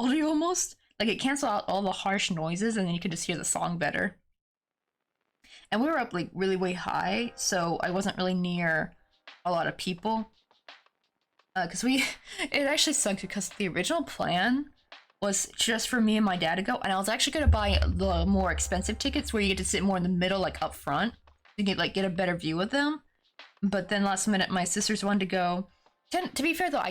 quality almost. Like it canceled out all the harsh noises and then you could just hear the song better. And we were up like really way high, so I wasn't really near a lot of people. Because it actually sucked because the original plan was just for me and my dad to go, and I was actually gonna buy the more expensive tickets where you get to sit more in the middle, like up front, to get a better view of them. But then last minute, my sisters wanted to go. To be fair though,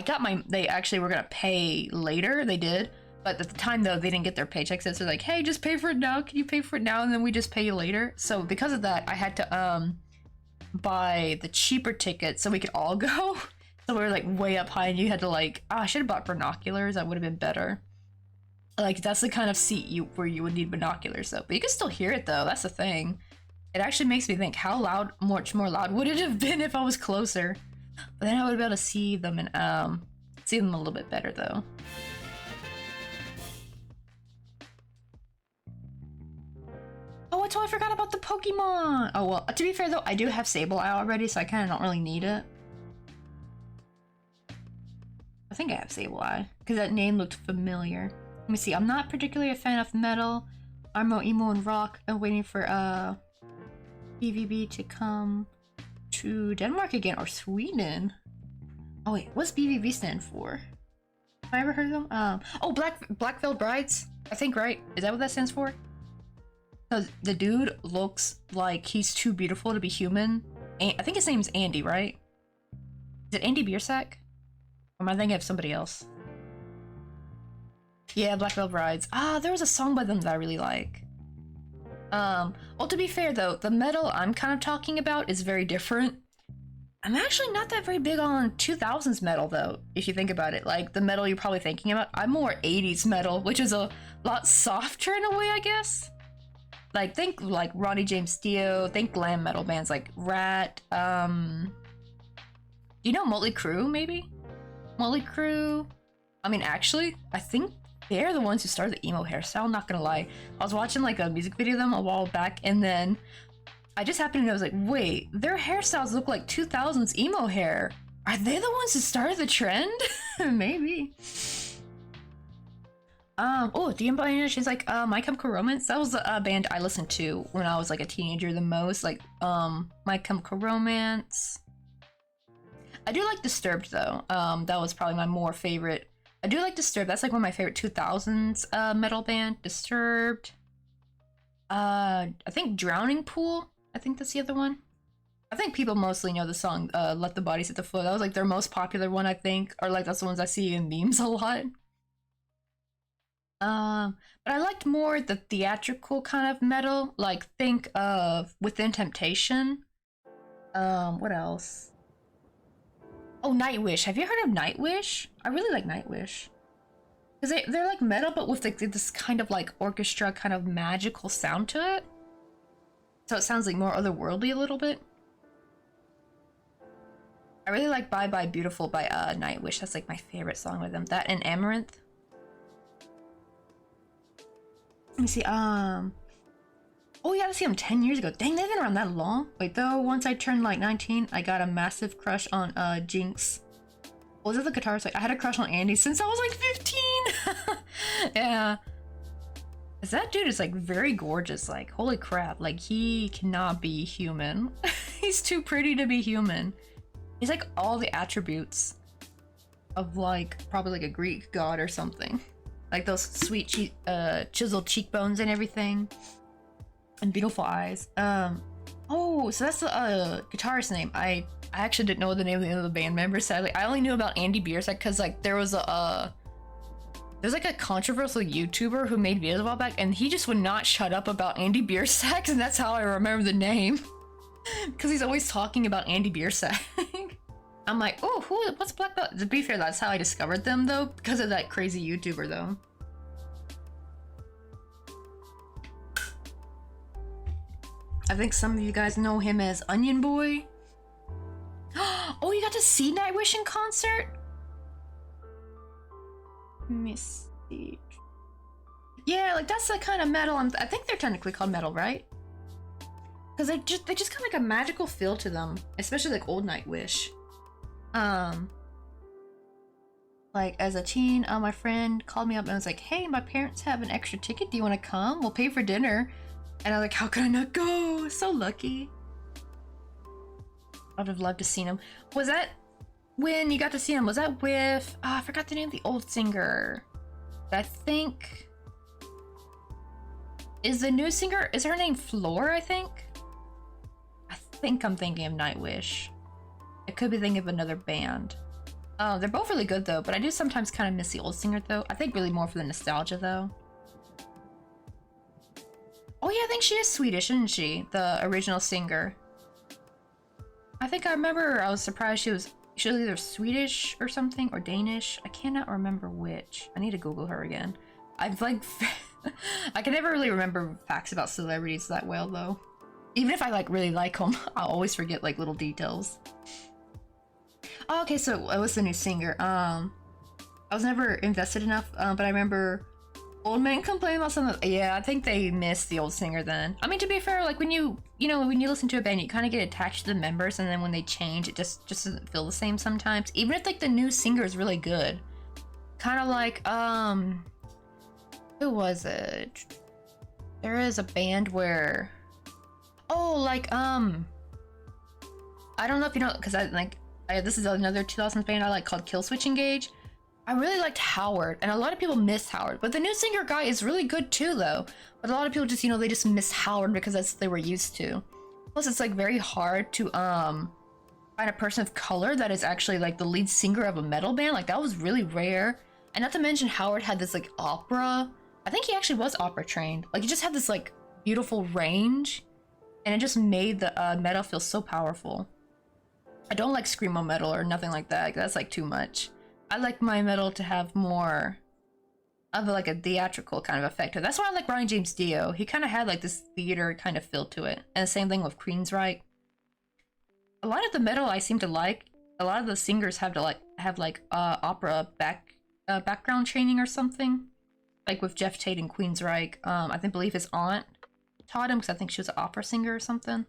they actually were gonna pay later. They did, but at the time though, they didn't get their paychecks. So they're like, "Hey, just pay for it now. Can you pay for it now?" And then we just pay you later. So because of that, I had to buy the cheaper tickets so we could all go. So we were like way up high, and you had to like, I should have bought binoculars. That would have been better. Like that's the kind of seat where you would need binoculars though. But you can still hear it though. That's the thing. It actually makes me think, how loud, much more loud would it have been if I was closer? But then I would be able to see them and see them a little bit better though. Oh, I totally forgot about the Pokemon! Oh well, to be fair though, I do have Sableye already, so I kind of don't really need it. I think I have Sableye, because that name looked familiar. Let me see, I'm not particularly a fan of metal, Armo, Emo, and rock. I'm waiting for BVB to come to Denmark again, or Sweden. Oh wait, what's BVB stand for? Have I ever heard of them? Oh, Black Veil Brides, I think, right? Is that what that stands for? Because the dude looks like he's too beautiful to be human. I think his name's Andy, right? Is it Andy Biersack? Or am I thinking of somebody else? Yeah, Black Veil Brides. Ah, there was a song by them that I really like. Well, to be fair though, the metal I'm kind of talking about is very different. I'm actually not that very big on 2000s metal though, if you think about it. Like, the metal you're probably thinking about, I'm more 80s metal, which is a lot softer in a way, I guess. Like, think like Ronnie James Dio, think glam metal bands like Rat, you know Motley Crue, maybe? Motley Crue? I mean, actually, I think they're the ones who started the emo hairstyle, not gonna lie. I was watching like a music video of them a while back, and then I just happened to know, I was like, wait, their hairstyles look like 2000s emo hair. Are they the ones who started the trend? Maybe. Oh, do you know she's like, My Chemical Romance? That was a band I listened to when I was like a teenager the most. Like, My Chemical Romance. I do like Disturbed though. That was probably my more favorite. I do like Disturbed. That's like one of my favorite 2000s metal band. Disturbed. I think Drowning Pool. I think that's the other one. I think people mostly know the song Let the Bodies Hit the Floor. That was like their most popular one, I think. Or like that's the ones I see in memes a lot. But I liked more the theatrical kind of metal. Like, think of Within Temptation. What else? Oh, Nightwish. Have you heard of Nightwish? I really like Nightwish. Because they're like metal, but with like this kind of like orchestra kind of magical sound to it. So it sounds like more otherworldly a little bit. I really like Bye Bye Beautiful by Nightwish. That's like my favorite song by them. That and Amaranth. Let me see, oh, you got to see them 10 years ago. Dang, they've been around that long. Wait, though, once I turned like 19, I got a massive crush on Jinx. Was it the guitarist? Like, I had a crush on Andy since I was like 15. Yeah. Cause that dude is like very gorgeous. Like, holy crap. Like, he cannot be human. He's too pretty to be human. He's like all the attributes of like probably like a Greek god or something. Like those sweet chiseled cheekbones and everything. And beautiful eyes. Oh, so that's the guitarist name. I actually didn't know the name of the band member, sadly. I only knew about Andy Biersack because like there's like a controversial YouTuber who made videos a while back, and he just would not shut up about Andy Biersack, and that's how I remember the name. Because he's always talking about Andy Biersack. I'm like, oh, what's Black Belt? To be fair, that's how I discovered them though, because of that crazy YouTuber though. I think some of you guys know him as Onion Boy. Oh, you got to see Nightwish in concert? Let me see. Yeah, like that's the kind of metal I think they're technically called metal, right? Because they just kind of like a magical feel to them, especially like old Nightwish. Like as a teen, my friend called me up and was like, "Hey, my parents have an extra ticket. Do you want to come? We'll pay for dinner." And I'm like, "How could I not go? So lucky." I would have loved to seen him. Was that when you got to see him? Was that with? I forgot the name of the old singer. I think is the new singer. Is her name Floor? I think I'm thinking of Nightwish. I could be thinking of another band. Oh, they're both really good though, but I do sometimes kind of miss the old singer though. I think really more for the nostalgia though. Oh yeah, I think she is Swedish, isn't she? The original singer. I think I remember I was surprised she was either Swedish or something or Danish. I cannot remember which. I need to Google her again. I've like I can never really remember facts about celebrities that well though. Even if I like really like them, I'll always forget like little details. Oh, okay, so it was the new singer. I was never invested enough, but I remember old men complaining about something. Yeah, I think they missed the old singer then. I mean, to be fair, like when you listen to a band, you kind of get attached to the members, and then when they change, it just doesn't feel the same sometimes. Even if like the new singer is really good, kind of like who was it? There is a band where, oh, like I don't know if you know, because this is another 2000s band I like called Killswitch Engage. I really liked Howard, and a lot of people miss Howard, but the new singer guy is really good too though. But a lot of people just, they just miss Howard because that's what they were used to. Plus it's like very hard to find a person of color that is actually like the lead singer of a metal band. Like that was really rare. And not to mention Howard had this like opera. I think he actually was opera trained. Like he just had this like beautiful range, and it just made the metal feel so powerful. I don't like screamo metal or nothing like that. That's like too much. I like my metal to have more of like a theatrical kind of effect. That's why I like Ronnie James Dio. He kind of had like this theater kind of feel to it. And the same thing with Queensryche. A lot of the metal I seem to like, a lot of the singers have to have opera background training or something. Like with Jeff Tate and Queensryche. I believe his aunt taught him because I think she was an opera singer or something.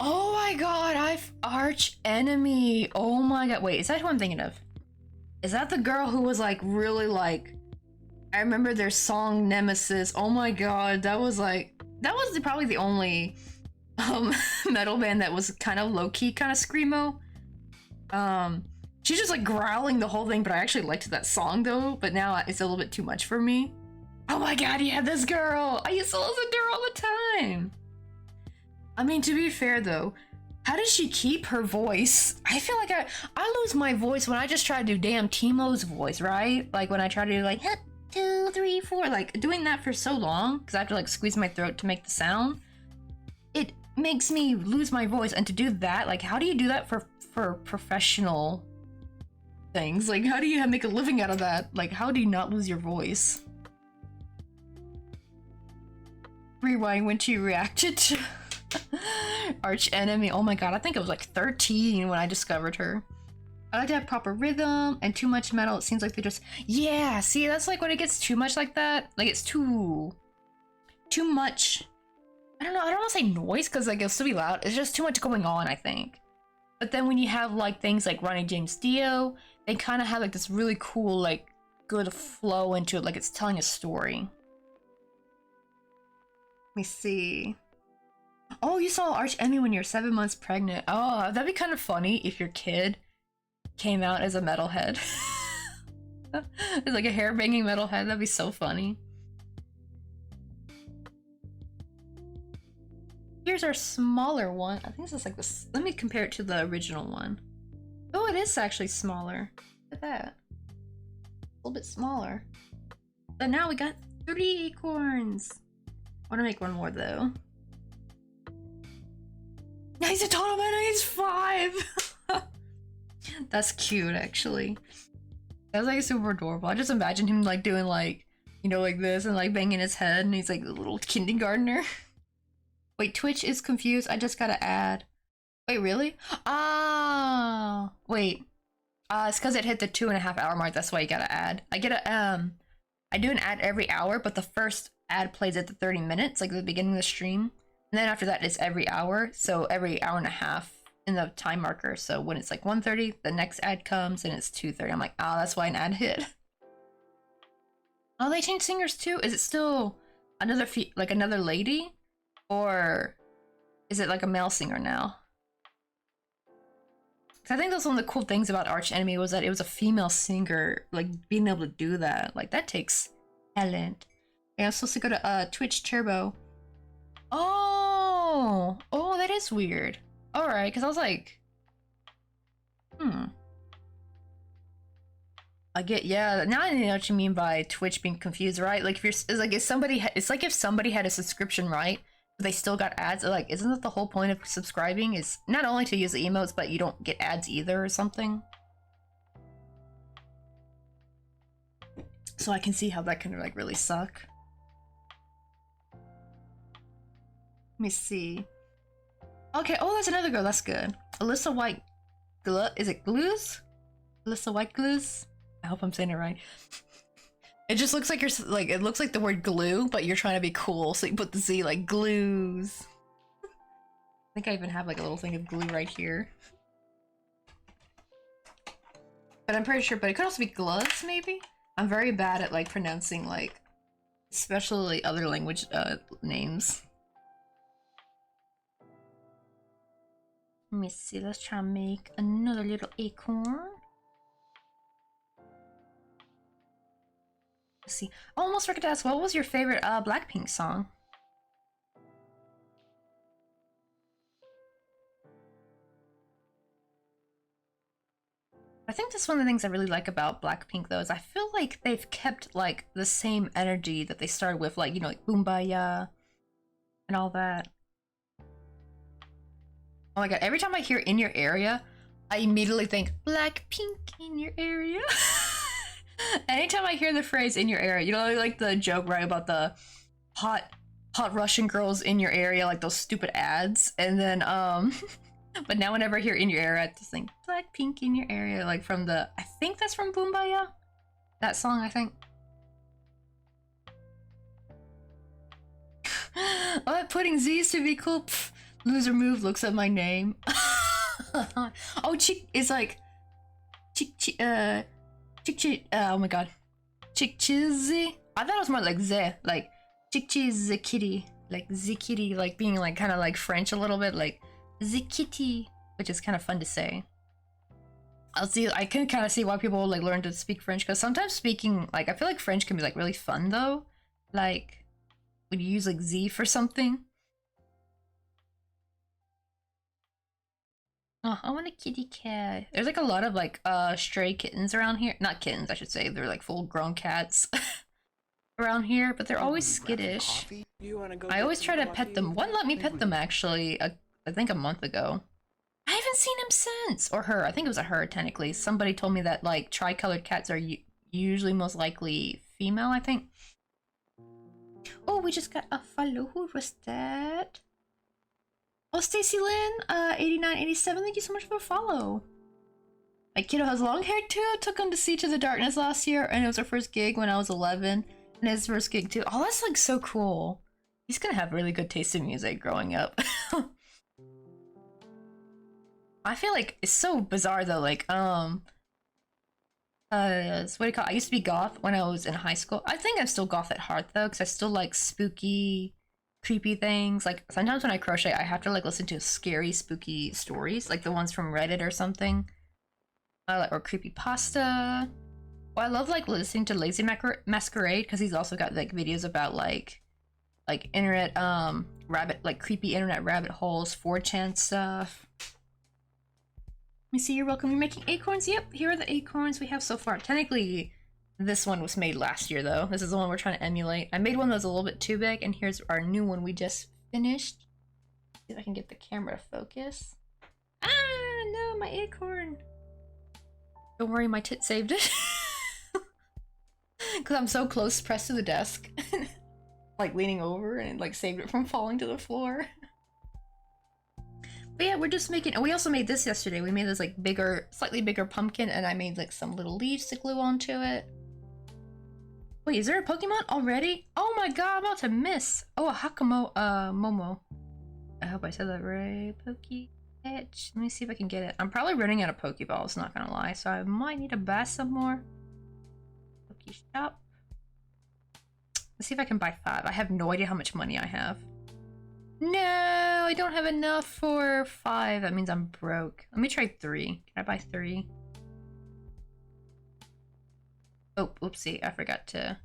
Oh my god, Arch Enemy. Oh my god, wait, is that who I'm thinking of? Is that the girl who was like really like, I remember their song Nemesis. Oh my god, that was probably the only metal band that was kind of low-key kind of screamo. She's just like growling the whole thing, but I actually liked that song though, but now it's a little bit too much for me. Oh my god, yeah, this girl! I used to listen to her all the time! I mean, to be fair though, how does she keep her voice? I feel like I lose my voice when I just try to do damn Timo's voice, right? Like when I try to do like 2, 3, 4, like doing that for so long, because I have to like squeeze my throat to make the sound. It makes me lose my voice, and to do that, like how do you do that for professional things? Like how do you make a living out of that? Like how do you not lose your voice? Rewind when she reacted to Arch Enemy. Oh my god, I think I was like 13 when I discovered her. I like to have proper rhythm, and too much metal, it seems like they just, yeah, see, that's like when it gets too much like that, like it's too much. I don't want to say noise because like it'll still be loud. It's just too much going on, I think. But then when you have like things like Ronnie James Dio, they kind of have like this really cool like good flow into it, like it's telling a story. Let me see. Oh, you saw Arch Enemy when you're 7 months pregnant. Oh, that'd be kind of funny if your kid came out as a metalhead. It's like a hair-banging metalhead. That'd be so funny. Here's our smaller one. I think this is like this. Let me compare it to the original one. Oh, it is actually smaller. Look at that. A little bit smaller. But now we got 3 acorns. I want to make one more though. He's a total man, he's 5! That's cute, actually. That's like super adorable. I just imagine him like doing like, like this and like banging his head, and he's like a little kindergartner. Wait, Twitch is confused. I just gotta add. Wait, really? Ah, wait. It's because it hit the 2.5 hour mark. That's why you gotta add. I get a I do an ad every hour, but the first ad plays at the 30 minutes, like the beginning of the stream. And then after that, it's every hour. So every hour and a half in the time marker. So when it's like 1:30, the next ad comes and it's 2:30. I'm like, oh, that's why an ad hit. Oh, they changed singers too? Is it still another like another lady? Or is it like a male singer now? Because I think that's one of the cool things about Arch Enemy was that it was a female singer, like being able to do that. Like that takes talent. And I'm supposed to go to Twitch Turbo. Oh, that is weird. All right, because I was like, I get, yeah. Now I know what you mean by Twitch being confused, right? Like if you're, it's like if somebody, it's like if somebody had a subscription, right? But they still got ads. Like, isn't that the whole point of subscribing? Is not only to use the emotes, but you don't get ads either, or something. So I can see how that can like really suck. Let me see. Okay, oh, there's another girl. That's good. Alyssa White, is it Glues? Alyssa White Glues. I hope I'm saying it right. It just looks like you're like, it looks like the word glue, but you're trying to be cool, so you put the Z like glues. I think I even have like a little thing of glue right here. But I'm pretty sure, but it could also be gloves, maybe? I'm very bad at like pronouncing like, especially other language names. Let me see, let's try and make another little acorn. Let's see. I almost forgot to ask, what was your favorite Blackpink song? I think that's one of the things I really like about Blackpink though, is I feel like they've kept like the same energy that they started with, like, you know, like Boombaya and all that. Oh my god, every time I hear In Your Area, I immediately think Blackpink in your area. Anytime I hear the phrase in your area, you know, like the joke, right, about the hot Russian girls in your area, like those stupid ads, and then but now whenever I hear in your area, I just think Blackpink in your area, like from the, I think that's from Boombaya, that song, I think. Oh, putting Z's to be cool. Pff, loser move, looks at my name. Oh, chick is like oh my god. Chick-chizzy? I thought it was more like ze, like chick-chizzy-kitty, like zikitty, like being like kind of like French a little bit, like zikitty, which is kind of fun to say. I can kind of see why people like learn to speak French, because sometimes speaking, like, I feel like French can be like really fun though, like when you use like Z for something. Oh, I want a kitty cat. There's like a lot of like stray kittens around here. Not kittens, I should say. They're like full grown cats around here, but they're always skittish. I always try to pet them. One let me pet them actually, I think a month ago. I haven't seen him since. Or her. I think it was a her technically. Somebody told me that like tri-colored cats are usually most likely female, I think. Oh, we just got a follow. Who was that? Oh, Stacy Lynn, 8987, thank you so much for the follow. My kiddo has long hair too. I took him to See to the Darkness last year, and it was our first gig when I was 11, and his first gig too. Oh, that's like so cool. He's gonna have really good taste in music growing up. I feel like it's so bizarre though, like, what do you call it? I used to be goth when I was in high school. I think I'm still goth at heart though, because I still like spooky, creepy things. Like sometimes when I crochet, I have to like listen to scary, spooky stories, like the ones from Reddit or something, or creepypasta. Well, I love like listening to Lazy Masquerade, because he's also got like videos about like internet rabbit, like creepy internet rabbit holes, 4chan stuff. Let me see. You're welcome. You're making acorns. Yep, here are the acorns we have so far. Technically, this one was made last year though. This is the one we're trying to emulate. I made one that was a little bit too big, and here's our new one we just finished. See if I can get the camera to focus. Ah, no, my acorn. Don't worry, my tit saved it. Because I'm so close pressed to the desk. Like leaning over, and it like saved it from falling to the floor. But yeah, we're just making, and we also made this yesterday. We made this like bigger, slightly bigger pumpkin, and I made like some little leaves to glue onto it. Wait, is there a Pokemon already? Oh my god, I'm about to miss. Oh, a Momo. I hope I said that right. Pokey itch. Let me see if I can get it. I'm probably running out of Pokeballs, not gonna lie, so I might need to buy some more. Pokey shop. Let's see if I can buy 5. I have no idea how much money I have. No, I don't have enough for 5. That means I'm broke. Let me try 3. Can I buy 3? Oh, oopsie, I forgot to...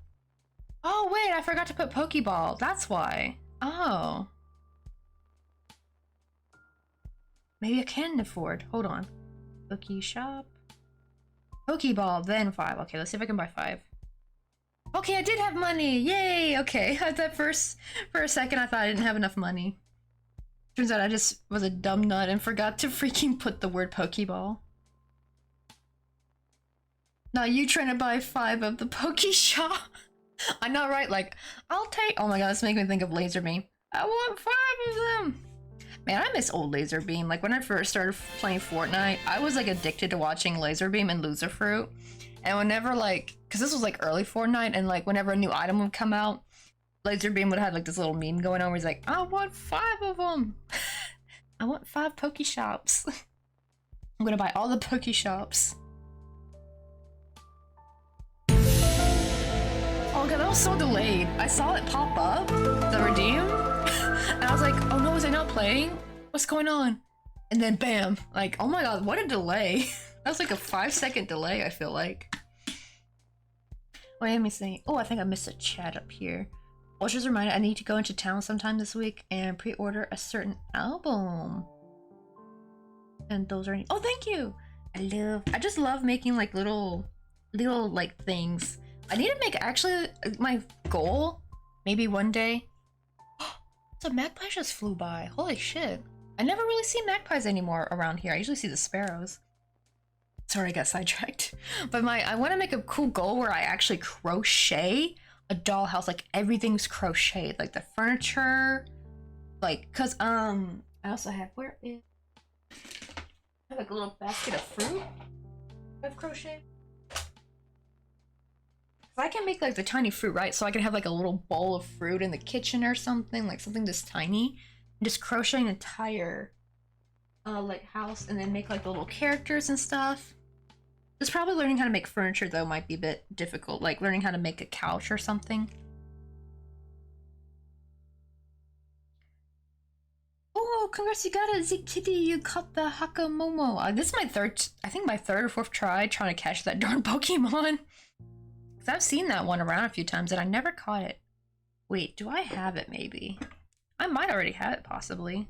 Oh, wait, I forgot to put Pokeball. That's why. Oh. Maybe I can afford. Hold on. Poke shop. Pokeball, then 5. Okay, let's see if I can buy 5. Okay, I did have money. Yay. Okay. I thought for a second I thought I didn't have enough money. Turns out I just was a dumb nut and forgot to freaking put the word Pokeball. Now you trying to buy 5 of the Poke shop. I know, right? Like, I'll take... Oh my god, this makes me think of Laser Beam. I want 5 of them. Man, I miss old Laser Beam. Like, when I first started playing Fortnite, I was, like, addicted to watching Laser Beam and Loser Fruit. And whenever, like... Because this was, like, early Fortnite, and, like, whenever a new item would come out, Laser Beam would have, like, this little meme going on where he's like, I want 5 of them! I want 5 Poke shops. I'm gonna buy all the Poke shops. Oh god, that was so delayed. I saw it pop up, the redeem, and I was like, oh no, is it not playing? What's going on? And then bam, like, oh my god, what a delay. That was like a 5-second delay, I feel like. Wait, let me see. Oh, I think I missed a chat up here. Well, just a reminder, I need to go into town sometime this week and pre-order a certain album. And those are... Oh, thank you! I just love making like little like things. I need to make, actually, my goal, maybe one day. So magpie just flew by. Holy shit. I never really see magpies anymore around here. I usually see the sparrows. Sorry, I got sidetracked. But I want to make a cool goal where I actually crochet a dollhouse. Like, everything's crocheted. Like, the furniture. Like, cause, I also have, I have like a little basket of fruit I've crocheted. I can make like the tiny fruit, right? So I can have like a little bowl of fruit in the kitchen or something, like something this tiny. And just crochet an entire like house and then make like the little characters and stuff. Just probably learning how to make furniture though might be a bit difficult, like learning how to make a couch or something. Oh, congrats, you got it, Zikitty, you caught the Hakamomo. This is my third or fourth try trying to catch that darn Pokemon. Because I've seen that one around a few times and I never caught it. Wait, do I have it maybe? I might already have it, possibly.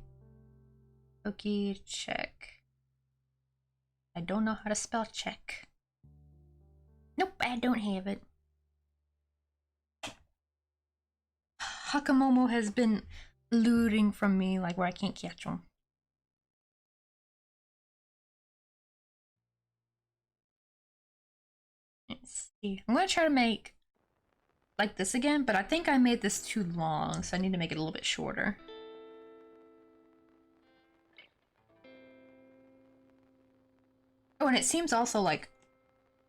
Okay, check. I don't know how to spell check. Nope, I don't have it. Hakamomo has been looting from me, like where I can't catch him. Let's see. I'm gonna try to make like this again, but I think I made this too long, so I need to make it a little bit shorter. Oh, and it seems also like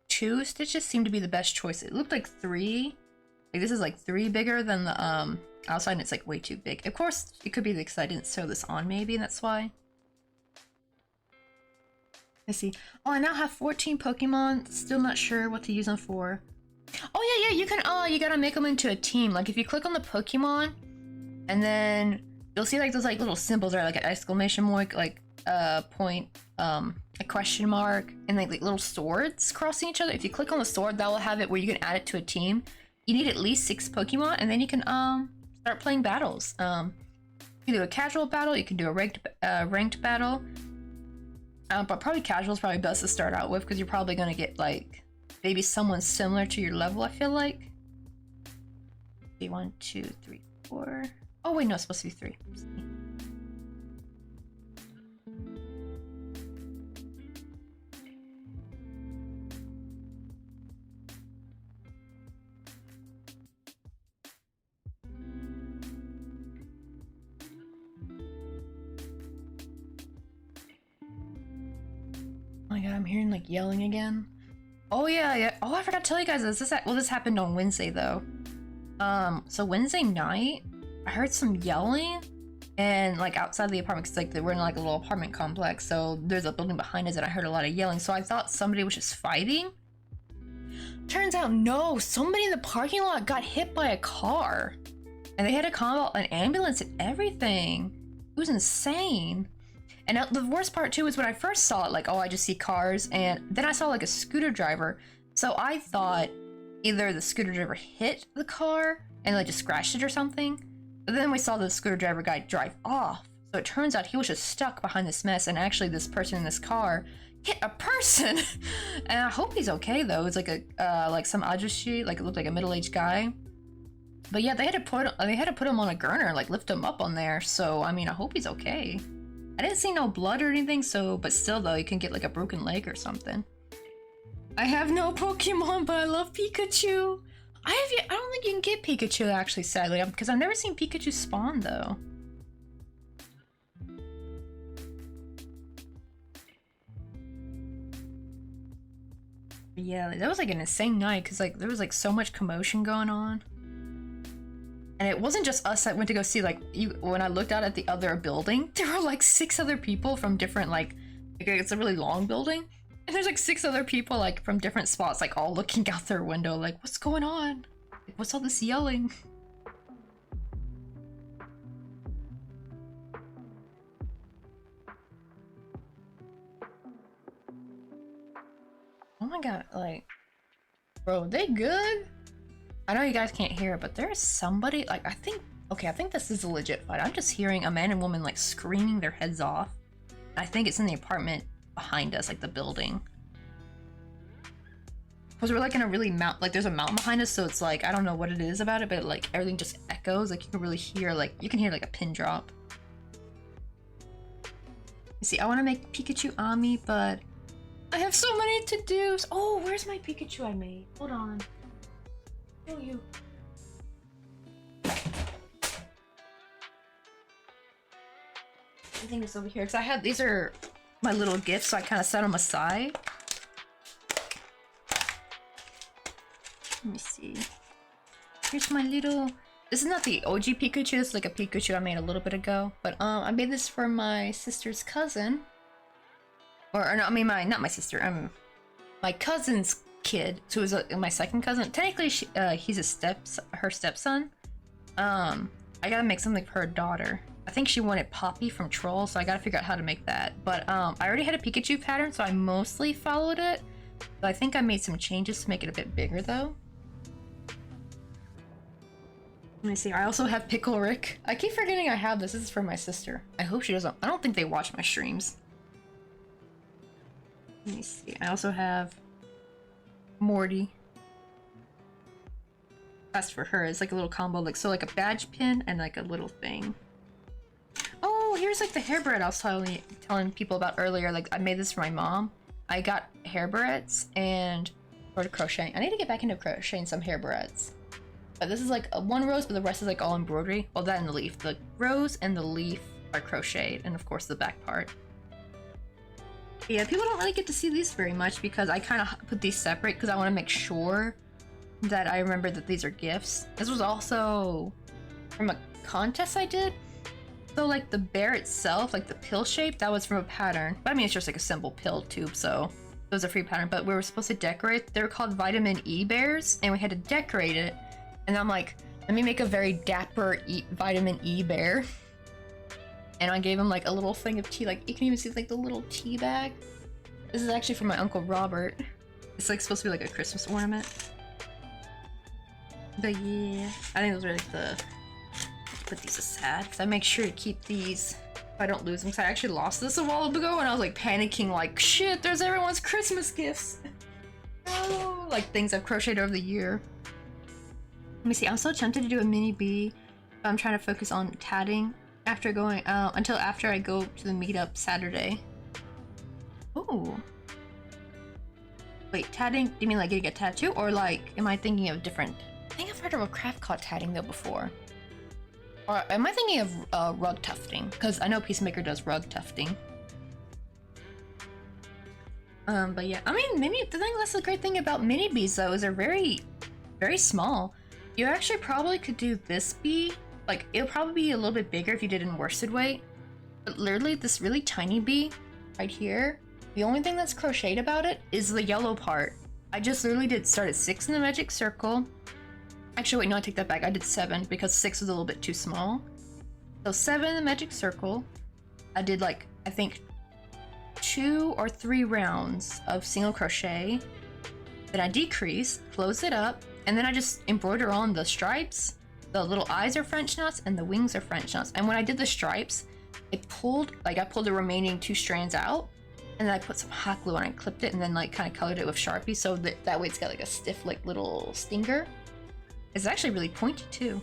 2 stitches seem to be the best choice. It looked like 3. Like this is like 3 bigger than the outside, and it's like way too big. Of course, it could be because I didn't sew this on, maybe, and that's why. Let's see. Oh, I now have 14 Pokemon. Still not sure what to use them for. Oh yeah, you can. Oh, you gotta make them into a team. Like if you click on the Pokemon, and then you'll see like those like little symbols, right? Like an exclamation mark, like point, a question mark, and like little swords crossing each other. If you click on the sword, that will have it where you can add it to a team. You need at least 6 Pokemon, and then you can start playing battles. You can do a casual battle. You can do a ranked battle. But probably casual is probably best to start out with because you're probably gonna get like maybe someone similar to your level. I feel like. 1, 2, 3, 4. Oh wait, no, it's supposed to be 3. Oh my god, I'm hearing like yelling again. Oh yeah. Oh, I forgot to tell you guys this. This happened on Wednesday though. So Wednesday night, I heard some yelling, And like outside the apartment, cause like we're in like a little apartment complex, so there's a building behind us, and I heard a lot of yelling. So I thought somebody was just fighting. Turns out no, somebody in the parking lot got hit by a car, and they had to call an ambulance and everything. It was insane. And the worst part too is when I first saw it, like, oh, I just see cars, and then I saw like a scooter driver. So I thought either the scooter driver hit the car and like just scratched it or something. But then we saw the scooter driver guy drive off. So it turns out he was just stuck behind this mess, and actually this person in this car hit a person. And I hope he's okay though. It's like a like some ajushi, like it looked like a middle-aged guy. But yeah, they had to put him on a gurney, like lift him up on there. So I mean, I hope he's okay. I didn't see no blood or anything, so but still though, you can get like a broken leg or something. I have no Pokemon, but I love Pikachu. I don't think you can get Pikachu actually, sadly, because I've never seen Pikachu spawn though. Yeah, that was like an insane night because like there was like so much commotion going on. And it wasn't just us that went to go see, like, when I looked out at the other building, there were like 6 other people from different, like it's a really long building. And there's like 6 other people like from different spots, like all looking out their window, like, what's going on? Like, what's all this yelling? Oh my god, like, bro, they good? I know you guys can't hear it, but there's somebody, like, I think this is a legit fight. I'm just hearing a man and woman, like, screaming their heads off. I think it's in the apartment behind us, like, the building. Because we're, like, in a really there's a mountain behind us, so it's, like, I don't know what it is about it, but, like, everything just echoes. Like, you can really hear, like, you can hear, like, a pin drop. You see, I want to make Pikachu Ami, but I have so many to-dos. Oh, where's my Pikachu I made? Hold on. Show you. I think it's over here because I had these are my little gifts, so I kind of set them aside. Let me see. Here's my little. This is not the OG Pikachu. This is like a Pikachu I made a little bit ago, but I made this for my sister's cousin. Or no, I mean not my sister. My cousin's kid, who is my second cousin. Technically, he's her stepson. I gotta make something for her daughter. I think she wanted Poppy from Troll, so I gotta figure out how to make that. But I already had a Pikachu pattern, so I mostly followed it. But I think I made some changes to make it a bit bigger, though. Let me see. I also have Pickle Rick. I keep forgetting I have this. This is for my sister. I hope she doesn't. I don't think they watch my streams. Let me see. I also have Morty. That's for her. It's like a little combo, like so, like a badge pin and like a little thing. Oh, here's like the hair barrette I was telling people about earlier. Like I made this for my mom. I got hair barrettes and started crocheting. I need to get back into crocheting some hair barrettes. But this is like one rose, but the rest is like all embroidery. Well, that and the leaf. The rose and the leaf are crocheted, and of course the back part. Yeah, people don't really get to see these very much because I kind of put these separate because I want to make sure that I remember that these are gifts. This was also from a contest I did. So like the bear itself, like the pill shape, that was from a pattern. But I mean, it's just like a simple pill tube, so it was a free pattern. But we were supposed to decorate. They were called Vitamin E bears, and we had to decorate it. And I'm like, let me make a very dapper Vitamin E bear. And I gave him like a little thing of tea. Like you can even see like the little tea bag. This is actually from my Uncle Robert. It's like supposed to be like a Christmas ornament. But yeah, I think those are like the. Put these aside because I make sure to keep these if I don't lose them. Because I actually lost this a while ago and I was like panicking, like shit, there's everyone's Christmas gifts. Oh, like things I've crocheted over the year. Let me see. I'm so tempted to do a mini bee, but I'm trying to focus on tatting after going until after I go to the meetup Saturday. Ooh. Wait, tatting? Do you mean like getting a tattoo, or like am I thinking of different? I think I've heard of a craft called tatting though before. Or am I thinking of rug tufting? Because I know Peacemaker does rug tufting. But yeah, I mean, maybe the thing that's the great thing about mini bees though is they're very, very small. You actually probably could do this bee like it'll probably be a little bit bigger if you did in worsted weight. But literally this really tiny bee right here, the only thing that's crocheted about it is the yellow part. I just literally started 6 in the magic circle. Actually, wait, no, I take that back. I did 7 because 6 was a little bit too small. So 7 in the magic circle. I did like, I think 2 or 3 rounds of single crochet. Then I decrease, close it up, and then I just embroider on the stripes. The little eyes are French knots and the wings are French knots. And when I did the stripes, I pulled the remaining 2 strands out, and then I put some hot glue on it, clipped it, and then like kind of colored it with Sharpie so that way it's got like a stiff like little stinger. It's actually really pointy too.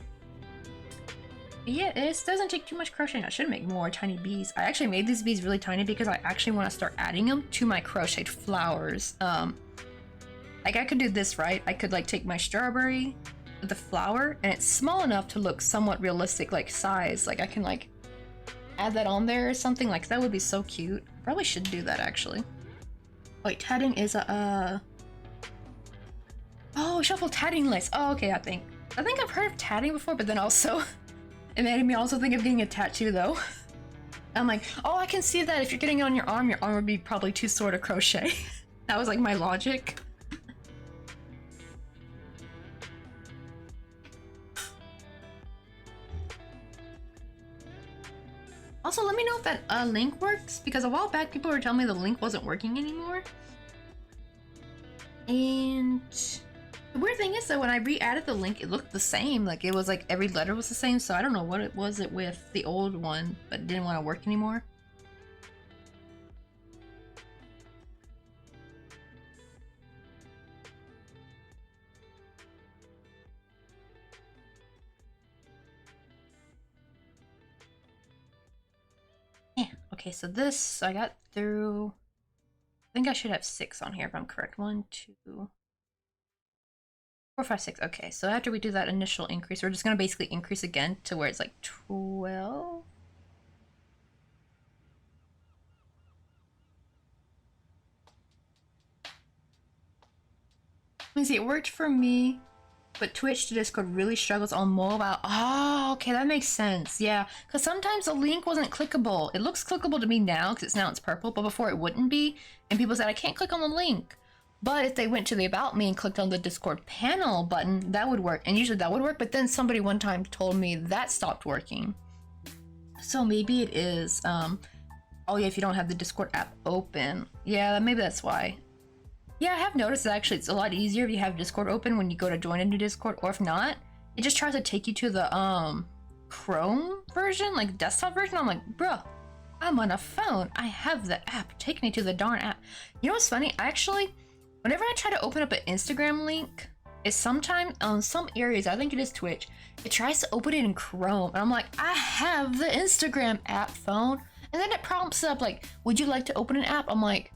But yeah, it doesn't take too much crocheting. I should make more tiny bees. I actually made these bees really tiny because I actually want to start adding them to my crocheted flowers. Like I could do this, right? I could like take my strawberry with the flower, and it's small enough to look somewhat realistic, like size. Like I can like add that on there or something. Like that would be so cute. I probably should do that actually. Wait, tatting is a oh, shuffle tatting lace. Oh, okay, I think I've heard of tatting before, but then also it made me also think of getting a tattoo though. I'm like, oh, I can see that if you're getting it on your arm would be probably too sore to crochet. That was like my logic. Also, let me know if that link works, because a while back people were telling me the link wasn't working anymore. And the weird thing is that when I re-added the link, it looked the same. Like it was like every letter was the same, so I don't know what it was with the old one, but it didn't want to work anymore. Okay, so this I got through. I think I should have 6 on here if I'm correct. 1, 2, 4, 5, 6. Okay, so after we do that initial increase, we're just gonna basically increase again to where it's like 12. Let me see, it worked for me, but Twitch to Discord really struggles on mobile. Oh, okay, that makes sense. Yeah, because sometimes the link wasn't clickable. It looks clickable to me now because now it's purple, but before it wouldn't be. And people said, I can't click on the link. But if they went to the About Me and clicked on the Discord panel button, that would work. And usually that would work, but then somebody one time told me that stopped working. So maybe it is, oh yeah, if you don't have the Discord app open. Yeah, maybe that's why. Yeah, I have noticed that actually it's a lot easier if you have Discord open when you go to join into Discord, or if not, it just tries to take you to the Chrome version, like desktop version. I'm like, bro, I'm on a phone. I have the app. Take me to the darn app. You know what's funny? Actually, whenever I try to open up an Instagram link, it's sometimes on some areas, I think it is Twitch, it tries to open it in Chrome, and I'm like, I have the Instagram app phone, and then it prompts up like, would you like to open an app? I'm like,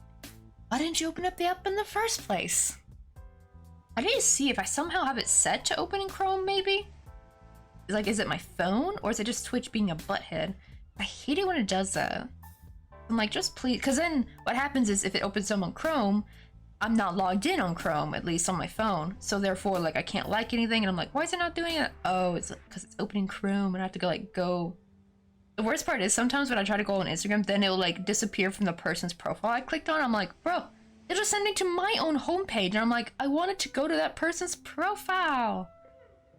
why didn't you open up the app in the first place? I need to see if I somehow have it set to open in Chrome, maybe? Like, is it my phone, or is it just Twitch being a butthead? I hate it when it does that. I'm like, just please, because then what happens is if it opens some on Chrome, I'm not logged in on Chrome, at least on my phone. So therefore, like, I can't like anything, and I'm like, why is it not doing it? Oh, it's because it's opening Chrome, and I have to go. The worst part is sometimes when I try to go on Instagram, then it'll like disappear from the person's profile I clicked on. I'm like, bro, they're just sending to my own homepage. And I'm like, I wanted to go to that person's profile.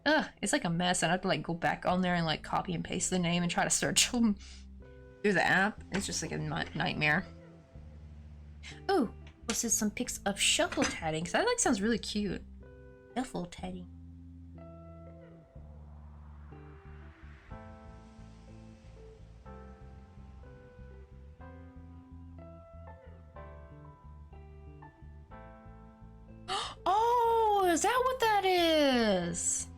Ugh, it's like a mess. And I have to like go back on there and like copy and paste the name and try to search them through the app. It's just like a nightmare. Oh, this is some pics of shuffle tatting. Cause that like sounds really cute. Shuffle tatting. Oh, is that what that is?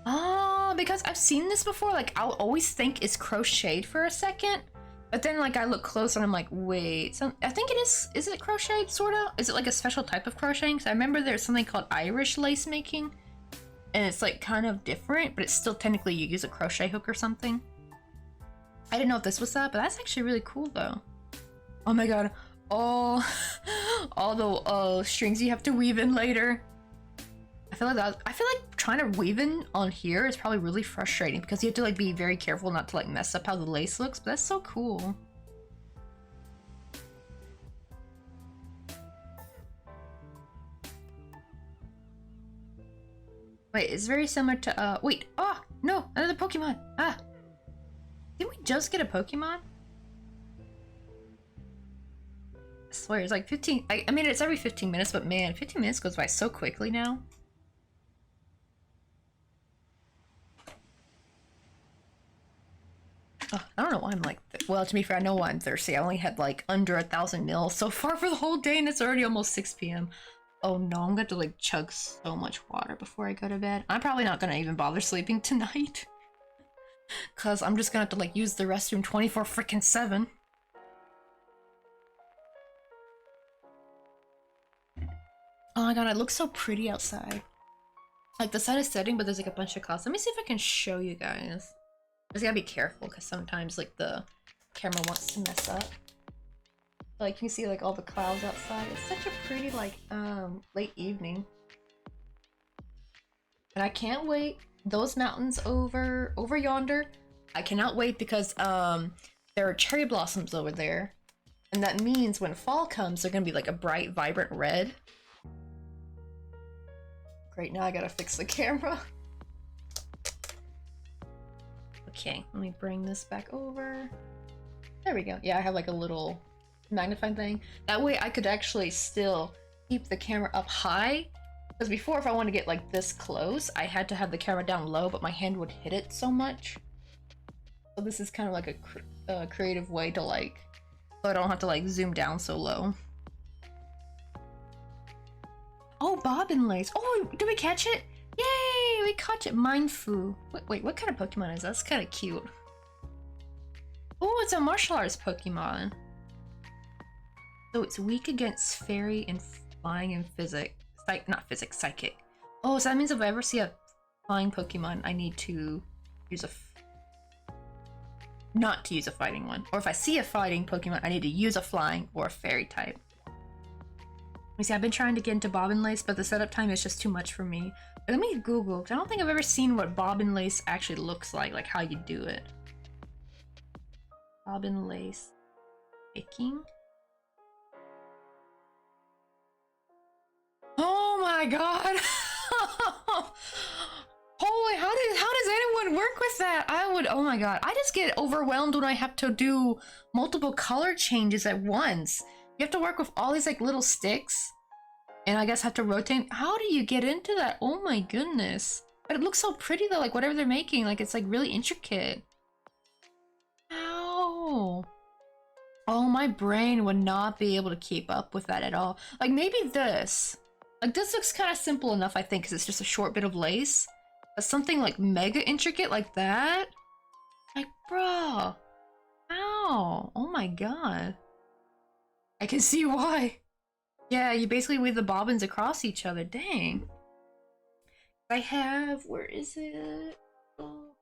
Oh, because I've seen this before. Like, I'll always think it's crocheted for a second, but then like I look close and I'm like, wait, I think it is it crocheted, sort of? Is it like a special type of crocheting? Because I remember there's something called Irish lace making, and it's like kind of different, but it's still technically you use a crochet hook or something. I didn't know if this was that, but that's actually really cool though. Oh my god. All the strings you have to weave in later. I feel I feel like trying to weave in on here is probably really frustrating because you have to like be very careful not to like mess up how the lace looks, but that's so cool. Wait, it's very similar to wait, oh no, another Pokemon. Didn't we just get a Pokemon? I swear it's like 15. I mean it's every 15 minutes, but man, 15 minutes goes by so quickly now. Oh, I don't know why I'm like, well, to be fair, I know why I'm thirsty. I only had like under 1,000 mils so far for the whole day, and it's already almost 6 p.m. Oh no, I'm gonna have to like chug so much water before I go to bed. I'm probably not gonna even bother sleeping tonight. Cause I'm just gonna have to like use the restroom 24 freaking 7. Oh my god, it looks so pretty outside. Like the sun is setting, but there's like a bunch of clouds. Let me see if I can show you guys. Just gotta be careful because sometimes like the camera wants to mess up. Like you can see like all the clouds outside. It's such a pretty like late evening. And I can't wait. Those mountains over yonder, I cannot wait because there are cherry blossoms over there. And that means when fall comes, they're gonna be like a bright, vibrant red. Great, now I gotta fix the camera. Okay, let me bring this back over. There we go. Yeah, I have like a little magnifying thing. That way I could actually still keep the camera up high. Because before, if I want to get like this close, I had to have the camera down low, but my hand would hit it so much. So this is kind of like a creative way to like, so I don't have to like zoom down so low. Oh, bobbin lace. Oh, did we catch it? Yay, we caught it. Mindfu. Wait, what kind of Pokemon is that? That's kind of cute. Oh, it's a martial arts Pokemon. So it's weak against fairy and flying and physic. Not physics, psychic. Oh, so that means if I ever see a flying Pokemon, I need to use not to use a fighting one. Or if I see a fighting Pokemon, I need to use a flying or a fairy type. Let me see, I've been trying to get into bobbin lace, but the setup time is just too much for me. But let me Google, because I don't think I've ever seen what bobbin lace actually looks like how you do it. Bobbin lace baking. Oh my god! Holy, how does anyone work with that? Oh my god, I just get overwhelmed when I have to do multiple color changes at once. You have to work with all these like little sticks, and I guess have to rotate. How do you get into that? Oh my goodness. But it looks so pretty though, like whatever they're making, like it's like really intricate. Ow. Oh, my brain would not be able to keep up with that at all. Like maybe this. Like this looks kind of simple enough, I think, because it's just a short bit of lace. But something like mega intricate like that? Like, bruh. Ow. Oh my god. I can see why. Yeah, you basically weave the bobbins across each other. Dang. I have... Where is it? Oh.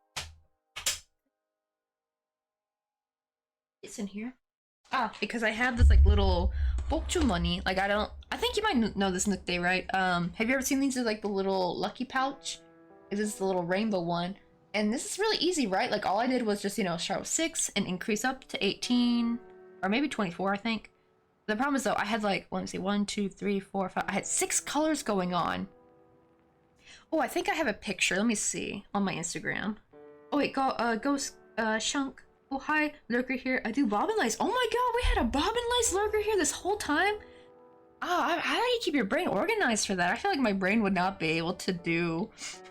It's in here. Ah, because I have this like little Bokchu money. Like I think you might know this Nook Day, right? Have you ever seen these as like the little lucky pouch? This is the little rainbow one. And this is really easy, right? Like all I did was just, you know, start with 6 and increase up to 18 or maybe 24, I think. The problem is though, I had like, let me see, 1, 2, 3, 4, 5. I had 6 colors going on. Oh, I think I have a picture. Let me see on my Instagram. Oh wait, Ghost Shunk. Oh hi, lurker here. I do bobbin lace. Oh my god, we had a bobbin lace lurker here this whole time? Oh, how do you keep your brain organized for that? I feel like my brain would not be able to do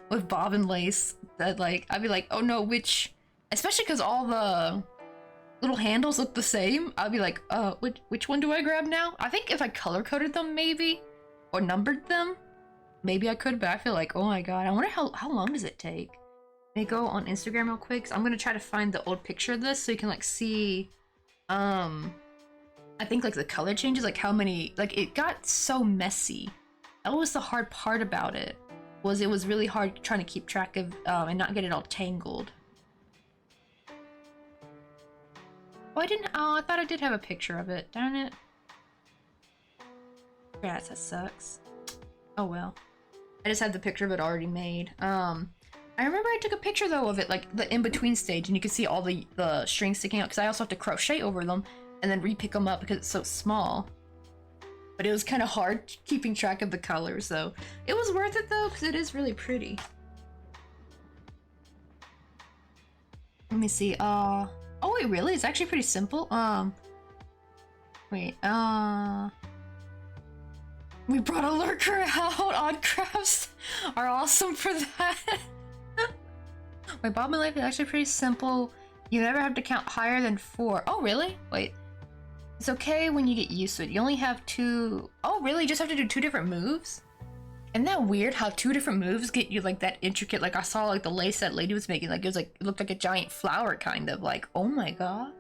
with bobbin lace. That like, I'd be like, oh no, which, especially because all the little handles look the same. I'd be like, which one do I grab now? I think if I color coded them maybe, or numbered them, maybe I could, but I feel like, oh my god, I wonder how long does it take? Let me go on Instagram real quick. So I'm gonna try to find the old picture of this so you can like see, I think like the color changes, like how many, like it got so messy. That was the hard part about it. It was really hard trying to keep track of and not get it all tangled. Oh, I thought I did have a picture of it. Darn it. Yeah, that sucks. Oh well. I just had the picture of it already made. I remember I took a picture though of it, like the in-between stage, and you can see all the strings sticking out because I also have to crochet over them and then re-pick them up because it's so small. But it was kind of hard keeping track of the colors though. It was worth it though because it is really pretty. Let me see. Oh wait, really? It's actually pretty simple. Wait. We brought a lurker out. Odd crafts are awesome for that. Wait, Bob My Life is actually pretty simple. You never have to count higher than 4. Oh, really? Wait. It's okay when you get used to it. You only have 2... Oh, really? You just have to do 2 different moves? Isn't that weird how 2 different moves get you like that intricate? Like I saw like the lace that lady was making. Like it was like, it looked like a giant flower kind of. Like, oh my god.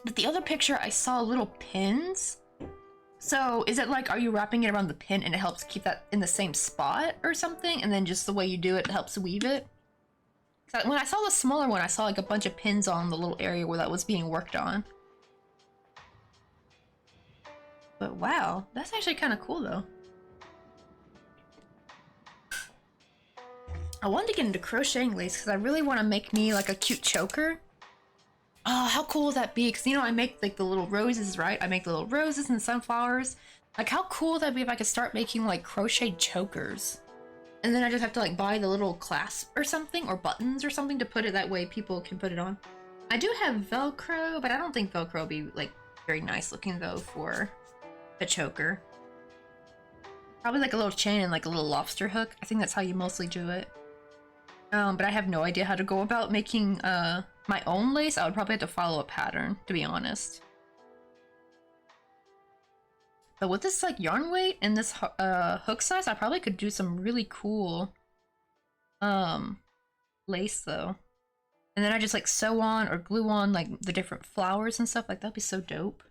But the other picture I saw little pins. So is it like, are you wrapping it around the pin and it helps keep that in the same spot or something? And then just the way you do it helps weave it? So when I saw the smaller one, I saw like a bunch of pins on the little area where that was being worked on. But wow, that's actually kind of cool though. I wanted to get into crocheting lace because I really want to make me like a cute choker. Oh, how cool would that be? Because, you know, I make like the little roses, right? I make the little roses and sunflowers. Like, how cool would that be if I could start making like crochet chokers? And then I just have to like buy the little clasp or something, or buttons or something to put it that way people can put it on. I do have Velcro, but I don't think Velcro would be like very nice looking though for a choker. Probably like a little chain and like a little lobster hook. I think that's how you mostly do it. But I have no idea how to go about making my own lace. I would probably have to follow a pattern, to be honest. But with this like yarn weight and this hook size, I probably could do some really cool lace though. And then I just like sew on or glue on like the different flowers and stuff. Like that'd be so dope.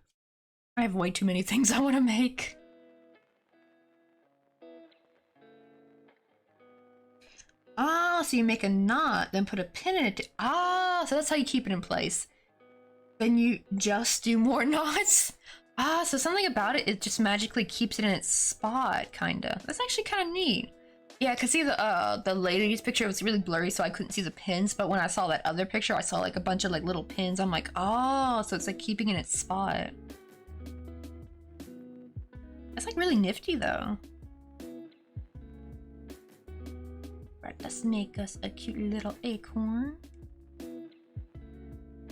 I have way too many things I want to make. Oh, so you make a knot, then put a pin in it. Ah, so that's how you keep it in place. Then you just do more knots. Ah, so something about it, it just magically keeps it in its spot, kinda. That's actually kind of neat. Yeah, cause see the lady's picture was really blurry, so I couldn't see the pins. But when I saw that other picture, I saw like a bunch of like little pins. I'm like, oh, so it's like keeping in its spot. That's like really nifty though. Right, let's make us a cute little acorn.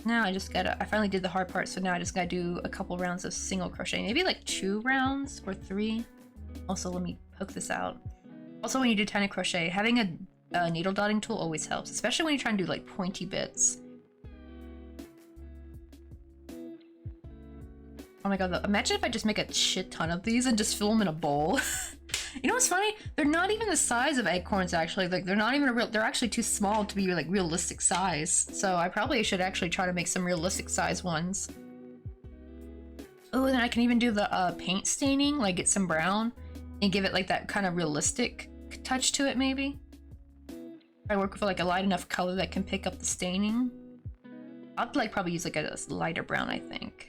Now I finally did the hard part, so now I just gotta do a couple rounds of single crochet. Maybe like 2 rounds or 3. Also, let me poke this out. Also, when you do tiny crochet, having a needle dotting tool always helps, especially when you're trying to do like pointy bits. Oh my god, imagine if I just make a shit ton of these and just fill them in a bowl. You know what's funny? They're not even the size of acorns actually. Like they're not even they're actually too small to be like realistic size. So I probably should actually try to make some realistic size ones. Oh, and then I can even do the paint staining, like get some brown and give it like that kind of realistic touch to it maybe. I work with like a light enough color that can pick up the staining. I'd like probably use like a lighter brown, I think.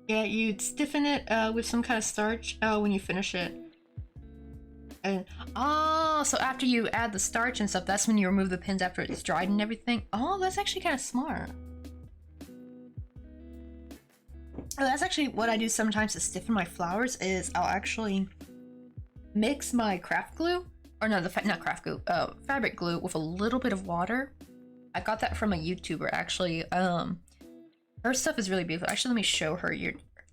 Yeah, you'd stiffen it with some kind of starch when you finish it. And oh, so after you add the starch and stuff, that's when you remove the pins after it's dried and everything. Oh, that's actually kind of smart. Oh, that's actually what I do sometimes to stiffen my flowers. Is I'll actually mix my craft glue, or no, not craft glue, fabric glue with a little bit of water. I got that from a YouTuber actually. Her stuff is really beautiful. Actually, let me show her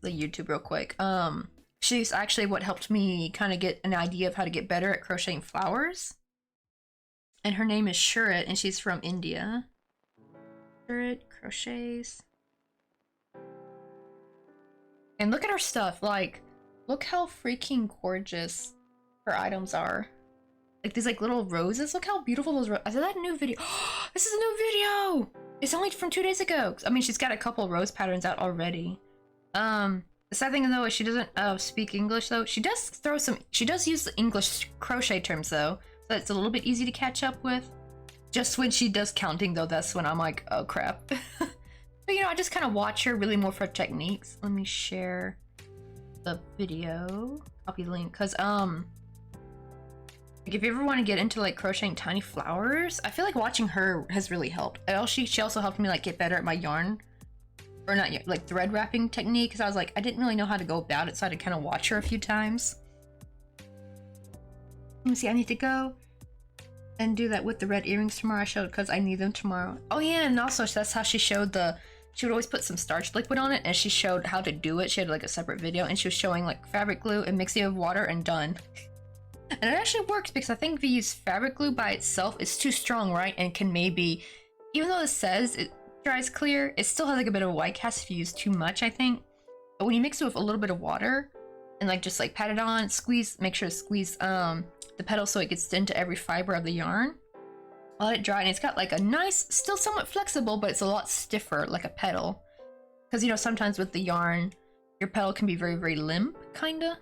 the YouTube real quick. She's actually what helped me kind of get an idea of how to get better at crocheting flowers. And her name is Shurit, and she's from India. Shurit crochets. And look at her stuff. Like, look how freaking gorgeous her items are. Like these like little roses. Look how beautiful those roses. Is that a new video? This is a new video! It's only from 2 days ago. I mean, she's got a couple rose patterns out already. The sad thing though is she doesn't speak English though. She does use the English crochet terms though, so it's a little bit easy to catch up with. Just when she does counting though, that's when I'm like, oh crap. But you know, I just kind of watch her really more for techniques. Let me share the video, copy link, because like if you ever want to get into like crocheting tiny flowers, I feel like watching her has really helped. And she also helped me like get better at my yarn, or not like thread wrapping technique, because I was like, I didn't really know how to go about it, so I had to kind of watch her a few times. Let me see, I need to go and do that with the red earrings tomorrow. I showed because I need them tomorrow. Oh yeah, and also that's how she showed she would always put some starch liquid on it, and she showed how to do it. She had like a separate video, and she was showing like fabric glue and mixing it with water and done. And it actually works, because I think if you use fabric glue by itself, it's too strong, right? And can maybe, even though it says it dries clear, it still has like a bit of a white cast if you use too much, I think. But when you mix it with a little bit of water and like just like pat it on, squeeze, make sure to squeeze the petal so it gets into every fiber of the yarn. Let it dry, and it's got like a nice, still somewhat flexible, but it's a lot stiffer like a petal. Because you know, sometimes with the yarn, your petal can be very, very limp, kinda.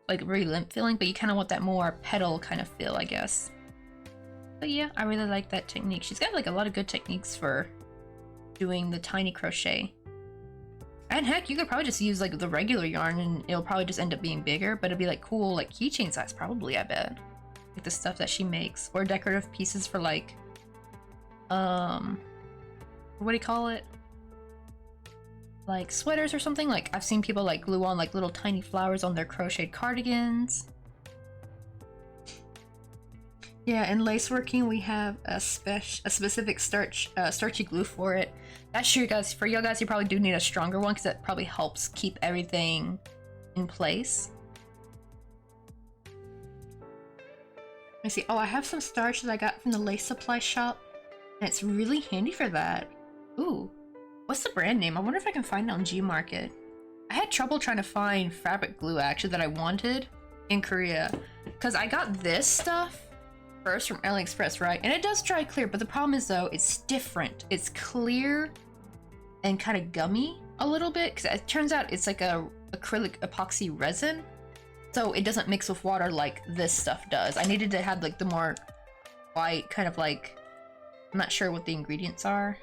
Like very limp feeling, but you kind of want that more petal kind of feel, I guess. But yeah, I really like that technique. She's got like a lot of good techniques for doing the tiny crochet. And heck, you could probably just use like the regular yarn and it'll probably just end up being bigger, but it'd be like cool, like keychain size probably, I bet. Like the stuff that she makes, or decorative pieces for like, what do you call it? Like sweaters or something. Like I've seen people like glue on like little tiny flowers on their crocheted cardigans. Yeah, in lace working we have a specific starchy glue for it. That's true, guys. For you guys, you probably do need a stronger one, because that probably helps keep everything in place. Let me see. Oh, I have some starch that I got from the lace supply shop, and it's really handy for that. Ooh. What's the brand name? I wonder if I can find it on Gmarket. I had trouble trying to find fabric glue actually that I wanted in Korea, because I got this stuff first from AliExpress, right? And it does dry clear, but the problem is though, it's different. It's clear and kind of gummy a little bit, because it turns out it's like a acrylic epoxy resin, so it doesn't mix with water like this stuff does. I needed to have like the more white, kind of like, I'm not sure what the ingredients are.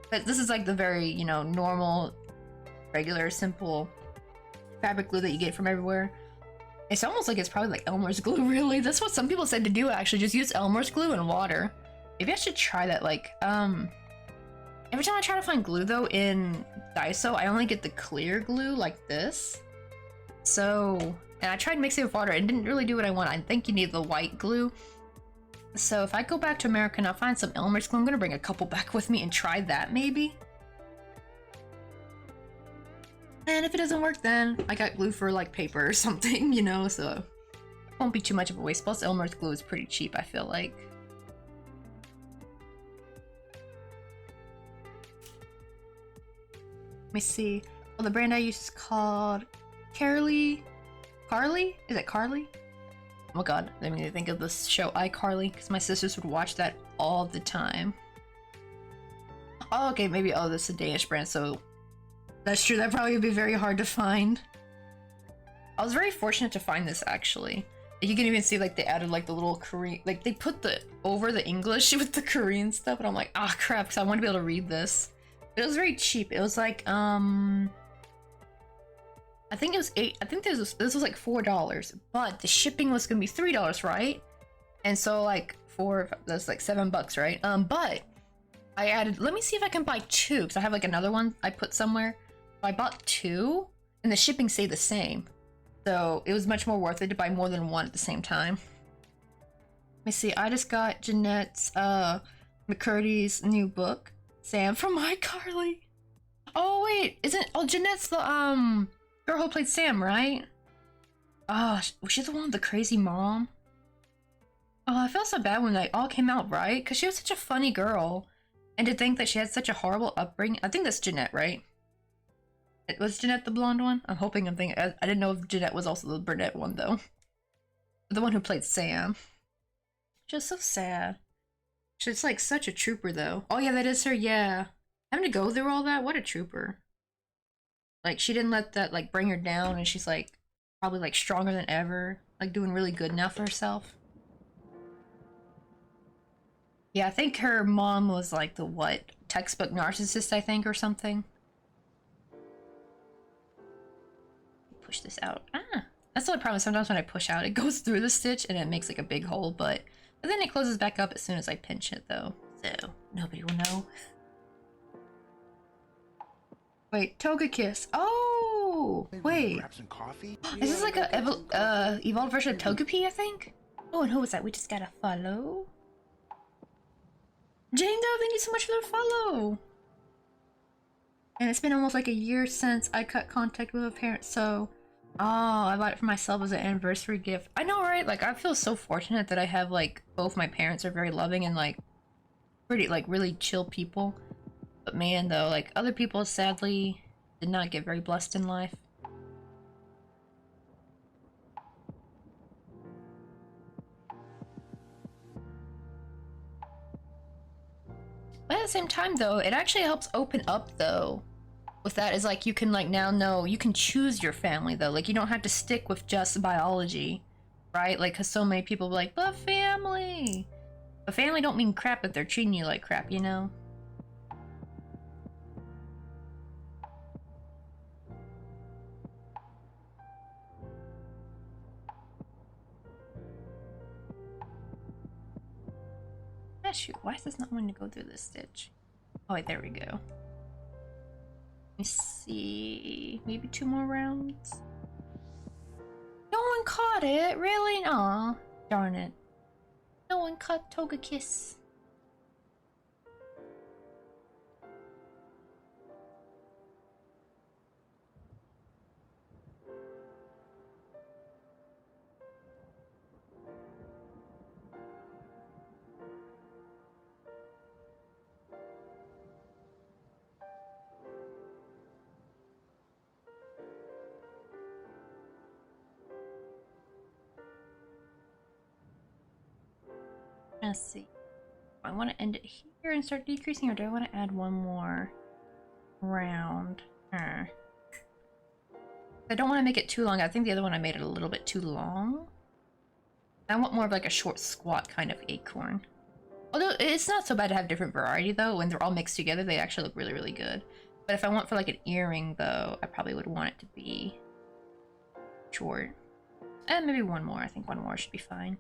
But this is like the very, you know, normal, regular, simple fabric glue that you get from everywhere. It's almost like it's probably like Elmer's glue, really. That's what some people said to do, actually. Just use Elmer's glue and water. Maybe I should try that. Like, every time I try to find glue, though, in Daiso, I only get the clear glue like this. So, and I tried mixing it with water. It didn't really do what I want. I think you need the white glue. So if I go back to America and I'll find some Elmer's glue, I'm gonna bring a couple back with me and try that maybe. And if it doesn't work, then I got glue for like paper or something, you know, so it won't be too much of a waste. Plus Elmer's glue is pretty cheap, I feel like. Let me see. Well, the brand I use is called Carly? Is it Carly? Oh my god, I mean, I think of this show iCarly, because my sisters would watch that all the time. Oh, okay, maybe, oh, this is a Danish brand, so that's true, that probably would be very hard to find. I was very fortunate to find this, actually. You can even see, like, they added, like, the little Korean, like, they put over the English with the Korean stuff, and I'm like, ah, crap, because I want to be able to read this. But it was very cheap. It was like, I think it was this was like $4, but the shipping was gonna be $3, right? And so like that's like $7, right? But I added, let me see if I can buy two, because I have like another one I put somewhere. I bought two, and the shipping stayed the same. So it was much more worth it to buy more than one at the same time. Let me see, I just got Jeanette's, McCurdy's new book, Sam from iCarly. Oh wait, oh, Jeanette's the, girl who played Sam, right? Oh, was she the one with the crazy mom? Oh, I felt so bad when they all came out, right? Because she was such a funny girl. And to think that she had such a horrible upbringing. I think that's Jeanette, right? Was Jeanette the blonde one? I'm hoping I'm thinking. I didn't know if Jeanette was also the brunette one, though. The one who played Sam. Just so sad. She's like such a trooper, though. Oh, yeah, that is her, yeah. Having to go through all that? What a trooper. Like, she didn't let that, like, bring her down, and she's, like, probably, like, stronger than ever. Like, doing really good now for herself. Yeah, I think her mom was like the what? Textbook narcissist, I think, or something. Push this out. Ah, that's the only problem. Sometimes when I push out, it goes through the stitch and it makes like a big hole, but then it closes back up as soon as I pinch it, though. So nobody will know. Wait, Toga Kiss. Oh, wait. Grab some coffee? Is this like a evolved version of Togepi, I think? Oh, and who was that? We just got a follow. Jane Doe, thank you so much for the follow. And it's been almost like a year since I cut contact with a parent, so I bought it for myself as an anniversary gift. I know, right? Like, I feel so fortunate that I have, like, both my parents are very loving and, like, pretty, like, really chill people. But man, though, like, other people sadly did not get very blessed in life. But at the same time, though, it actually helps open up, though. With that is like you can like now know you can choose your family though, like you don't have to stick with just biology, right? Like because so many people be like, but family don't mean crap if they're treating you like crap, you know. Ah, shoot, why is this not wanting to go through this stitch? Oh wait, there we go. Let me see, maybe 2 more rounds. No one caught it, really? Aw, darn it. No one caught Togekiss. Let's see. I want to end it here and start decreasing, or do I want to add one more round? I don't want to make it too long. I think the other one I made it a little bit too long. I want more of like a short, squat kind of acorn. Although it's not so bad to have different variety though. When they're all mixed together, they actually look really, really good. But if I want for like an earring though, I probably would want it to be short. And maybe one more. I think one more should be fine.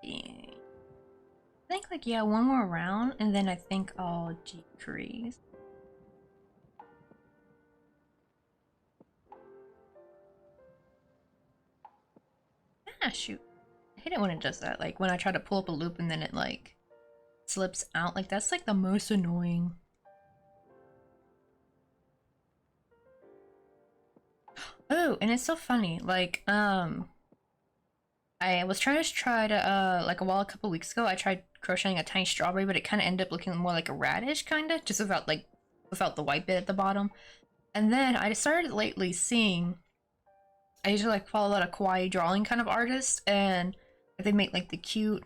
I think like yeah, one more round and then I think I'll decrease. Ah shoot. I hate it when it does that, like when I try to pull up a loop and then it like slips out. Like that's like the most annoying. Oh, and it's so funny, like I was trying to like a couple weeks ago, I tried crocheting a tiny strawberry, but it kind of ended up looking more like a radish, kind of, just without the white bit at the bottom. And then I started lately seeing, I usually like follow a lot of kawaii drawing kind of artists, and they make like the cute,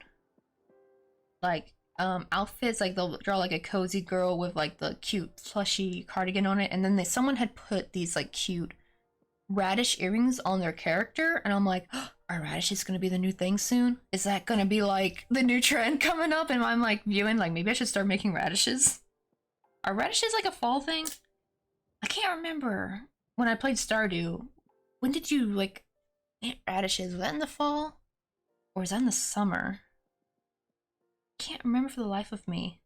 like outfits. Like they'll draw like a cozy girl with like the cute plushy cardigan on it, and then someone had put these like cute radish earrings on their character, and I'm like, oh, are radishes gonna be the new thing soon? Is that gonna be like the new trend coming up? And I'm like viewing like maybe I should start making radishes. Are radishes like a fall thing? I can't remember when I played Stardew. When did you like plant radishes? Was that in the fall? Or was that in the summer? I can't remember for the life of me.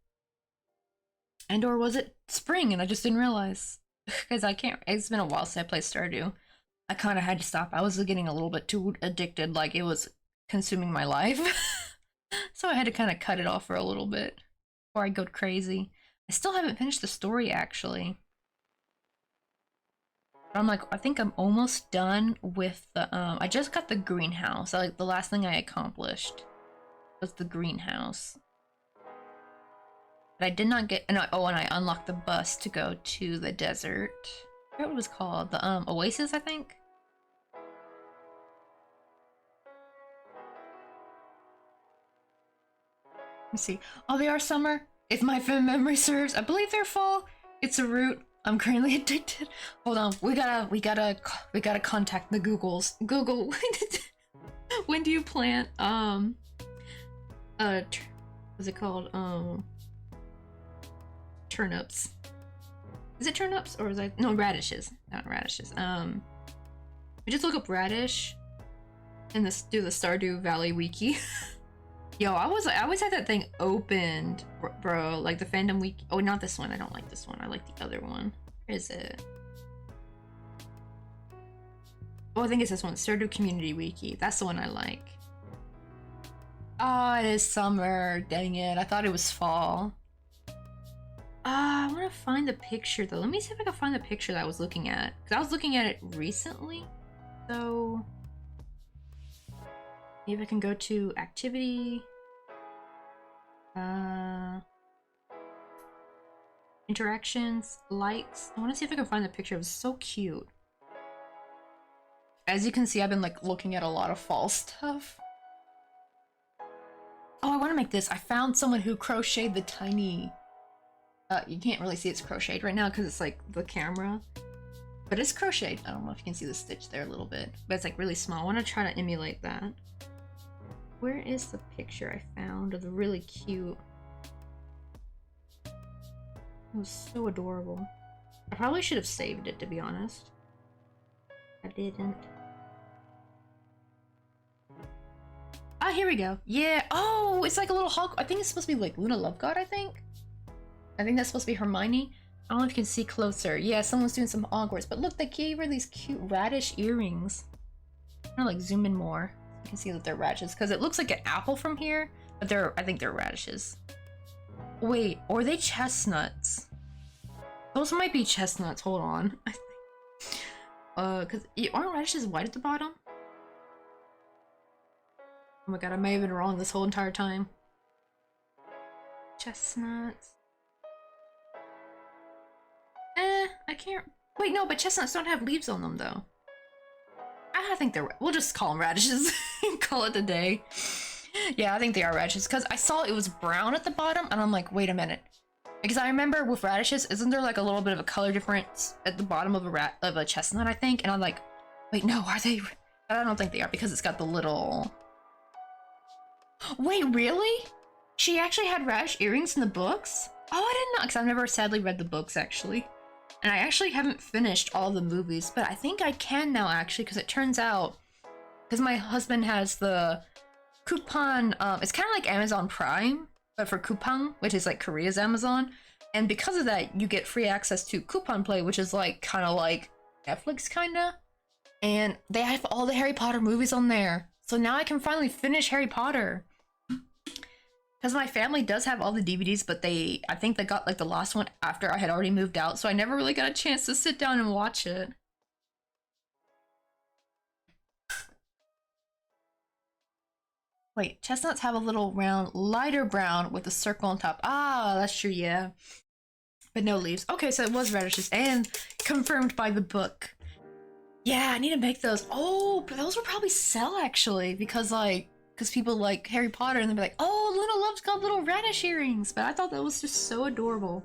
And or was it spring and I just didn't realize? Because I can't, it's been a while since I played Stardew. I kind of had to stop. I was getting a little bit too addicted, like it was consuming my life. So I had to kind of cut it off for a little bit before I go crazy. I still haven't finished the story, actually. But I'm like, I think I'm almost done with the, I just got the greenhouse. Like, the last thing I accomplished was the greenhouse. But I did not get, and I unlocked the bus to go to the desert. I forgot what it was called. The, Oasis, I think? Let me see. Oh, they are summer. If my memory serves, I believe they're fall. It's a root. I'm currently addicted. Hold on. We gotta contact the Googles. Google. When do you plant? What's it called? Turnips. Is it turnips or is it no radishes? Not radishes. We just look up radish, and do the Stardew Valley wiki. Yo, I always had that thing opened, bro. Like the fandom wiki. Oh, not this one. I don't like this one. I like the other one. Where is it? Oh, I think it's this one. Stardew Community Wiki. That's the one I like. Oh, it is summer. Dang it. I thought it was fall. I want to find the picture though. Let me see if I can find the picture that I was looking at. Because I was looking at it recently. So maybe I can go to activity. Interactions, likes. I want to see if I can find the picture. It was so cute. As you can see, I've been like looking at a lot of fall stuff. Oh, I want to make this. I found someone who crocheted the tiny... you can't really see it's crocheted right now because it's like the camera. But it's crocheted. I don't know if you can see the stitch there a little bit. But it's like really small. I want to try to emulate that. Where is the picture I found of the really cute... It was so adorable. I probably should have saved it, to be honest. I didn't. Ah, here we go. Yeah. Oh, it's like a little Hulk. I think it's supposed to be like Luna Lovegood, I think. I think that's supposed to be Hermione. I don't know if you can see closer. Yeah, someone's doing some Hogwarts. But look, they gave her these cute radish earrings. I'm gonna like zoom in more. You can see that they're radishes. Because it looks like an apple from here. But I think they're radishes. Wait, or are they chestnuts? Those might be chestnuts. Hold on. Because aren't radishes white at the bottom? Oh my god, I may have been wrong this whole entire time. Chestnuts. I can't... Wait, no, but chestnuts don't have leaves on them, though. I think they're... We'll just call them radishes and call it a day. Yeah, I think they are radishes, because I saw it was brown at the bottom, and I'm like, wait a minute. Because I remember with radishes, isn't there like a little bit of a color difference at the bottom of a chestnut, I think? And I'm like, wait, no, are they... I don't think they are, because it's got the little... Wait, really? She actually had radish earrings in the books? Oh, I didn't know, because I've never sadly read the books, actually. And I actually haven't finished all the movies, but I think I can now, actually, because it turns out... Because my husband has the coupon... it's kind of like Amazon Prime, but for coupon, which is like Korea's Amazon. And because of that, you get free access to Coupon Play, which is like kind of like Netflix, kind of. And they have all the Harry Potter movies on there. So now I can finally finish Harry Potter. Because my family does have all the DVDs, but I think they got like the last one after I had already moved out, so I never really got a chance to sit down and watch it. Wait, chestnuts have a little round, lighter brown with a circle on top. Ah, that's true, yeah. But no leaves. Okay, so it was radishes, and confirmed by the book. Yeah, I need to make those. Oh, but those would probably sell, actually, because people like Harry Potter, and they'd be like, oh, Luna Love's got little radish earrings. But I thought that was just so adorable.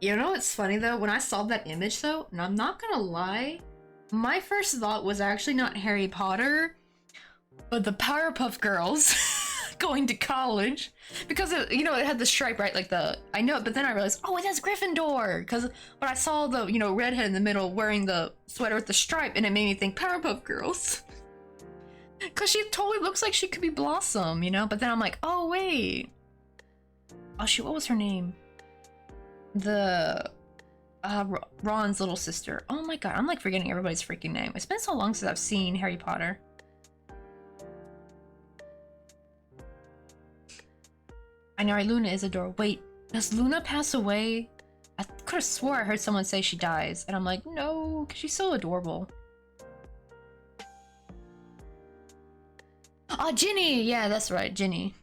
You know what's funny, though? When I saw that image, though, and I'm not gonna lie, my first thought was actually not Harry Potter, but the Powerpuff Girls going to college. Because, it had the stripe, right? Like I know, but then I realized, oh, that's Gryffindor! Because when I saw the, redhead in the middle wearing the sweater with the stripe, and it made me think Powerpuff Girls. Because she totally looks like she could be Blossom, But then I'm like, oh, wait. Oh, shoot, what was her name? The... Ron's little sister. Oh my god, I'm like forgetting everybody's freaking name. It's been so long since I've seen Harry Potter. I know, Luna is adorable. Wait, Does Luna pass away? I could have swore I heard someone say she dies, and I'm like, no, because she's so adorable. Oh, Ginny! Yeah, that's right, Ginny.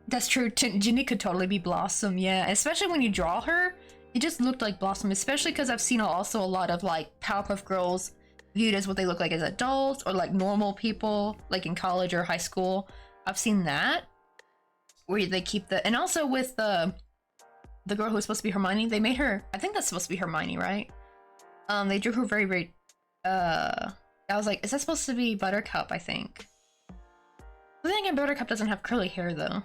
That's true. Ginny could totally be Blossom, yeah. Especially when you draw her, it just looked like Blossom, especially because I've seen also a lot of like Powerpuff Girls viewed as what they look like as adults or like normal people, like in college or high school. I've seen that where they keep the, and also with the girl who was supposed to be Hermione, they made her, I think that's supposed to be Hermione, right? They drew her very I was like, is that supposed to be Buttercup? I think. I think Buttercup doesn't have curly hair though,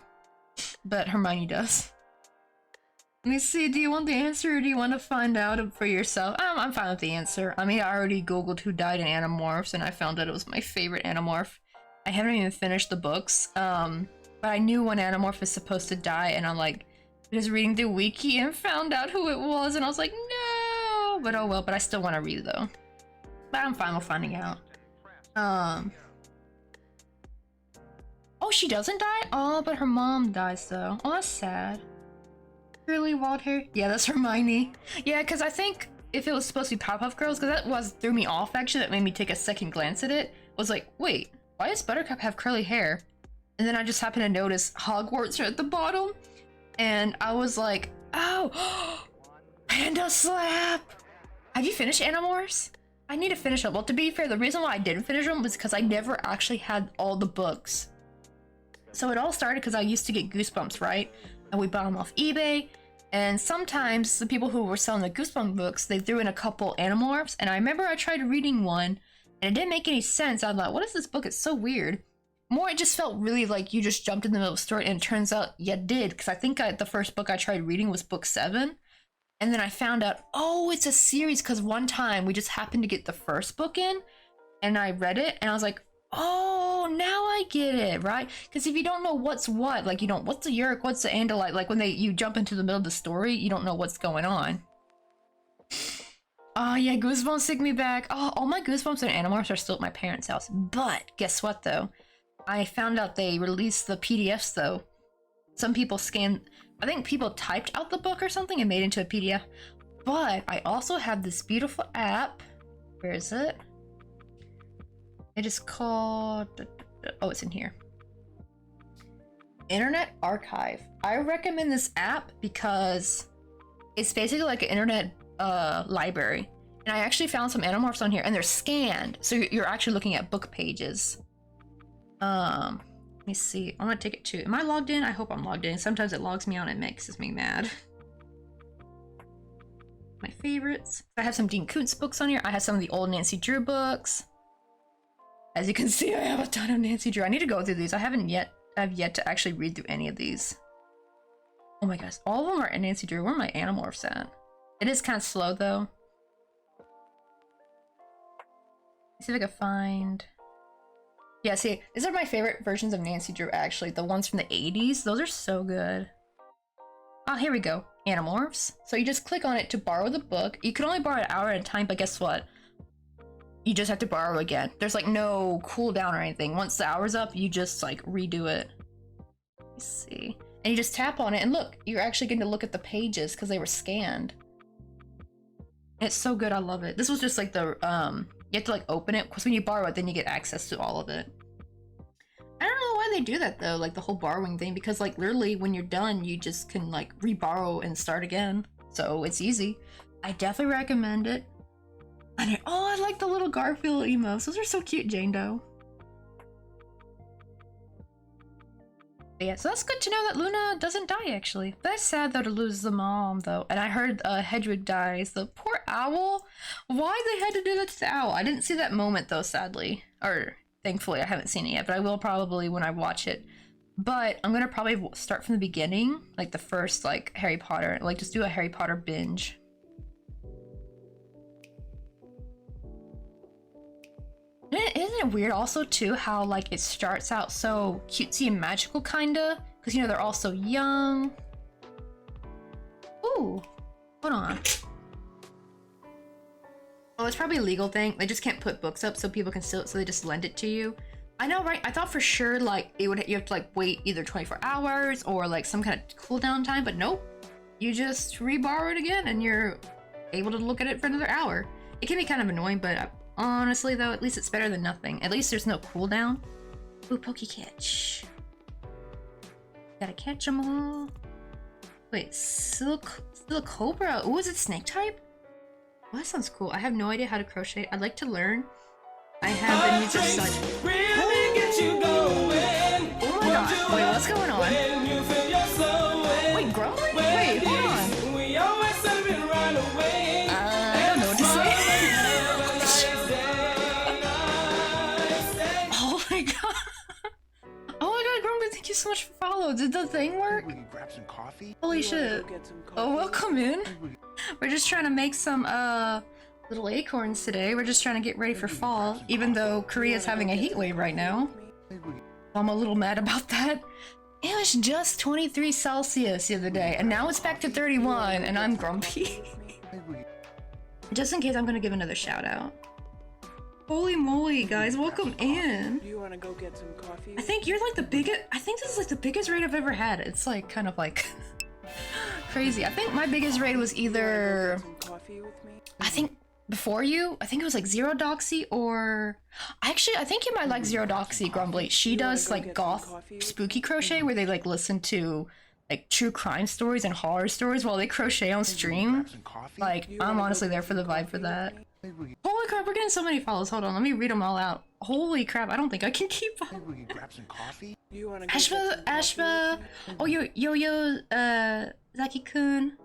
but Hermione does. Let me see, do you want the answer or do you want to find out for yourself? I'm fine with the answer. I mean, I already googled who died in Animorphs and I found out it was my favorite Animorph. I haven't even finished the books, but I knew when Animorph is supposed to die and I'm like, just reading the wiki and found out who it was and I was like, no! But oh well, but I still want to read though. But I'm fine with finding out. Oh, she doesn't die? Oh, but her mom dies though. Oh, that's sad. Really wild hair? Yeah, that's Hermione. Yeah, because I think if it was supposed to be Powerpuff Girls, because that threw me off actually, that made me take a second glance at it, was like, wait, why does Buttercup have curly hair? And then I just happened to notice Hogwarts are at the bottom, and I was like, oh, Panda Slap! Have you finished Animorphs? I need to finish them. Well, to be fair, the reason why I didn't finish them was because I never actually had all the books. So it all started because I used to get Goosebumps, right? And we bought them off eBay. And sometimes the people who were selling the Goosebumps books, they threw in a couple Animorphs. And I remember I tried reading one and it didn't make any sense. I was like, what is this book? It's so weird. More, it just felt really like you just jumped in the middle of the story, and it turns out you did. Because I think the first book I tried reading was book 7. And then I found out, oh, it's a series. Because one time we just happened to get the first book in and I read it and I was like, oh, now I get it, right? Because if you don't know what's what, like you don't, what's the Yeerk, what's the Andalite, like when you jump into the middle of the story, you don't know what's going on. Oh yeah, Goosebumps took me back. Oh, all my Goosebumps and Animorphs are still at my parents' house. But guess what though? I found out they released the PDFs though. Some people scanned, I think people typed out the book or something and made it into a PDF. But I also have this beautiful app. Where is it? It is called, oh, it's in here. Internet Archive. I recommend this app because it's basically like an internet library. And I actually found some Animorphs on here and they're scanned. So you're actually looking at book pages. Let me see. I'm gonna take it to, am I logged in? I hope I'm logged in. Sometimes it logs me out and it makes me mad. My favorites. I have some Dean Koontz books on here. I have some of the old Nancy Drew books. As you can see, I have a ton of Nancy Drew. I need to go through these. I've yet to actually read through any of these. Oh my gosh, all of them are Nancy Drew. Where are my Animorphs at? It is kind of slow though. Let's see if I can find. Yeah, see, these are my favorite versions of Nancy Drew actually. The ones from the 80s. Those are so good. Oh, here we go. Animorphs. So you just click on it to borrow the book. You can only borrow an hour at a time, but guess what? You just have to borrow again. There's like no cooldown or anything. Once the hour's up, you just like redo it. Let's see. And you just tap on it and look, you're actually getting to look at the pages because they were scanned. It's so good, I love it. This was just like the, you have to like open it because when you borrow it, then you get access to all of it. I don't know why they do that though, like the whole borrowing thing, because like literally when you're done, you just can like re-borrow and start again. So it's easy. I definitely recommend it. And oh, I like the little Garfield emotes. Those are so cute, Jane Doe. But yeah, so that's good to know that Luna doesn't die, actually. That's sad, though, to lose the mom, though. And I heard Hedwig dies. The poor owl. Why they had to do that to the owl? I didn't see that moment, though, sadly. Or, thankfully, I haven't seen it yet. But I will probably when I watch it. But I'm going to probably start from the beginning. Like, the first, like, Harry Potter. Like, just do a Harry Potter binge. Isn't it weird also too how like it starts out so cutesy and magical kinda? Because you know they're all so young. Ooh, hold on. Oh, it's probably a legal thing. They just can't put books up so people can steal it, so they just lend it to you. I know, right? I thought for sure like you have to like wait either 24 hours or like some kind of cooldown time, but nope. You just reborrow it again and you're able to look at it for another hour. It can be kind of annoying, but honestly though, at least it's better than nothing. At least there's no cooldown. Ooh, Poke Catch. Gotta catch them all. Wait, Cobra. Ooh, is it snake type? Oh, that sounds cool. I have no idea how to crochet. I'd like to learn. I have the needs of such. Really get you going. Oh my god. Wait, what's going on? When you feel your soul. Wait, grumbling? Wait, hold on. We always serving right away. I don't know what to say. Oh my god. Oh my god, Grumbling, thank you so much for follow. Did the thing work? We can grab some coffee. Holy shit. Oh, welcome in. We're just trying to make some little acorns today. We're just trying to get ready for fall, even though Korea's having a heat wave right now. I'm a little mad about that. It was just 23 Celsius the other day, and now it's back to 31, and I'm grumpy. Just in case, I'm gonna give another shout out. Holy moly, guys, welcome in. Do you want to go get some coffee? I think you're like the biggest, I think this is like the biggest raid I've ever had. It's like kind of like crazy. I think my biggest raid was either, Some coffee with me? I think before you, I think it was like Zero Doxy or, actually I think you might like Zero Doxy, Grumbly. She does like goth spooky crochet where they like listen to like true crime stories and horror stories while they crochet on stream. Like, I'm honestly there for the vibe for that. Holy crap, we're getting so many follows. Hold on, let me read them all out. Holy crap, I don't think I can keep up. We can grab some coffee. You want to go Ashba, oh, yo, Zaki-kun,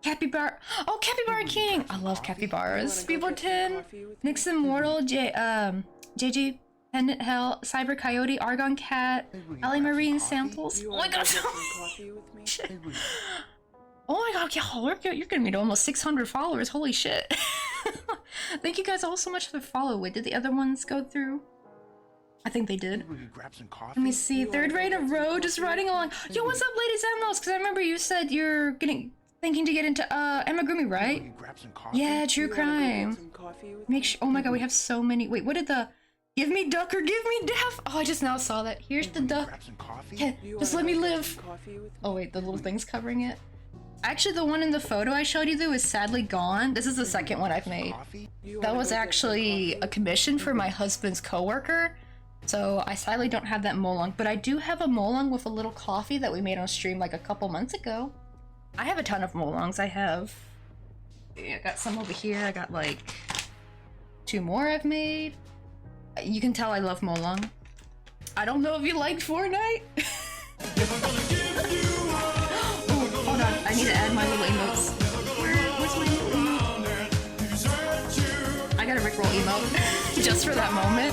Capybara, oh, Capybara King! I love capybaras. Speedboard 10, Nixon Mortal, JG, Pendant Hell, Cyber Coyote, Argon Cat, Ali Marine Samples. Oh my god! Oh my god, yeah, you're gonna meet almost 600 followers, holy shit. Thank you guys all so much for the follow. Wait, did the other ones go through? I think they did. We can grab some coffee. Let me see, third raid in a row, just riding along. Yo, what's up, Lady Zamos? Because I remember you said you're thinking to get into Emagumi, right? We can grab some coffee. Yeah, true crime. Make sure, oh my god, we have so many. Wait, what did the, give me duck or give me death? Oh, I just now saw that. Here's the duck. Grab some coffee. Yeah, just let me live. Oh wait, the little thing's covering it. Actually, the one in the photo I showed you though is sadly gone. This is the second one I've made. That was actually a commission for my husband's coworker. So I sadly don't have that molong, but I do have a molong with a little coffee that we made on stream like a couple months ago. I have a ton of molongs. I got some over here. I got like 2 more I've made. You can tell I love molong. I don't know if you liked Fortnite. Hold on, I need to add my little emotes. Where's my emote? I got a Rickroll emote just for that moment.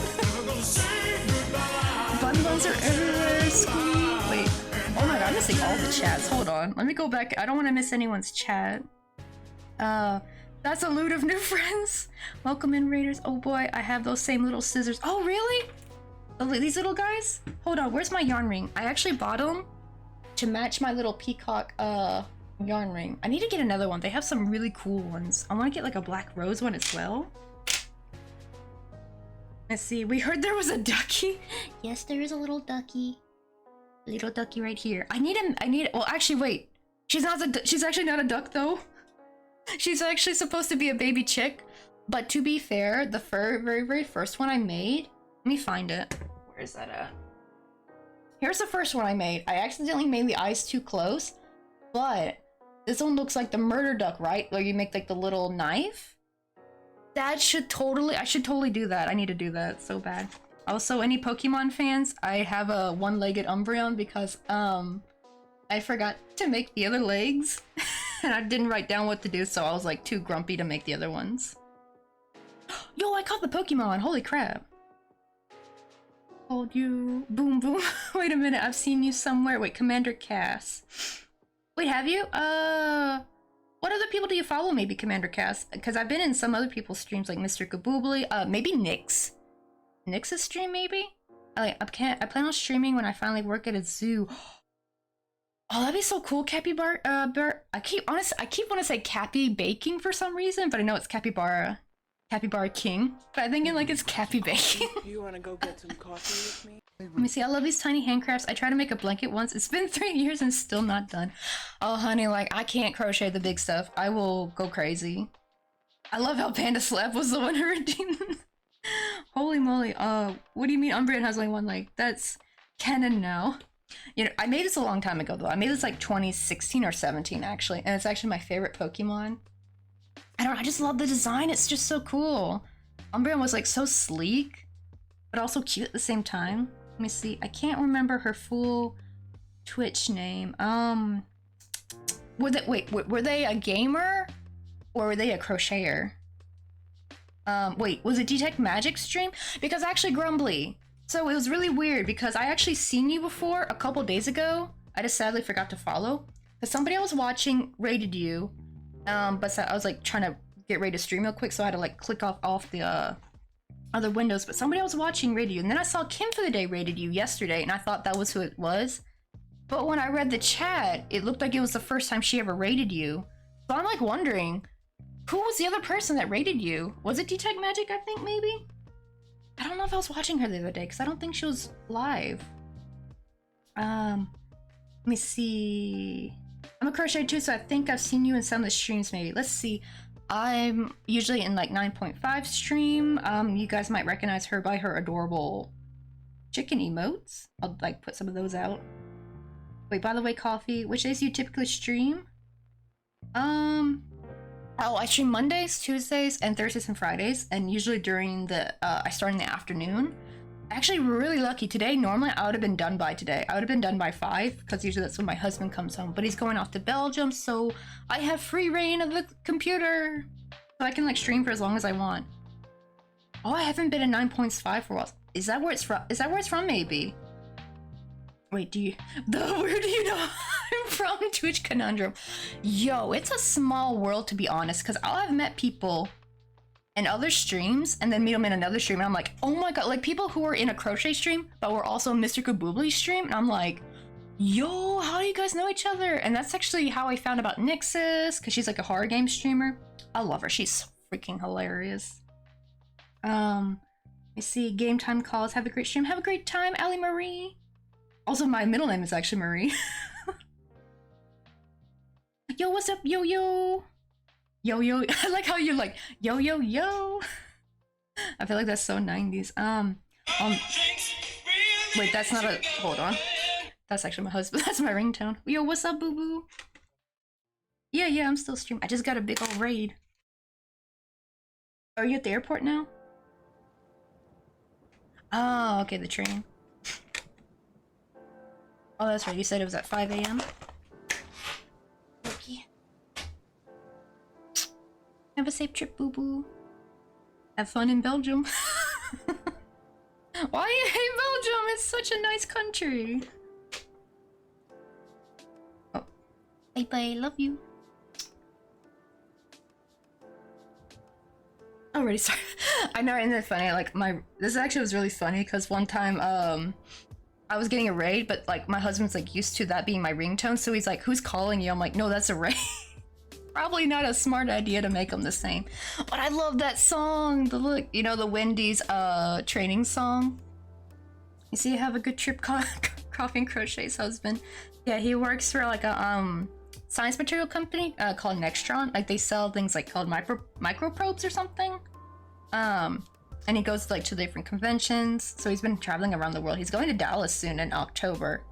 Bun buns are everywhere. Squeak. Wait. Oh my god, I'm missing all the chats. Hold on. Let me go back. I don't want to miss anyone's chat. That's a loot of new friends. Welcome in, Raiders. Oh boy, I have those same little scissors. Oh, really? These little guys? Hold on, where's my yarn ring? I actually bought them to match my little peacock yarn ring. I need to get another one. They have some really cool ones. I want to get like a black rose one as well. Let's see. We heard there was a ducky. Yes, there is a little ducky. Little ducky right here. Well, actually, wait. She's actually not a duck though. She's actually supposed to be a baby chick. But to be fair, the very first one I made. Let me find it. Where is that at? Here's the first one I made. I accidentally made the eyes too close, but this one looks like the murder duck, right? Where you make like the little knife. I should totally do that. I need to do that so bad. Also, any Pokemon fans, I have a one-legged Umbreon because I forgot to make the other legs and I didn't write down what to do, so I was like too grumpy to make the other ones. Yo, I caught the Pokemon, holy crap. Hold you. Boom, boom. Wait a minute, I've seen you somewhere. Wait, Commander Cass. Wait, have you? What other people do you follow? Maybe Commander Cass? Because I've been in some other people's streams, like Mr. Kaboobly. Maybe Nyx. Nyx's stream, maybe? I plan on streaming when I finally work at a zoo. Oh, that'd be so cool, Capybara. I keep want to say Cappy Baking for some reason, but I know it's Capybara. Capybara King, but I think in like it's Cappy Bacon. You wanna go get some coffee with me? Let me see. I love these tiny handcrafts. I tried to make a blanket once. It's been 3 years and still not done. Oh, honey, like I can't crochet the big stuff. I will go crazy. I love how Panda Slap was the one who redeemed. Holy moly. What do you mean Umbreon has only one? Like that's canon now. You know, I made this a long time ago though. I made this like 2016 or 17 actually, and it's actually my favorite Pokemon. I don't know, I just love the design. It's just so cool. Umbreon was like so sleek, but also cute at the same time. Let me see. I can't remember her full Twitch name. Were they a gamer or were they a crocheter? Wait, was it Detect Magic stream? Because actually Grumbly. So it was really weird because I actually seen you before a couple days ago. I just sadly forgot to follow. Because somebody I was watching rated you. But so I was like trying to get ready to stream real quick, so I had to like click off the other windows. But somebody I was watching rated you, and then I saw Kim for the Day rated you yesterday, and I thought that was who it was. But when I read the chat, it looked like it was the first time she ever rated you. So I'm like wondering, who was the other person that rated you? Was it Detect Magic? I think maybe. I don't know if I was watching her the other day because I don't think she was live. Let me see. I'm a crocheter too, so I think I've seen you in some of the streams maybe. Let's see. I'm usually in like 9.5 stream. You guys might recognize her by her adorable chicken emotes. I'll like put some of those out. Wait, by the way, Coffee, which days do you typically stream? Oh, I stream Mondays, Tuesdays, and Thursdays and Fridays, and usually during the, I start in the afternoon. Actually, really lucky today. Normally, I would have been done by today. I would have been done by 5, because usually that's when my husband comes home. But he's going off to Belgium, so I have free reign of the computer. So I can, like, stream for as long as I want. Oh, I haven't been in 9.5 for a while. Is that where it's from? Is that where it's from, maybe? Wait, where do you know I'm from? Twitch Conundrum. Yo, it's a small world, to be honest, because I'll have met people in other streams and then meet them in another stream, and I'm like, oh my god, like people who were in a crochet stream but were also Mr. Kaboobly stream, and I'm like, yo, how do you guys know each other? And that's actually how I found about Nixus, because she's like a horror game streamer. I love her. She's freaking hilarious. Let me see. Game time calls. Have a great stream. Have a great time, Ali Marie. Also, my middle name is actually Marie. Yo, what's up, yo yo? Yo yo. I like how you're like yo yo yo. I feel like that's so 90s. Wait, that's not a. Hold on. That's actually my husband. That's my ringtone. Yo, what's up, boo boo? Yeah, I'm still streaming. I just got a big old raid. Are you at the airport now? Oh, okay, the train. Oh, that's right. You said it was at 5 a.m. Okay. Have a safe trip, boo boo. Have fun in Belgium. Why you hate Belgium? It's such a nice country. Oh. Bye bye. Love you. Already sorry. I know, isn't it funny? Like this actually was really funny because one time I was getting a raid, but like my husband's like used to that being my ringtone, so he's like, "Who's calling you?" I'm like, "No, that's a raid." Probably not a smart idea to make them the same. But I love that song. The look, you know, the Wendy's training song. You see, have a good trip, Coffee and Crochet's husband. Yeah, he works for like a science material company called Nextron. Like they sell things like called microprobes or something. And he goes like to different conventions. So he's been traveling around the world. He's going to Dallas soon in October.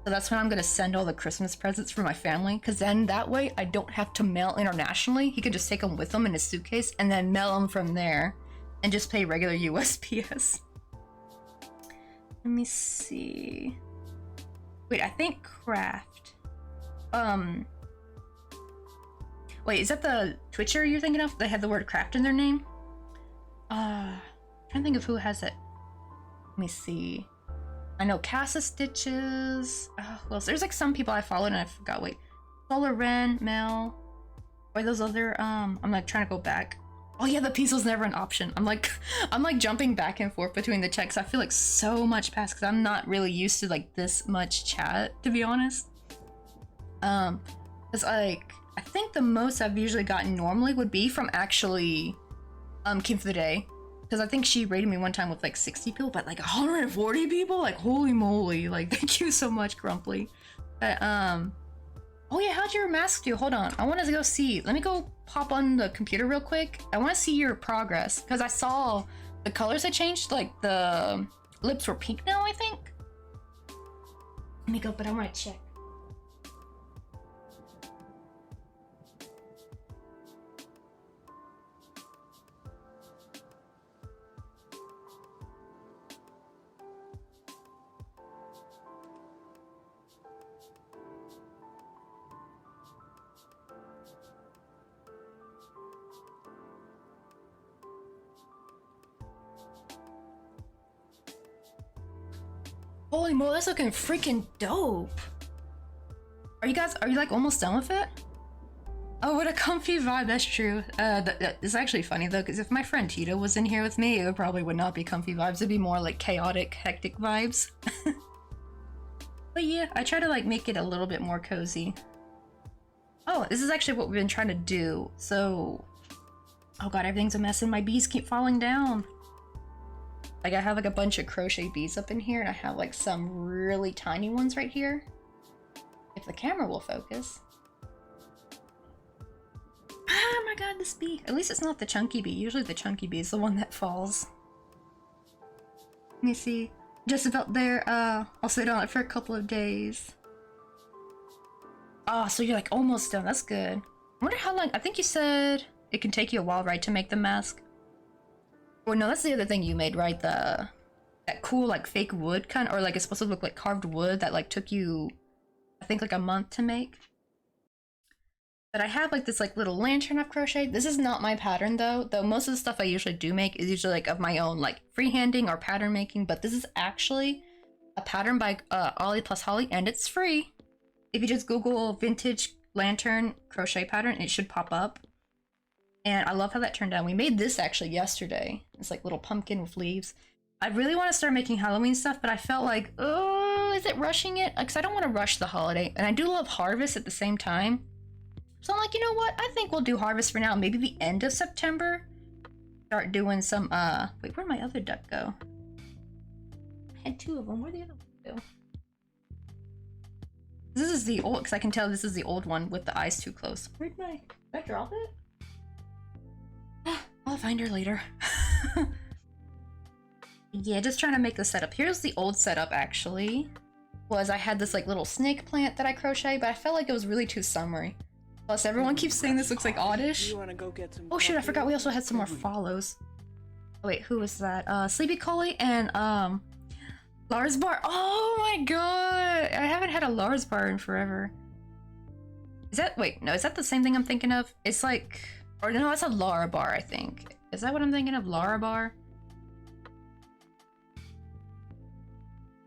So that's when I'm gonna send all the Christmas presents for my family. Because then that way I don't have to mail internationally. He could just take them with him in his suitcase and then mail them from there and just pay regular USPS. Let me see. Wait, I think craft. Wait, is that the Twitcher you're thinking of? They have the word craft in their name? I'm trying to think of who has it. Let me see. I know Casa Stitches. Well, there's like some people I followed and I forgot. Wait, Solar Ren, Mel, or those other. I'm like trying to go back. Oh yeah, the peace was never an option. I'm like jumping back and forth between the checks. I feel like so much past because I'm not really used to like this much chat, to be honest. It's like I think the most I've usually gotten normally would be from actually came for the day. Because I think she rated me one time with like 60 people, but like 140 people? Like, holy moly. Like, thank you so much, Grumply. But, oh yeah, how'd your mask do? Hold on. I want to go see. Let me go pop on the computer real quick. I want to see your progress. Because I saw the colors had changed. Like, the lips were pink now, I think. Let me go, but I want to check. Holy moly, that's looking freaking dope. Are you like almost done with it? Oh, what a comfy vibe, that's true. It's actually funny though, because if my friend Tito was in here with me, it probably would not be comfy vibes. It'd be more like chaotic, hectic vibes. But yeah, I try to like make it a little bit more cozy. Oh, this is actually what we've been trying to do. So, oh god, everything's a mess and my bees keep falling down. Like I have like a bunch of crochet beads up in here and I have like some really tiny ones right here. If the camera will focus. Oh my god, this bee. At least it's not the chunky bee. Usually the chunky bee is the one that falls. Let me see. Just about there. I'll sit on it for a couple of days. Oh, so you're like almost done. That's good. I wonder how long. I think you said it can take you a while, right, to make the mask? Well, no, that's the other thing you made, right? That cool, like, fake wood kind, or like it's supposed to look like carved wood that like took you, I think, like a month to make. But I have like this like little lantern I've crocheted. This is not my pattern though most of the stuff I usually do make is usually like of my own, like freehanding or pattern making. But this is actually a pattern by Ollie plus Holly, and it's free. If you just Google vintage lantern crochet pattern, it should pop up. And I love how that turned out. We made this actually yesterday. It's like little pumpkin with leaves. I really want to start making Halloween stuff, but I felt like, oh, is it rushing it? Because I don't want to rush the holiday. And I do love Harvest at the same time. So I'm like, you know what? I think we'll do Harvest for now. Maybe the end of September. Start doing some, wait, where'd my other duck go? I had two of them. Where'd the other one go? This is the old, because I can tell this is the old one with the eyes too close. Did I drop it? I'll find her later. Yeah, just trying to make the setup. Here's the old setup actually. Was I had this like little snake plant that I crocheted, but I felt like it was really too summery. Plus everyone keeps saying this looks like oddish. You wanna go get some Oh shoot, I coffee forgot we with also me? had some more follows. Oh, wait, who was that? Sleepy Collie and Lars Bar. Oh my god! I haven't had a Lars Bar in forever. Is that, wait, no, is that the same thing I'm thinking of? It's like, or no, it's a Lara Bar, I think. Is that what I'm thinking of? Lara Bar?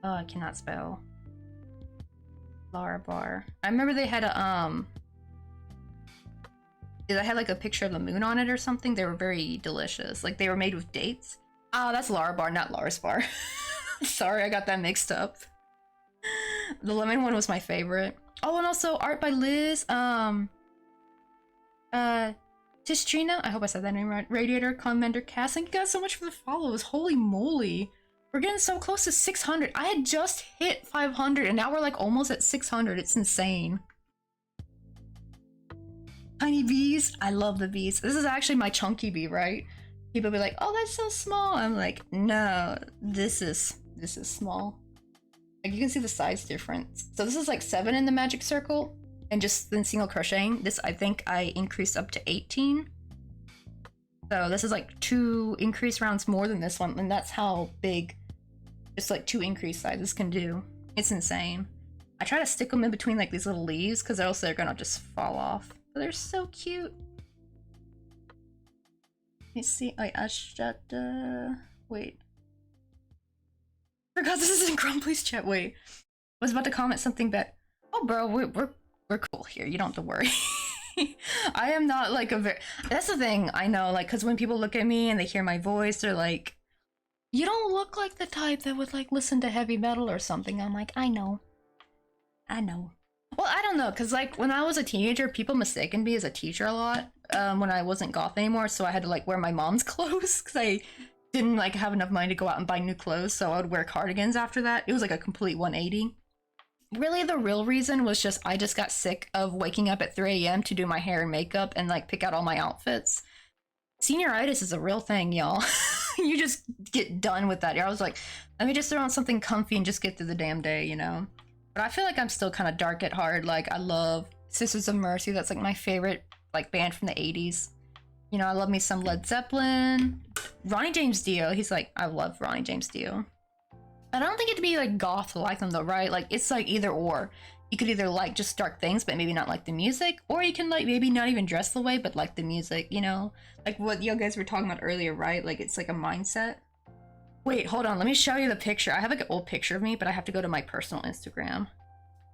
Oh, I cannot spell. Lara Bar. I remember they had a, I had like a picture of the moon on it or something. They were very delicious. Like they were made with dates. Oh, that's Lara Bar, not Lars Bar. Sorry, I got that mixed up. The lemon one was my favorite. Oh, and also art by Liz. Tistrina. I hope I said that name right. Radiator, Commander Cass. Thank you guys so much for the follows. Holy moly. We're getting so close to 600. I had just hit 500 and now we're like almost at 600. It's insane. Tiny bees. I love the bees. This is actually my chunky bee, right? People be like, oh, that's so small. I'm like, no, this is small. Like you can see the size difference. So this is like 7 in the magic circle and just then single crocheting. This, I think I increased up to 18. So this is like 2 increase rounds more than this one. And that's how big just like 2 increase sizes can do. It's insane. I try to stick them in between like these little leaves because else they're gonna just fall off. But they're so cute. Let me see. Wait, wait. Forgot this is in Grumpy's chat. Wait. I was about to comment something but oh bro, we're cool here. You don't have to worry. I am not like a very, that's the thing I know, like, because when people look at me and they hear my voice, they're like, you don't look like the type that would like listen to heavy metal or something. I'm like, I know. Well, I don't know, because like when I was a teenager, people mistaken me as a teacher a lot. when I wasn't goth anymore, so I had to like wear my mom's clothes because I didn't like have enough money to go out and buy new clothes, so I would wear cardigans after that. It was like a complete 180. Really, the real reason was just I just got sick of waking up at 3 a.m. to do my hair and makeup and like pick out all my outfits. Senioritis is a real thing, y'all. You just get done with that. I was like, let me just throw on something comfy and just get through the damn day, you know? But I feel like I'm still kind of dark at heart. Like, I love Sisters of Mercy. That's like my favorite like band from the 80s. You know, I love me some Led Zeppelin. Ronnie James Dio. He's like, I love Ronnie James Dio. I don't think it'd be like goth to like them though, right? Like, it's like either or. You could either like just dark things, but maybe not like the music, or you can like maybe not even dress the way, but like the music, you know? Like what you guys were talking about earlier, right? Like it's like a mindset. Wait, hold on. Let me show you the picture. I have like an old picture of me, but I have to go to my personal Instagram.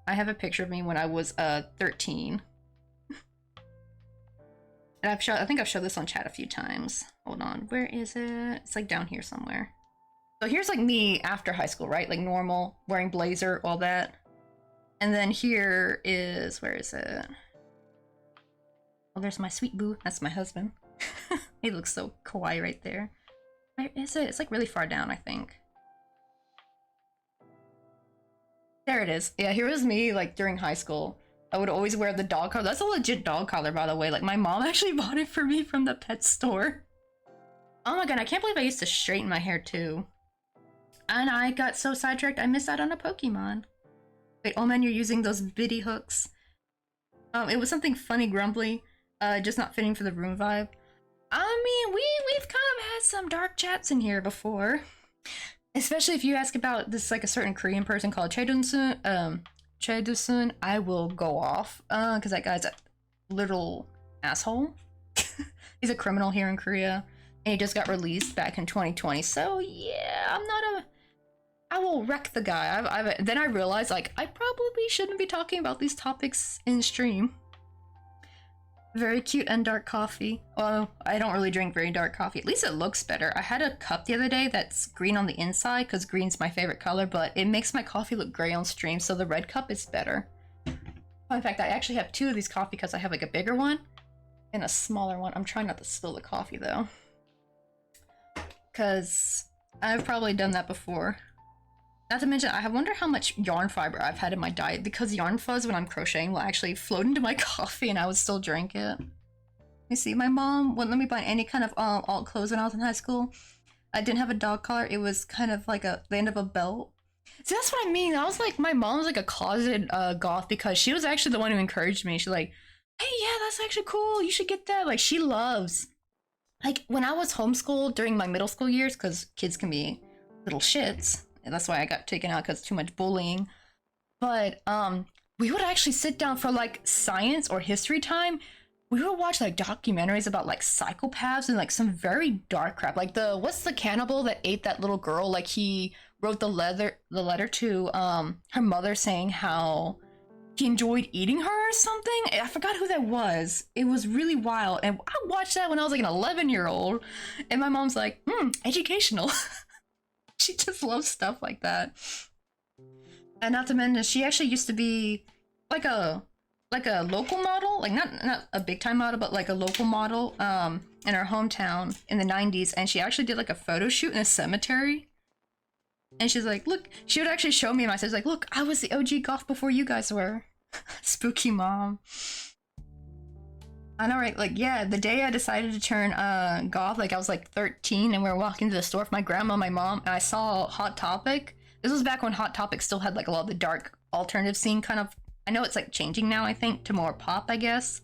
I have a picture of me when I was 13. And I think I've showed this on chat a few times. Hold on. Where is it? It's like down here somewhere. So here's like me after high school, right? Like normal, wearing blazer, all that. And then here is, where is it? Oh, there's my sweet boo. That's my husband. He looks so kawaii right there. Where is it? It's like really far down, I think. There it is. Yeah, here was me like during high school. I would always wear the dog collar. That's a legit dog collar, by the way. Like my mom actually bought it for me from the pet store. Oh my god, I can't believe I used to straighten my hair too. And I got so sidetracked, I missed out on a Pokemon. Wait, oh man, you're using those bitty hooks. It was something funny, grumbly, just not fitting for the room vibe. I mean, we've kind of had some dark chats in here before. Especially if you ask about this, like a certain Korean person called Choi-do-sun, I will go off, because that guy's a literal asshole. He's a criminal here in Korea, and he just got released back in 2020, so yeah, I will wreck the guy. Then I realized, like, I probably shouldn't be talking about these topics in stream. Very cute and dark coffee. Well, I don't really drink very dark coffee. At least it looks better. I had a cup the other day that's green on the inside because green's my favorite color, but it makes my coffee look gray on stream, so the red cup is better. In fact, I actually have two of these coffee because I have like a bigger one and a smaller one. I'm trying not to spill the coffee though, because I've probably done that before. Not to mention, I wonder how much yarn fiber I've had in my diet, because yarn fuzz when I'm crocheting will actually float into my coffee and I would still drink it. You see, my mom wouldn't let me buy any kind of alt clothes when I was in high school. I didn't have a dog collar. It was kind of like the end of a belt. See, that's what I mean. I was like, my mom was like a closeted goth, because she was actually the one who encouraged me. She's like, hey, yeah, that's actually cool. You should get that. Like, she loves. Like, when I was homeschooled during my middle school years, because kids can be little shits. And that's why I got taken out, because too much bullying. But we would actually sit down for like science or history time. We would watch like documentaries about like psychopaths and like some very dark crap. Like what's the cannibal that ate that little girl? Like he wrote the letter to her mother saying how he enjoyed eating her or something. I forgot who that was. It was really wild. And I watched that when I was like an 11-year-old. And my mom's like, educational. She just loves stuff like that. And not to mention, she actually used to be like a local model, like not a big time model, but like a local model in her hometown in the 90s. And she actually did like a photo shoot in a cemetery. And she's like, look, she would actually show me my sister's like, look, I was the OG goth before you guys were. Spooky mom. I know, right? Like, yeah, the day I decided to turn goth, like I was like 13 and we were walking to the store with my grandma and my mom, and I saw Hot Topic. This was back when Hot Topic still had like a lot of the dark alternative scene kind of. I know it's like changing now, I think, to more pop, I guess.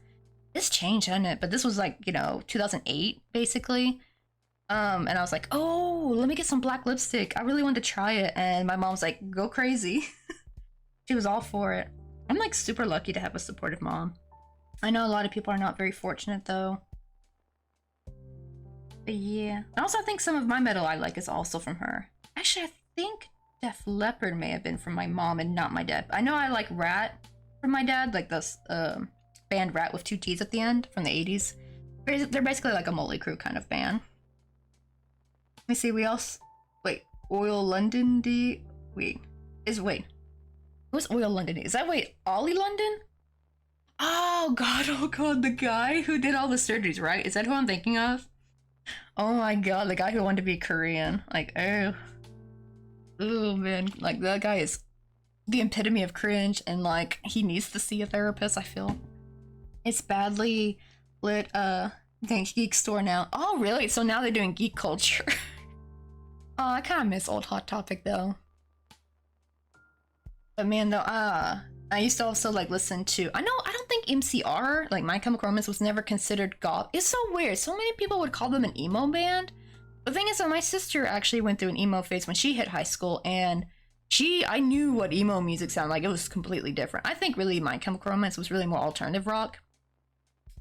It's changed, hasn't it? But this was like, 2008 basically. And I was like, oh, let me get some black lipstick. I really wanted to try it. And my mom's like, go crazy. She was all for it. I'm like super lucky to have a supportive mom. I know a lot of people are not very fortunate though. But yeah. I also think some of my metal I like is also from her. Actually, I think Def Leppard may have been from my mom and not my dad. I know I like Rat from my dad, like this band Rat with two T's at the end from the 80s. They're basically like a Motley Crue kind of band. Let me see, we also... Wait, Oil London D... Wait. Who's Oil London D? Is that, Ollie London? Oh god, oh god, the guy who did all the surgeries, right? Is that who I'm thinking of? Oh my god, the guy who wanted to be Korean. Like, oh man, like that guy is the epitome of cringe, and like he needs to see a therapist, I feel. It's badly lit thanks geek store now. Oh really? So now they're doing geek culture. Oh, I kind of miss old Hot Topic though. But man, though, I used to also like listen to. I don't think MCR, like My Chemical Romance, was never considered goth. It's so weird. So many people would call them an emo band. The thing is, that my sister actually went through an emo phase when she hit high school, and I knew what emo music sounded like. It was completely different. I think really My Chemical Romance was really more alternative rock.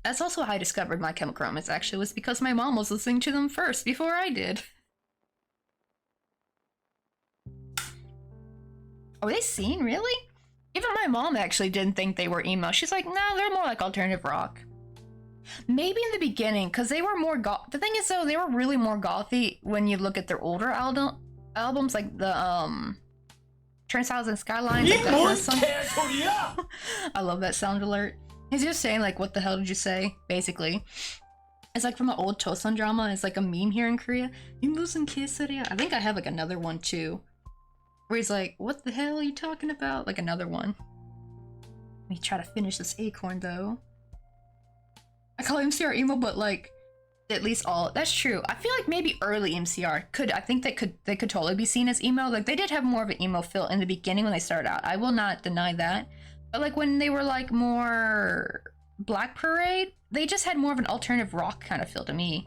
That's also how I discovered My Chemical Romance. Actually, was because my mom was listening to them first before I did. Oh, they seen really? Even my mom actually didn't think they were emo. She's like, nah, they're more like alternative rock. Maybe in the beginning, because they were more goth. The thing is, though, they were really more gothy when you look at their older albums, like the Turnstiles and Skylines. Like that one song. I love that sound alert. He's just saying like, "What the hell did you say?" Basically, it's like from an old Tosun drama. It's like a meme here in Korea. I think I have like another one too, where he's like, "What the hell are you talking about?" Like another one. Let me try to finish this acorn though. I call MCR emo, but like at least all that's true. I feel like maybe early MCR could. I think they could totally be seen as emo. Like they did have more of an emo feel in the beginning when they started out. I will not deny that. But like when they were like more Black Parade, they just had more of an alternative rock kind of feel to me.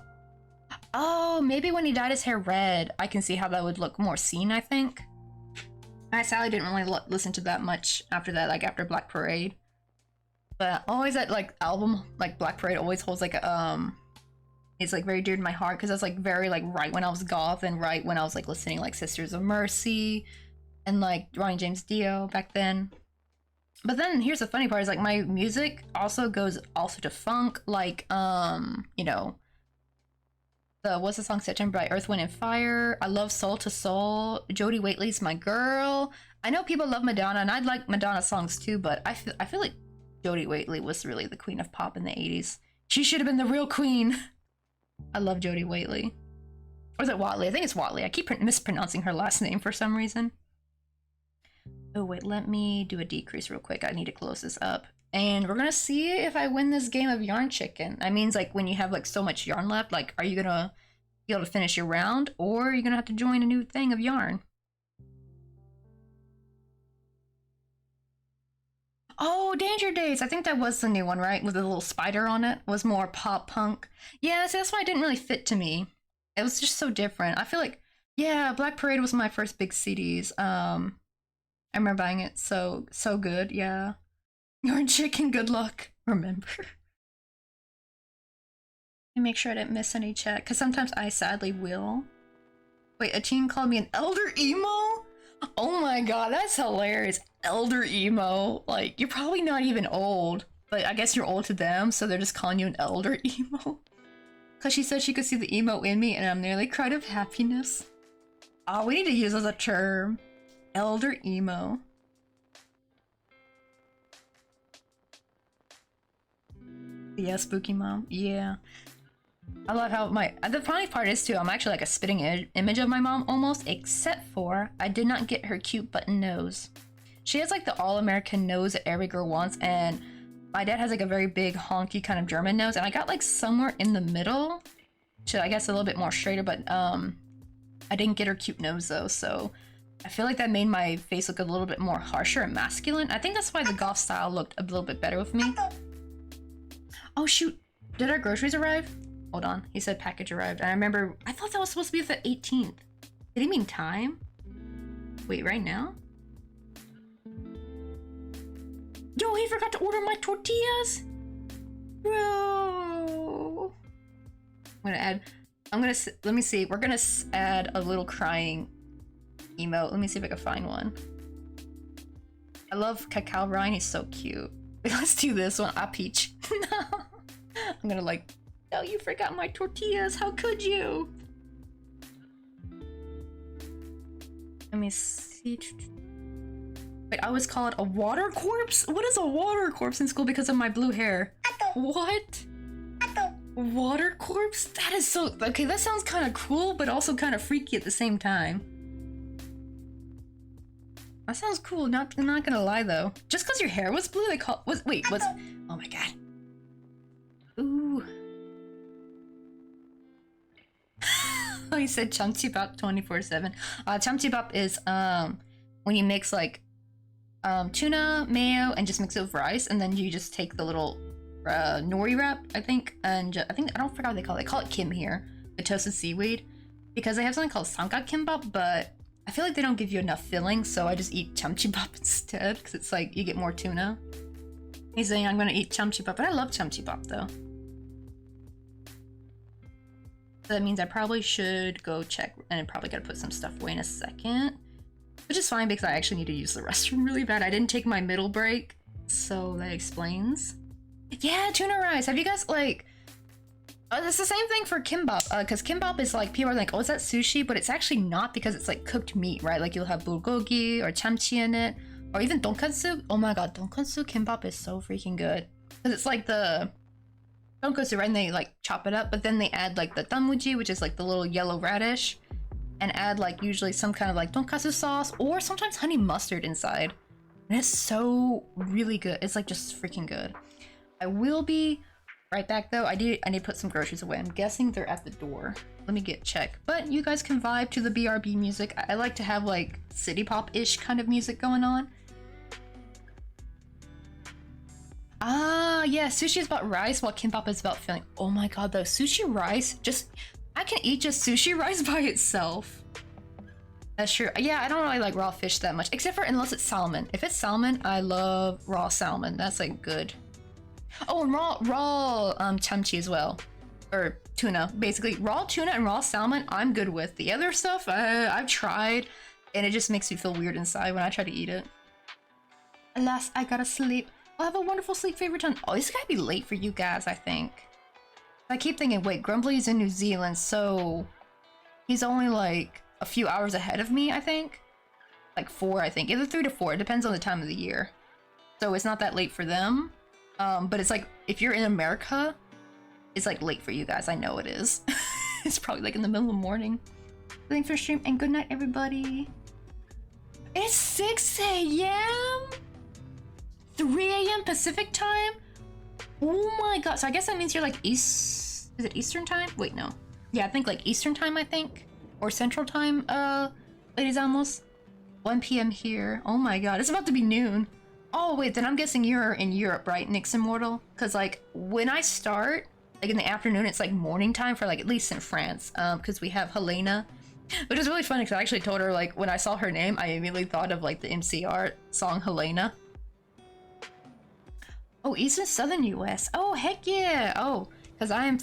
Oh, maybe when he dyed his hair red, I can see how that would look more seen, I think. I sadly didn't really listen to that much after that, like after Black Parade. But always that like album, like Black Parade always holds like it's like very dear to my heart because that's like very like right when I was goth and right when I was like listening like Sisters of Mercy and like Ronnie James Dio back then. But then here's the funny part is like my music also goes also to funk, like you know, what's the song September by Earth, Wind and Fire. I love Soul to Soul. Jodie Waitely's my girl. I know people love Madonna and I'd like Madonna songs too, but I feel like Jodie Waitely was really the queen of pop in the 80s. She should have been the real queen. I love Jodie Waitely. Or is it Watley? I think it's Watley. I keep mispronouncing her last name for some reason. Oh wait, let me do a decrease real quick. I need to close this up. And we're gonna see if I win this game of Yarn Chicken. That means like when you have like so much yarn left, like are you gonna be able to finish your round or are you gonna have to join a new thing of yarn? Oh, Danger Days! I think that was the new one, right? With a little spider on it. Was more pop punk. Yeah, so that's why it didn't really fit to me. It was just so different. I feel like, yeah, Black Parade was my first big CDs. I remember buying it so good, yeah. Yarn Chicken, good luck. Remember. And make sure I didn't miss any chat, because sometimes I sadly will. Wait, a teen called me an elder emo? Oh my god, that's hilarious. Elder emo. Like, you're probably not even old, but I guess you're old to them, so they're just calling you an elder emo. Because she said she could see the emo in me, and I'm nearly cried of happiness. Oh, we need to use as a term. Elder emo. Yeah, spooky mom. Yeah. I love how the funny part is too, I'm actually like a spitting image of my mom almost, except for I did not get her cute button nose. She has like the all-American nose that every girl wants, and my dad has like a very big honky kind of German nose, and I got like somewhere in the middle, to I guess a little bit more straighter, but I didn't get her cute nose though, so I feel like that made my face look a little bit more harsher and masculine. I think that's why the goth style looked a little bit better with me. Oh shoot, did our groceries arrive? Hold on, he said package arrived. And I remember, I thought that was supposed to be the 18th. Did he mean time? Wait, right now? Yo, he forgot to order my tortillas? Bro. Let me see, we're gonna add a little crying emote. Let me see if I can find one. I love Cacao Ryan, he's so cute. Let's do this one. Ah, Peach. No. I'm gonna like, oh, you forgot my tortillas. How could you? Let me see. Wait, I was called a water corpse? What is a water corpse in school because of my blue hair? What? Water corpse? That is so... Okay, that sounds kind of cool, but also kind of freaky at the same time. That sounds cool, not gonna lie though. Just because your hair was blue, they call... Wait, was... Oh my god. Ooh. Oh, he said chamchibap 24/7. Chamchibap is when you mix like tuna, mayo, and just mix it with rice, and then you just take the little nori wrap, I think, and I don't forget what they call it. They call it kim here, the toasted seaweed, because they have something called samgak kimbap, but I feel like they don't give you enough filling, so I just eat chamchibap instead, because it's like you get more tuna. He's saying I'm gonna eat chamchibap, but I love chamchibap though. So that means I probably should go check, and I'm probably gotta put some stuff away in a second. Which is fine because I actually need to use the restroom really bad. I didn't take my middle break, so that explains. Yeah, tuna rice. Have you guys like... it's the same thing for kimbap, because kimbap is like, people are like, oh, is that sushi? But it's actually not, because it's like cooked meat, right? Like you'll have bulgogi or chamchi in it, or even tonkatsu. Oh my god, tonkatsu kimbap is so freaking good. Because it's like the... tonkatsu, right? And they like chop it up, but then they add like the damuji, which is like the little yellow radish, and add like usually some kind of like tonkatsu sauce or sometimes honey mustard inside. And it's so really good. It's like just freaking good. I will be right back though. I need to put some groceries away. I'm guessing they're at the door. Let me check. But you guys can vibe to the BRB music. I like to have like city pop-ish kind of music going on. Ah, yeah, sushi is about rice while kimbap is about filling. Oh my god, though, sushi rice, I can eat just sushi rice by itself. That's true. Yeah, I don't really like raw fish that much, except for unless it's salmon. If it's salmon, I love raw salmon. That's like good. Oh, and raw chamchi as well. Or tuna, basically. Raw tuna and raw salmon, I'm good with. The other stuff, I've tried, and it just makes me feel weird inside when I try to eat it. Alas, I gotta sleep. I'll have a wonderful sleep favorite time. Oh, this gotta be late for you guys, I think. I keep thinking, wait, Grumbly's in New Zealand, so he's only like a few hours ahead of me, I think. Like 4, I think. Either 3 to 4. It depends on the time of the year. So it's not that late for them. But it's like, if you're in America, it's like late for you guys. I know it is. It's probably like in the middle of the morning. Thanks for stream and good night, everybody. It's 6 a.m.? 3 a.m. Pacific time? Oh my god. So I guess that means you're like Is it Eastern time? Wait, no. Yeah, I think like Eastern time, I think. Or Central time, ladies amos. 1 p.m. here. Oh my god. It's about to be noon. Oh, wait, then I'm guessing you're in Europe, right, Nyx Immortal? Because, like, when I start, like, in the afternoon, it's, like, morning time for, like, at least in France. Because we have Helena. Which is really funny, because I actually told her, like, when I saw her name, I immediately thought of, like, the MCR song Helena. Oh, East and Southern U.S. Oh, heck yeah! Oh, because I'm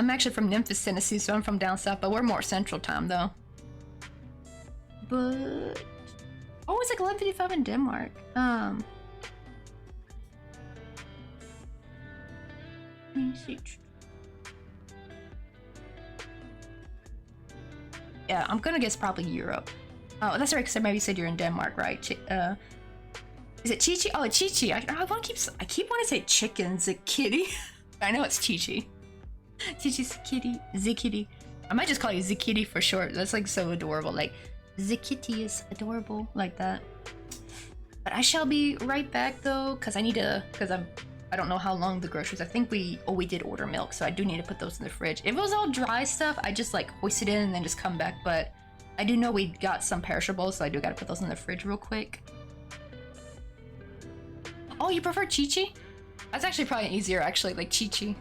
actually from Memphis, Tennessee, so I'm from down south, but we're more Central time, though. But... oh, it's like 11:55 in Denmark. Let me see. Yeah, I'm gonna guess probably Europe. Oh, that's right, because maybe you said you're in Denmark, right? Is it Chi-Chi? Oh, Chi-Chi. I keep wanting to say chicken, Zikitty. I know it's Chi-Chi. Chi-Chi, Zikitty, Zikitty. I might just call you Zikitty for short. That's like so adorable. Like, Zikitty is adorable like that. But I shall be right back though, because I don't know how long the groceries. I think we did order milk, so I do need to put those in the fridge. If it was all dry stuff, I just like hoist it in and then just come back. But I do know we got some perishables, so I do gotta put those in the fridge real quick. Oh, you prefer Chi-Chi? That's actually probably easier, actually, like Chi-Chi.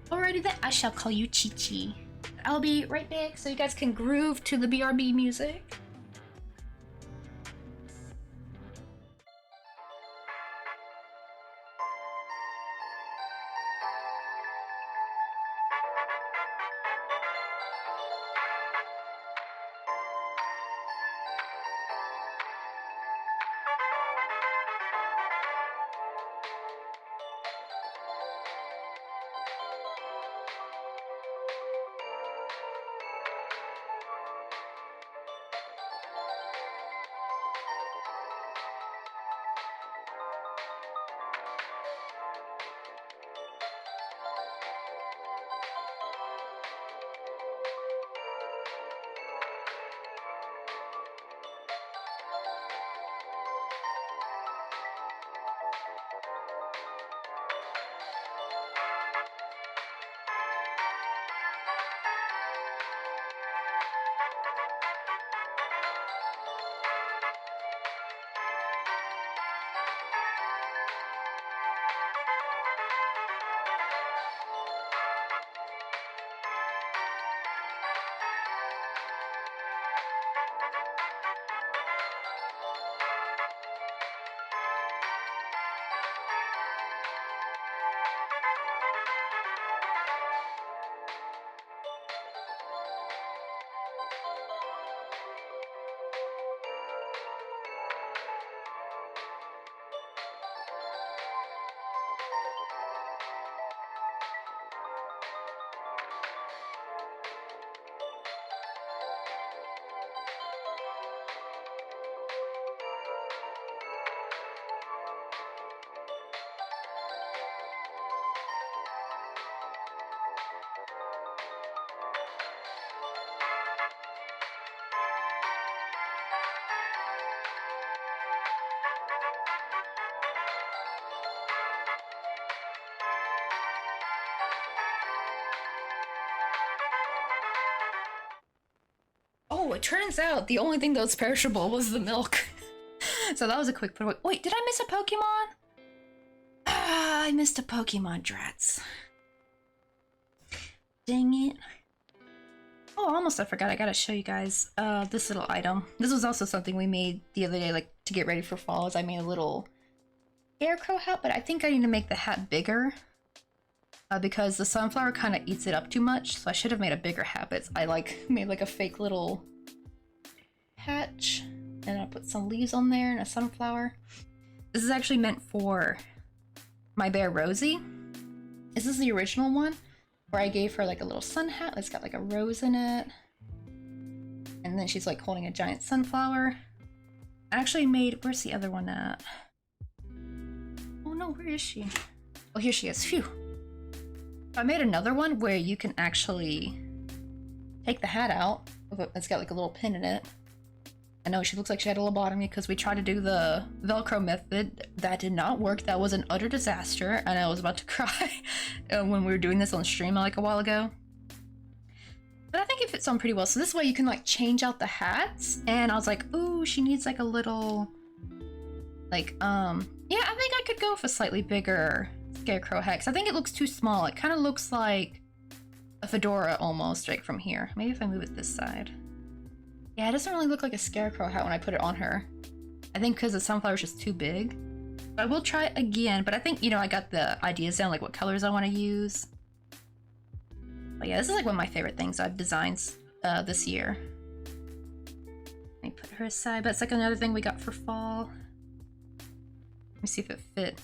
Alrighty then, I shall call you Chi-Chi. I'll be right back so you guys can groove to the BRB music. Oh, it turns out the only thing that was perishable was the milk. So that was a quick put away. Wait, did I miss a Pokemon? Ah, I missed a Pokemon, drats. Dang it. Oh, almost I forgot. I gotta show you guys this little item. This was also something we made the other day, like to get ready for fall. Is I made a little scarecrow hat, but I think I need to make the hat bigger because the sunflower kind of eats it up too much. So I should have made a bigger hat. But I like made like a fake little patch, and I put some leaves on there and a sunflower. This is actually meant for my bear Rosie. This is the original one, where I gave her like a little sun hat that's got like a rose in it. And then she's like holding a giant sunflower. I actually made, where's the other one at? Oh no, where is she? Oh, here she is, phew. I made another one where you can actually take the hat out. It's got like a little pin in it. I know she looks like she had a lobotomy because we tried to do the Velcro method. That did not work. That was an utter disaster, and I was about to cry when we were doing this on stream like a while ago. But I think it fits on pretty well. So this way you can like change out the hats, and I was like, ooh, she needs like a little, like, yeah, I think I could go with a slightly bigger scarecrow hat, 'cause I think it looks too small. It kind of looks like a fedora almost, right from here. Maybe if I move it this side. Yeah, it doesn't really look like a scarecrow hat when I put it on her. I think because the sunflower is just too big. But I will try it again, but I think, you know, I got the ideas down, like what colors I want to use. But yeah, this is like one of my favorite things I've designed this year. Let me put her aside, but it's like another thing we got for fall. Let me see if it fit.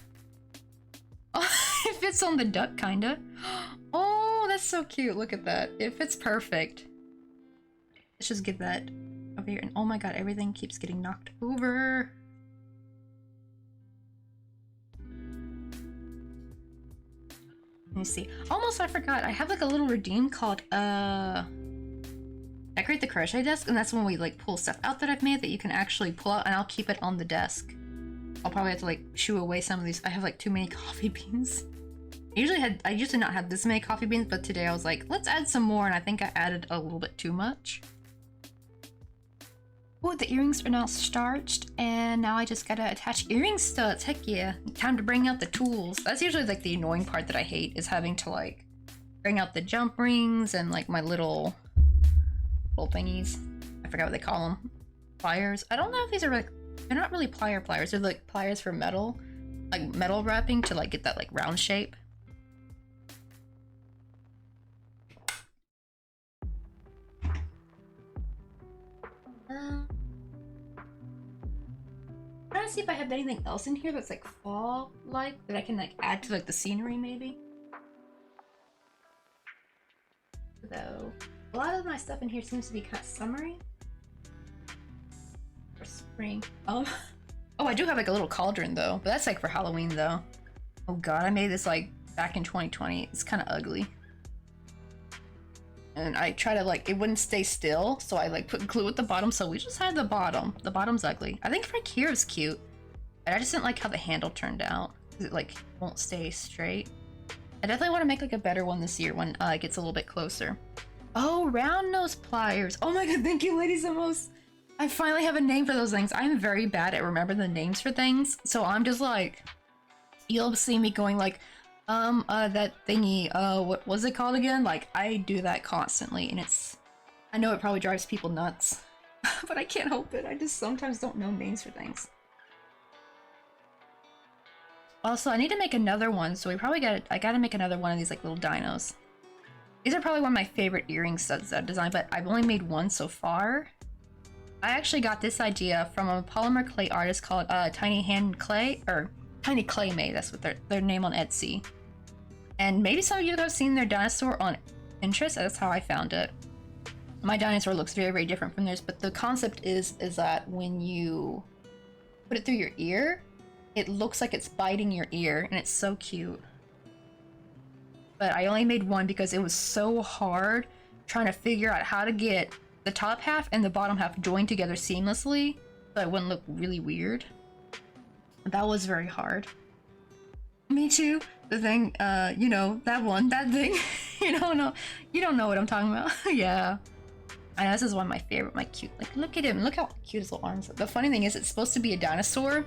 Oh, it fits on the duck, kinda. Oh, that's so cute. Look at that. It fits perfect. Let's just get that over here. And oh my god, everything keeps getting knocked over. Let me see. Almost I forgot. I have like a little redeem called Decorate the Crochet Desk, and that's when we like pull stuff out that I've made that you can actually pull out, and I'll keep it on the desk. I'll probably have to like shoo away some of these. I have like too many coffee beans. I used to not have this many coffee beans, but today I was like, let's add some more, and I think I added a little bit too much. Oh, the earrings are now starched, and now I just gotta attach earring studs. Heck yeah. Time to bring out the tools. That's usually like the annoying part that I hate, is having to like bring out the jump rings and like my little thingies. I forgot what they call them. Pliers. I don't know if these are like, they're not really pliers. They're like pliers for metal. Like metal wrapping to like get that like round shape. Trying to see if I have anything else in here that's like fall-like that I can like add to like the scenery maybe. Though a lot of my stuff in here seems to be kind of summery or spring. Oh, I do have like a little cauldron though, but that's like for Halloween though. Oh god, I made this like back in 2020. It's kind of ugly. And I try to like, it wouldn't stay still, so I like put glue at the bottom, so we just had the bottom. The bottom's ugly. I think right here is cute, but I just didn't like how the handle turned out, because it like won't stay straight. I definitely want to make like a better one this year when it gets a little bit closer. Oh, round nose pliers. Oh my god, thank you, ladies the most. I finally have a name for those things. I'm very bad at remembering the names for things, so I'm just like, you'll see me going like, that thingy, what was it called again? Like, I do that constantly, and I know it probably drives people nuts, but I can't help it. I just sometimes don't know names for things. Also, I need to make another one, so I gotta make another one of these, like, little dinos. These are probably one of my favorite earring studs that I've designed, but I've only made one so far. I actually got this idea from a polymer clay artist called, Tiny Hand Clay, or Tiny Clay Made, that's what their name on Etsy. And maybe some of you have seen their dinosaur on Pinterest. That's how I found it. My dinosaur looks very, very different from theirs, but the concept is that when you put it through your ear, it looks like it's biting your ear, and it's so cute. But I only made one because it was so hard trying to figure out how to get the top half and the bottom half joined together seamlessly so it wouldn't look really weird. That was very hard. Me too. The thing, you know, that thing. You don't know what I'm talking about. Yeah. I know this is one of my favorite, my cute, like look at him, look how cute his little arms are. The funny thing is it's supposed to be a dinosaur.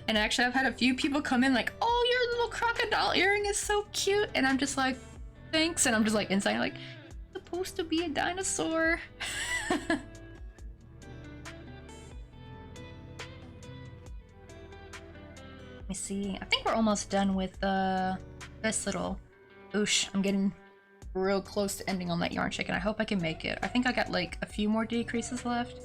And actually I've had a few people come in like, oh, your little crocodile earring is so cute. And I'm just like, thanks. And I'm just like inside like, it's supposed to be a dinosaur. Let me see. I think we're almost done with this little oosh. I'm getting real close to ending on that yarn chicken. I hope I can make it. I think I got like a few more decreases left.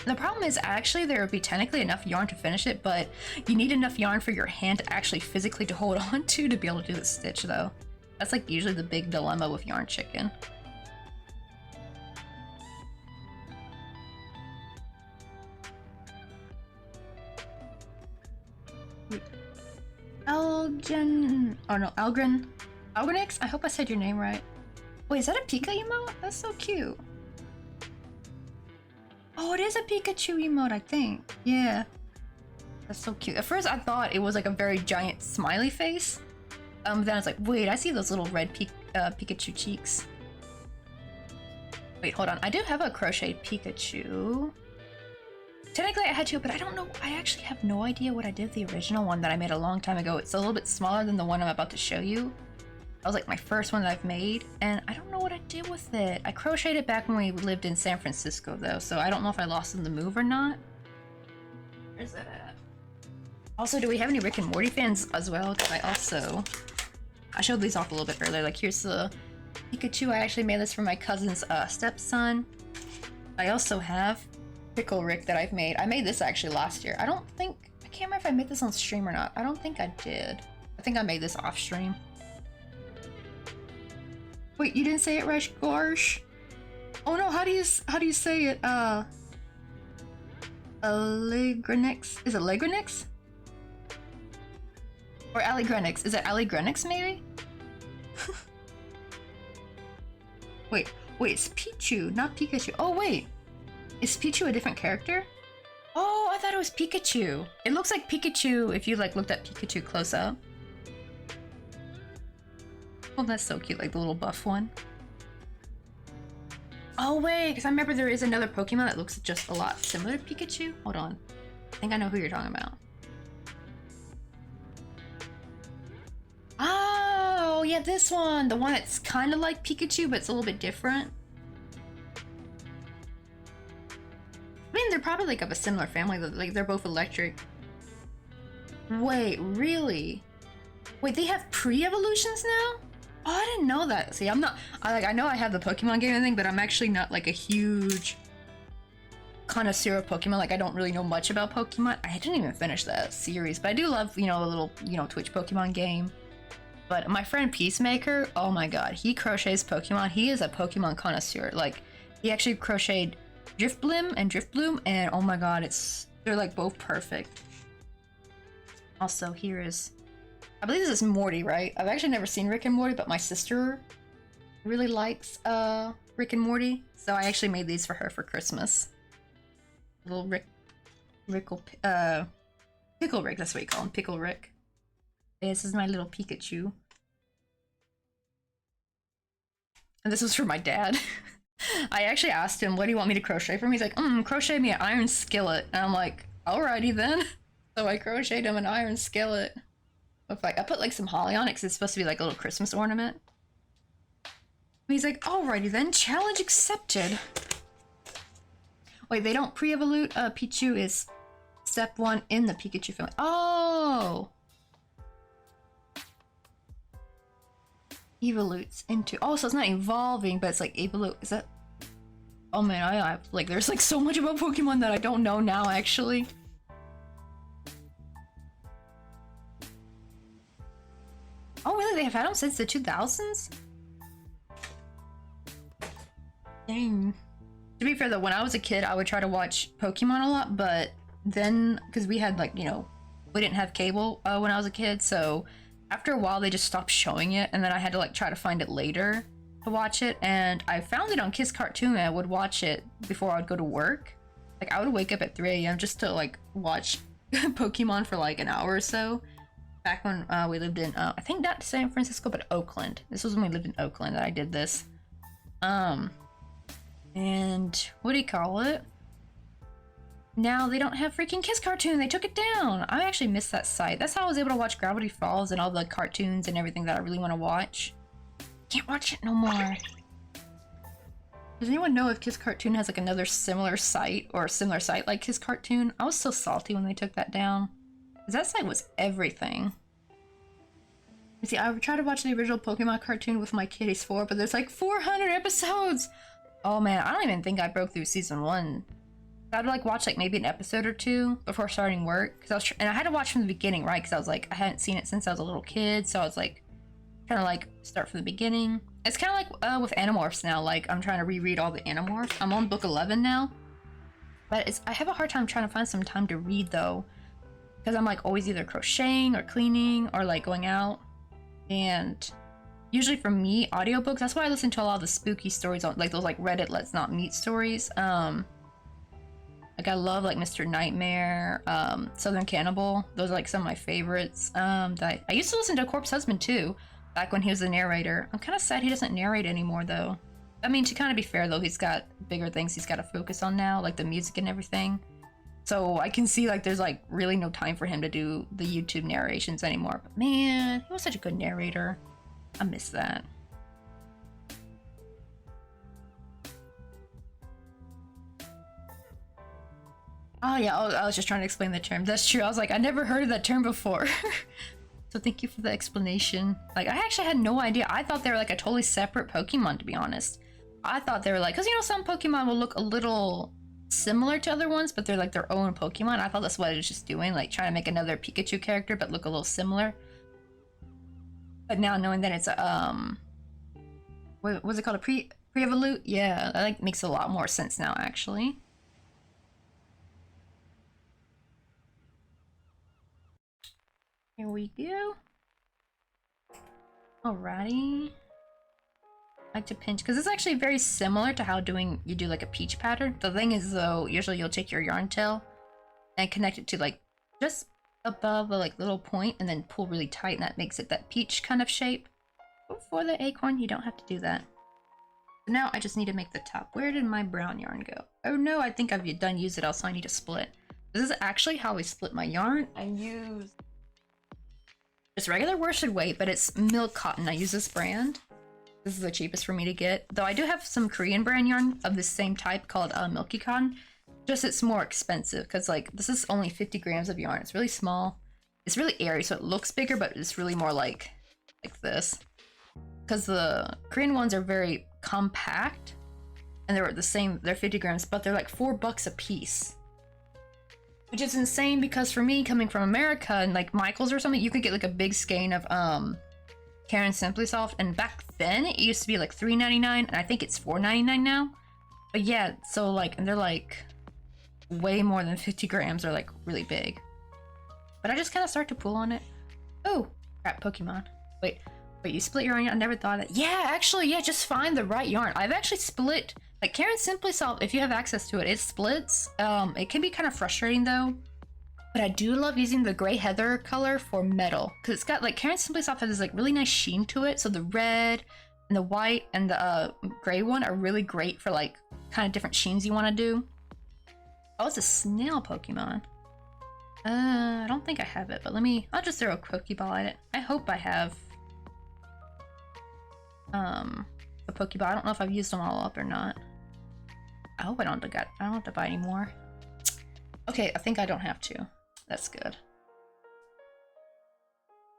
The problem is actually there would be technically enough yarn to finish it, but you need enough yarn for your hand to actually physically to hold on to be able to do the stitch though. That's like usually the big dilemma with yarn chicken. Algrenix? I hope I said your name right. Wait, is that a Pika emote? That's so cute. Oh, it is a Pikachu emote, I think. Yeah. That's so cute. At first I thought it was like a very giant smiley face. Then I was like, wait, I see those little red Pikachu cheeks. Wait, hold on. I do have a crocheted Pikachu. Technically I had to, but I don't know. I actually have no idea what I did with the original one that I made a long time ago. It's a little bit smaller than the one I'm about to show you. That was like my first one that I've made, and I don't know what I did with it. I crocheted it back when we lived in San Francisco though, so I don't know if I lost in the move or not. Where's that at? Also, do we have any Rick and Morty fans as well? Because I showed these off a little bit earlier. Like here's the Pikachu. I actually made this for my cousin's stepson. I also have Pickle Rick that I've made. I made this actually last year. I can't remember if I made this on stream or not. I don't think I did. I think I made this off stream. Wait, you didn't say it right, Garsh? Oh no, how do you say it? Allegrenix? Is it Legrenix? Or Allegrenix? Is it Allegrenix maybe? wait, it's Pichu, not Pikachu. Oh wait, is Pichu a different character? Oh, I thought it was Pikachu. It looks like Pikachu if you like looked at Pikachu close up. Oh, that's so cute, like the little buff one. Oh wait, because I remember there is another Pokemon that looks just a lot similar to Pikachu. Hold on. I think I know who you're talking about. Oh, yeah, this one. The one that's kind of like Pikachu, but it's a little bit different. I mean, they're probably like of a similar family. Like, they're both electric. Wait, really? Wait, they have pre-evolutions now? Oh, I didn't know that. See, I know I have the Pokemon game and thing, but I'm actually not like a huge connoisseur of Pokemon. Like, I don't really know much about Pokemon. I didn't even finish that series, but I do love, you know, the little, you know, Twitch Pokemon game. But my friend Peacemaker, oh my god, he crochets Pokemon. He is a Pokemon connoisseur. Like, he actually crocheted Drifblim and Driftbloom, and oh my god, they're like both perfect. Also, here is, I believe this is Morty, right? I've actually never seen Rick and Morty, but my sister really likes Rick and Morty, so I actually made these for her for Christmas. Little Pickle Rick, that's what you call him, Pickle Rick. This is my little Pikachu. And this was for my dad. I actually asked him, what do you want me to crochet for him? He's like, crochet me an iron skillet. And I'm like, alrighty then. So I crocheted him an iron skillet. With like, I put like some holly on it because it's supposed to be like a little Christmas ornament. And he's like, alrighty then, challenge accepted. Wait, they don't pre-evolute? Pichu is step 1 in the Pikachu family. Oh! Evolutes into, oh, so it's not evolving, but it's like evolute. Is that, oh man, I like, there's like so much about Pokemon that I don't know now actually. Oh really, they have had them since the 2000s? Dang. To be fair though, when I was a kid I would try to watch Pokemon a lot, but then, because we had like, you know, we didn't have cable when I was a kid, so after a while they just stopped showing it, and then I had to like try to find it later to watch it, and I found it on Kiss Cartoon and I would watch it before I would go to work. Like I would wake up at 3 AM just to like watch Pokemon for like an hour or so. Back when we lived in, I think not San Francisco, but Oakland. This was when we lived in Oakland that I did this. And what do you call it? Now they don't have freaking Kiss Cartoon. They took it down. I actually missed that site. That's how I was able to watch Gravity Falls and all the cartoons and everything that I really want to watch. Can't watch it no more. Does anyone know if Kiss Cartoon has like another similar site or a similar site like Kiss Cartoon? I was so salty when they took that down. Because that site was everything. You see, I tried to watch the original Pokemon cartoon with my kid. He's 4, but there's like 400 episodes! Oh man, I don't even think I broke through season 1. I'd like watch like maybe an episode or 2 before starting work. Cause I was and I had to watch from the beginning, right? Because I was like, I hadn't seen it since I was a little kid. So I was like, trying to like start from the beginning. It's kind of like with Animorphs now. Like I'm trying to reread all the Animorphs. I'm on book 11 now. But I have a hard time trying to find some time to read though. Because I'm like always either crocheting or cleaning or like going out. And usually for me, audiobooks, that's why I listen to a lot of the spooky stories on like those like Reddit Let's Not Meet stories. Like I love like Mr. Nightmare, Southern Cannibal. Those are like some of my favorites. That I used to listen to Corpse Husband too, back when he was the narrator. I'm kind of sad he doesn't narrate anymore though. I mean, to kind of be fair though, he's got bigger things he's got to focus on now, like the music and everything. So I can see like there's like really no time for him to do the YouTube narrations anymore. But man, he was such a good narrator. I miss that. Oh yeah, I was just trying to explain the term. That's true. I was like, I never heard of that term before. So thank you for the explanation. Like, I actually had no idea. I thought they were like a totally separate Pokemon, to be honest. I thought they were like, because you know, some Pokemon will look a little similar to other ones, but they're like their own Pokemon. I thought that's what it was just doing, like trying to make another Pikachu character, but look a little similar. But now knowing that it's a, what was it called? A pre-evolute? Yeah, that like makes a lot more sense now, actually. Here we go. Alrighty. I like to pinch because it's actually very similar to how you do like a peach pattern. The thing is though, usually you'll take your yarn tail and connect it to like just above a like little point and then pull really tight, and that makes it that peach kind of shape. But for the acorn, you don't have to do that. So now I just need to make the top. Where did my brown yarn go? Oh no, I think I've done used it, also I need to split. This is actually how I split my yarn. I use just regular worsted weight, but it's milk cotton. I use this brand. This is the cheapest for me to get. Though I do have some Korean brand yarn of the same type called Milky Cotton. Just it's more expensive because like this is only 50 grams of yarn. It's really small. It's really airy, so it looks bigger, but it's really more like this. Because the Korean ones are very compact, and they're the same. They're 50 grams, but they're like $4 a piece. Which is insane because for me, coming from America and like Michael's or something, you could get like a big skein of Karen Simply Soft, and back then it used to be like $3.99, and I think it's $4.99 now. But yeah, so like, and they're like way more than 50 grams. They're like really big. But I just kind of start to pull on it. Oh, crap, Pokemon. Wait, you split your yarn? I never thought of that. Yeah, actually, yeah, just find the right yarn. I've actually split. Like Karen Simply Soft, if you have access to it, it splits. It can be kind of frustrating though. But I do love using the gray heather color for metal. Because it's got like, Karen Simply Soft has this like really nice sheen to it. So the red and the white and the gray one are really great for like kind of different sheens you want to do. Oh, it's a snail Pokemon. I don't think I have it, but I'll just throw a Pokeball at it. I hope I have a Pokeball. I don't know if I've used them all up or not. I hope I don't have to buy any more. Okay, I think I don't have to. That's good.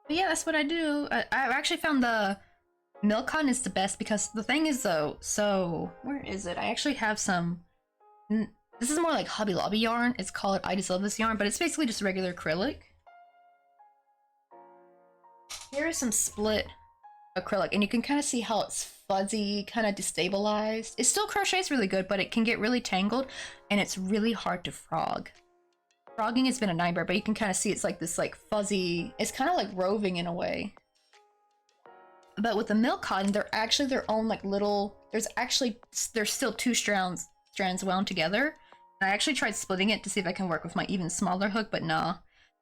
But yeah, that's what I do. I actually found the milk cotton is the best because the thing is though, so where is it? I actually have some. This is more like Hobby Lobby yarn. It's called I Just Love This yarn, but it's basically just regular acrylic. Here is some split acrylic, and you can kind of see how it's fuzzy, kind of destabilized. It still crochets really good, but it can get really tangled, and it's really hard to frog. Frogging has been a nightmare, but you can kind of see it's like this like fuzzy, it's kind of like roving in a way. But with the milk cotton, they're actually their own like little, there's still two strands wound together. And I actually tried splitting it to see if I can work with my even smaller hook, but nah.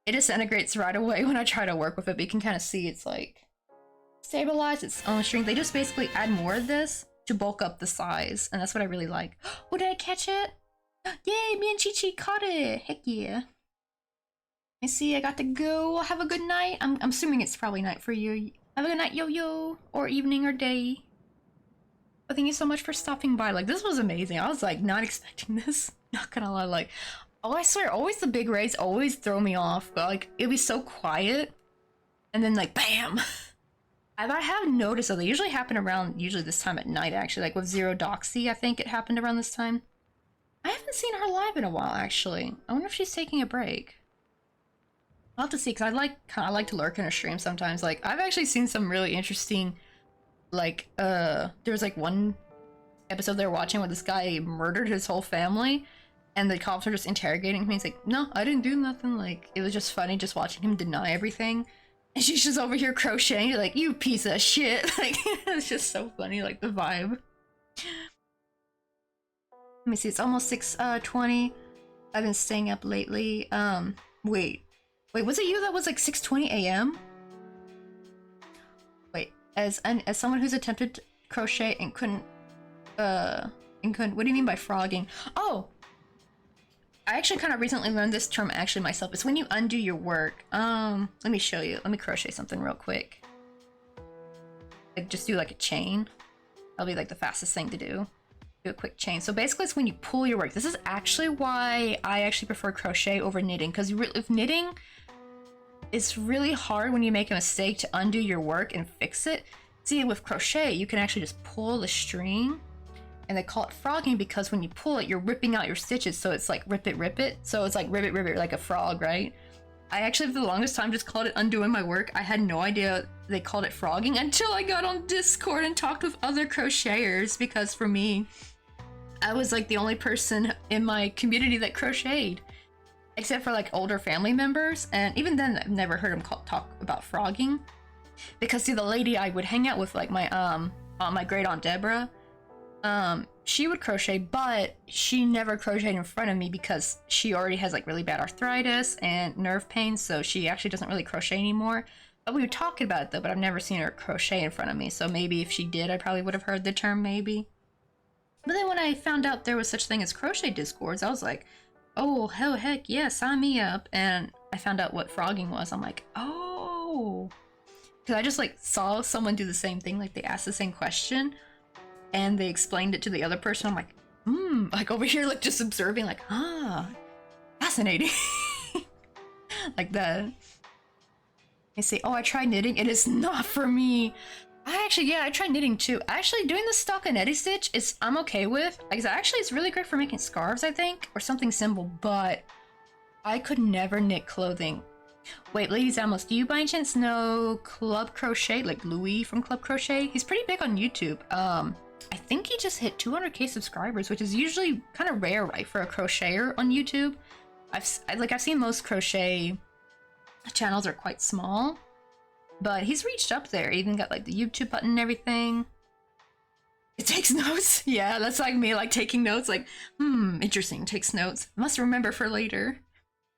It disintegrates right away when I try to work with it, but you can kind of see it's like stabilize its own string. They just basically add more of this to bulk up the size, and that's what I really like. Oh, did I catch it? Yay, me and Chi-Chi caught it! Heck yeah. I see, I got to go. Have a good night. I'm assuming it's probably night for you. Have a good night, yo-yo, or evening or day. But thank you so much for stopping by. Like, this was amazing. I was like not expecting this. Not gonna lie, like, oh, I swear, always the big raids always throw me off. But like, it'd be so quiet, and then like, bam. I have noticed that they usually happen around this time at night. Actually, like with Zero Doxy, I think it happened around this time. I haven't seen her live in a while. Actually, I wonder if she's taking a break. I'll have to see, because I like to lurk in her stream sometimes. Like, I've actually seen some really interesting, like, there was like one episode they were watching where this guy murdered his whole family, and the cops were just interrogating him. He's like, no, I didn't do nothing. Like, it was just funny just watching him deny everything. And she's just over here crocheting. You're like, you piece of shit. Like, it's just so funny, like, the vibe. Let me see, it's almost 6:20. I've been staying up lately. Wait, was it you that was like 6:20 a.m.? Wait, as someone who's attempted to crochet and couldn't, what do you mean by frogging? Oh, I actually kind of recently learned this term actually myself. It's when you undo your work. Let me show you. Let me crochet something real quick. Like, just do like a chain. That'll be like the fastest thing to do. Do a quick chain. So basically it's when you pull your work. This is actually why I actually prefer crochet over knitting, because with knitting, it's really hard when you make a mistake to undo your work and fix it. See, with crochet, you can actually just pull the string, and they call it frogging because when you pull it, you're ripping out your stitches. So it's like rip it. So it's like rip it, like a frog, right? I actually, for the longest time, just called it undoing my work. I had no idea they called it frogging until I got on Discord and talked with other crocheters, because for me, I was like the only person in my community that crocheted, except for like older family members, and even then I've never heard them talk about frogging. Because see, the lady I would hang out with, like my great aunt Deborah, she would crochet, but she never crocheted in front of me because she already has like really bad arthritis and nerve pain, so she actually doesn't really crochet anymore. But we were talking about it though, but I've never seen her crochet in front of me, so maybe if she did, I probably would have heard the term, maybe. But then when I found out there was such thing as crochet discords, I was like, oh, hell, heck, yeah, sign me up. And I found out what frogging was. I'm like, oh. Because I just like saw someone do the same thing, like they asked the same question and they explained it to the other person. I'm like, like over here, like just observing, like, fascinating. Like that. They say, oh, I tried knitting. It is not for me. I tried knitting too. Actually, doing the stockinette stitch I'm okay with. Because actually, it's really great for making scarves, I think, or something simple. But I could never knit clothing. Wait, Ladies Amos, do you by any chance know Club Crochet, like Louis from Club Crochet? He's pretty big on YouTube. I think he just hit 200k subscribers, which is usually kind of rare, right, for a crocheter on YouTube. I've seen most crochet channels are quite small. But he's reached up there, even got like the YouTube button and everything. It takes notes. Yeah, that's like me, like taking notes, like, interesting, takes notes. Must remember for later.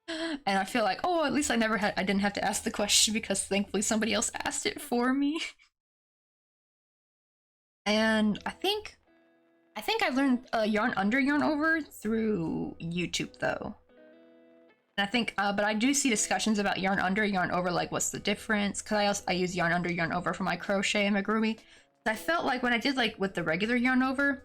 And I feel like, oh, at least I didn't have to ask the question because thankfully somebody else asked it for me. And I think I learned yarn under, yarn over through YouTube though. And I think, but I do see discussions about yarn under, yarn over, like what's the difference? Because I use yarn under, yarn over for my crochet and amigurumi. I felt like when I did like with the regular yarn over,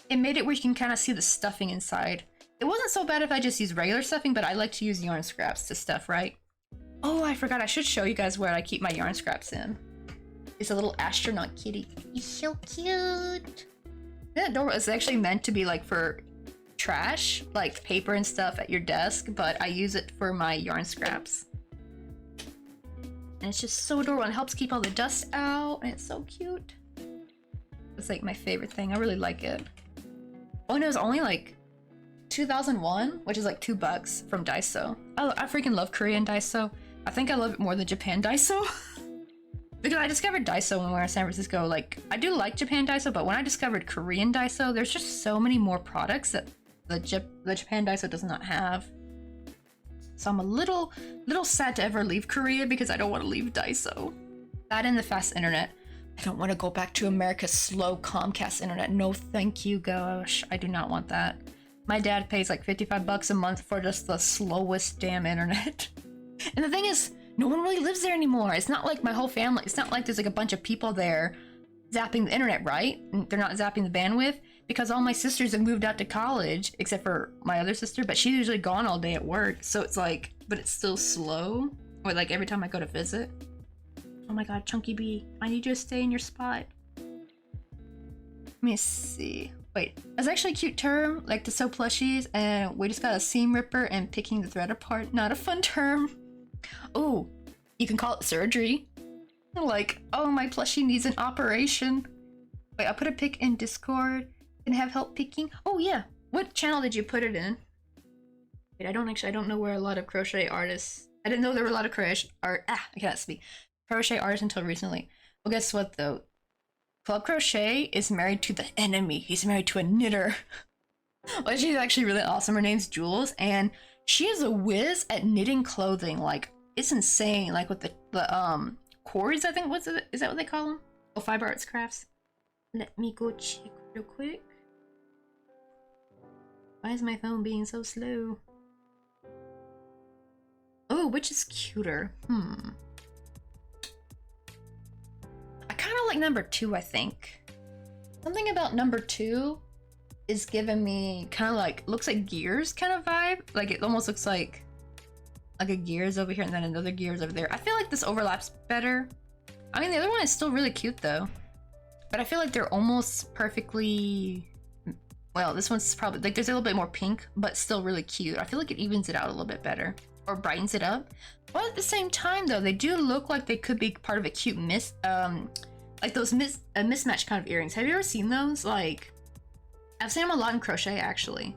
it made it where you can kind of see the stuffing inside. It wasn't so bad if I just use regular stuffing, but I like to use yarn scraps to stuff, right? Oh, I forgot, I should show you guys where I keep my yarn scraps in. It's a little astronaut kitty. He's so cute. That door is actually meant to be like for trash, like paper and stuff at your desk, but I use it for my yarn scraps. And it's just so adorable and helps keep all the dust out, and it's so cute. It's like my favorite thing. I really like it. Oh, and it was only like 2001, which is like $2 from Daiso. I freaking love Korean Daiso. I think I love it more than Japan Daiso. Because I discovered Daiso when we were in San Francisco. Like, I do like Japan Daiso, but when I discovered Korean Daiso, there's just so many more products that the Japan Daiso does not have. So I'm a little sad to ever leave Korea because I don't want to leave Daiso. That and the fast internet. I don't want to go back to America's slow Comcast internet. No, thank you, gosh. I do not want that. My dad pays like $55 a month for just the slowest damn internet. And the thing is, no one really lives there anymore. It's not like my whole family. It's not like there's like a bunch of people there zapping the internet, right? And they're not zapping the bandwidth because all my sisters have moved out to college, except for my other sister, but she's usually gone all day at work. So it's like, but it's still slow. Or like every time I go to visit. Oh my god, Chunky Bee, I need you to stay in your spot. Let me see. Wait, that's actually a cute term, like to sew plushies, and we just got a seam ripper and picking the thread apart. Not a fun term. Oh, you can call it surgery. Like, oh, my plushie needs an operation. Wait, I'll put a pic in Discord and have help picking. Oh yeah, what channel did you put it in? Wait, I don't know where a lot of crochet artists. I didn't know there were a lot of crochet art. I can't speak. Crochet artists until recently. Well, guess what though? Club Crochet is married to the enemy. He's married to a knitter. Well, she's actually really awesome. Her name's Jules, and she is a whiz at knitting clothing. Like, it's insane. Like with the cords, I think. Is that what they call them? Oh, Fiber Arts Crafts. Let me go check real quick. Why is my phone being so slow? Oh, which is cuter? I kind of like number 2, I think. Something about number 2 is giving me kind of like, looks like Gears kind of vibe. Like it almost looks like a Gears over here and then another Gears over there. I feel like this overlaps better. I mean, the other one is still really cute though. But I feel like they're almost perfectly... Well, this one's probably, like there's a little bit more pink, but still really cute. I feel like it evens it out a little bit better. Or brightens it up. But at the same time though, they do look like they could be part of a cute like those mismatched kind of earrings. Have you ever seen those? Like, I've seen them a lot in crochet actually.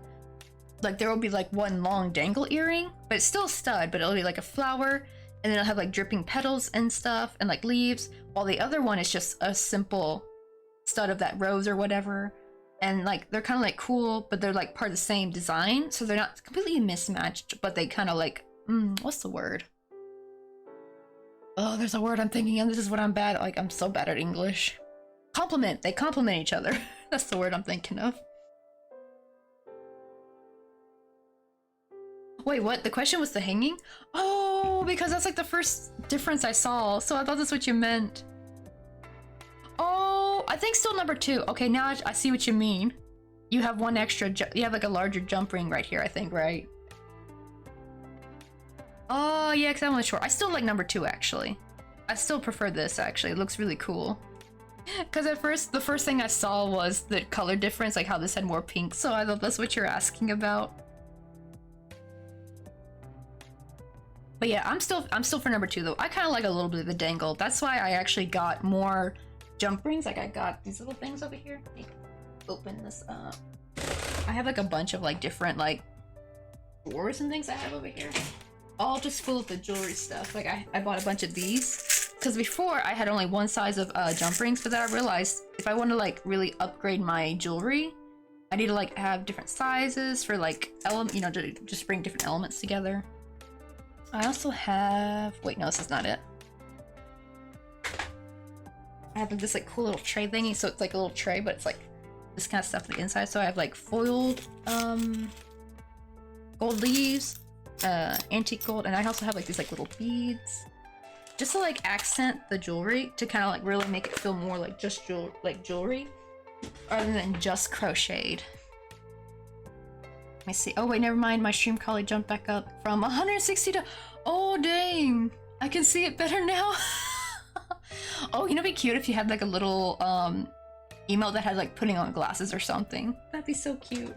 Like there will be like one long dangle earring, but it's still a stud, but it'll be like a flower, and then it'll have like dripping petals and stuff and like leaves, while the other one is just a simple stud of that rose or whatever. And like they're kind of like cool, but they're like part of the same design, so they're not completely mismatched, but they kind of like what's the word? Oh, there's a word I'm thinking of. This is what I'm bad at. Like, I'm so bad at English. Complement. They complement each other. That's the word I'm thinking of. Wait, what? The question was the hanging? Oh, because that's like the first difference I saw. So I thought that's what you meant. Oh, I think still number 2. Okay, now I see what you mean. You have one extra, you have like a larger jump ring right here, I think, right? Oh, yeah, because that one's short. I still like number 2, actually. I still prefer this, actually. It looks really cool. Because at first, the first thing I saw was the color difference, like how this had more pink, so I thought that's what you're asking about. But yeah, I'm still for number 2, though. I kind of like a little bit of the dangle. That's why I actually got more jump rings. Like, I got these little things over here. Let me open this up. I have, like, a bunch of, like, different, like, drawers and things I have over here. All just full of the jewelry stuff. Like I bought a bunch of these because before I had only one size of jump rings, but then I realized if I want to like really upgrade my jewelry, I need to like have different sizes for like to just bring different elements together. I also have, wait, no, this is not it. I have this like cool little tray thingy, so it's like a little tray, but it's like this kind of stuff on the inside. So I have like foiled gold leaves, antique gold, and I also have like these like little beads just to like accent the jewelry, to kind of like really make it feel more like just jewelry rather than just crocheted. Let me see. Oh wait, never mind, my stream quality jumped back up from 160 to, oh dang, I can see it better now. Oh, you know, it'd be cute if you had like a little emote that had like putting on glasses or something. That'd be so cute.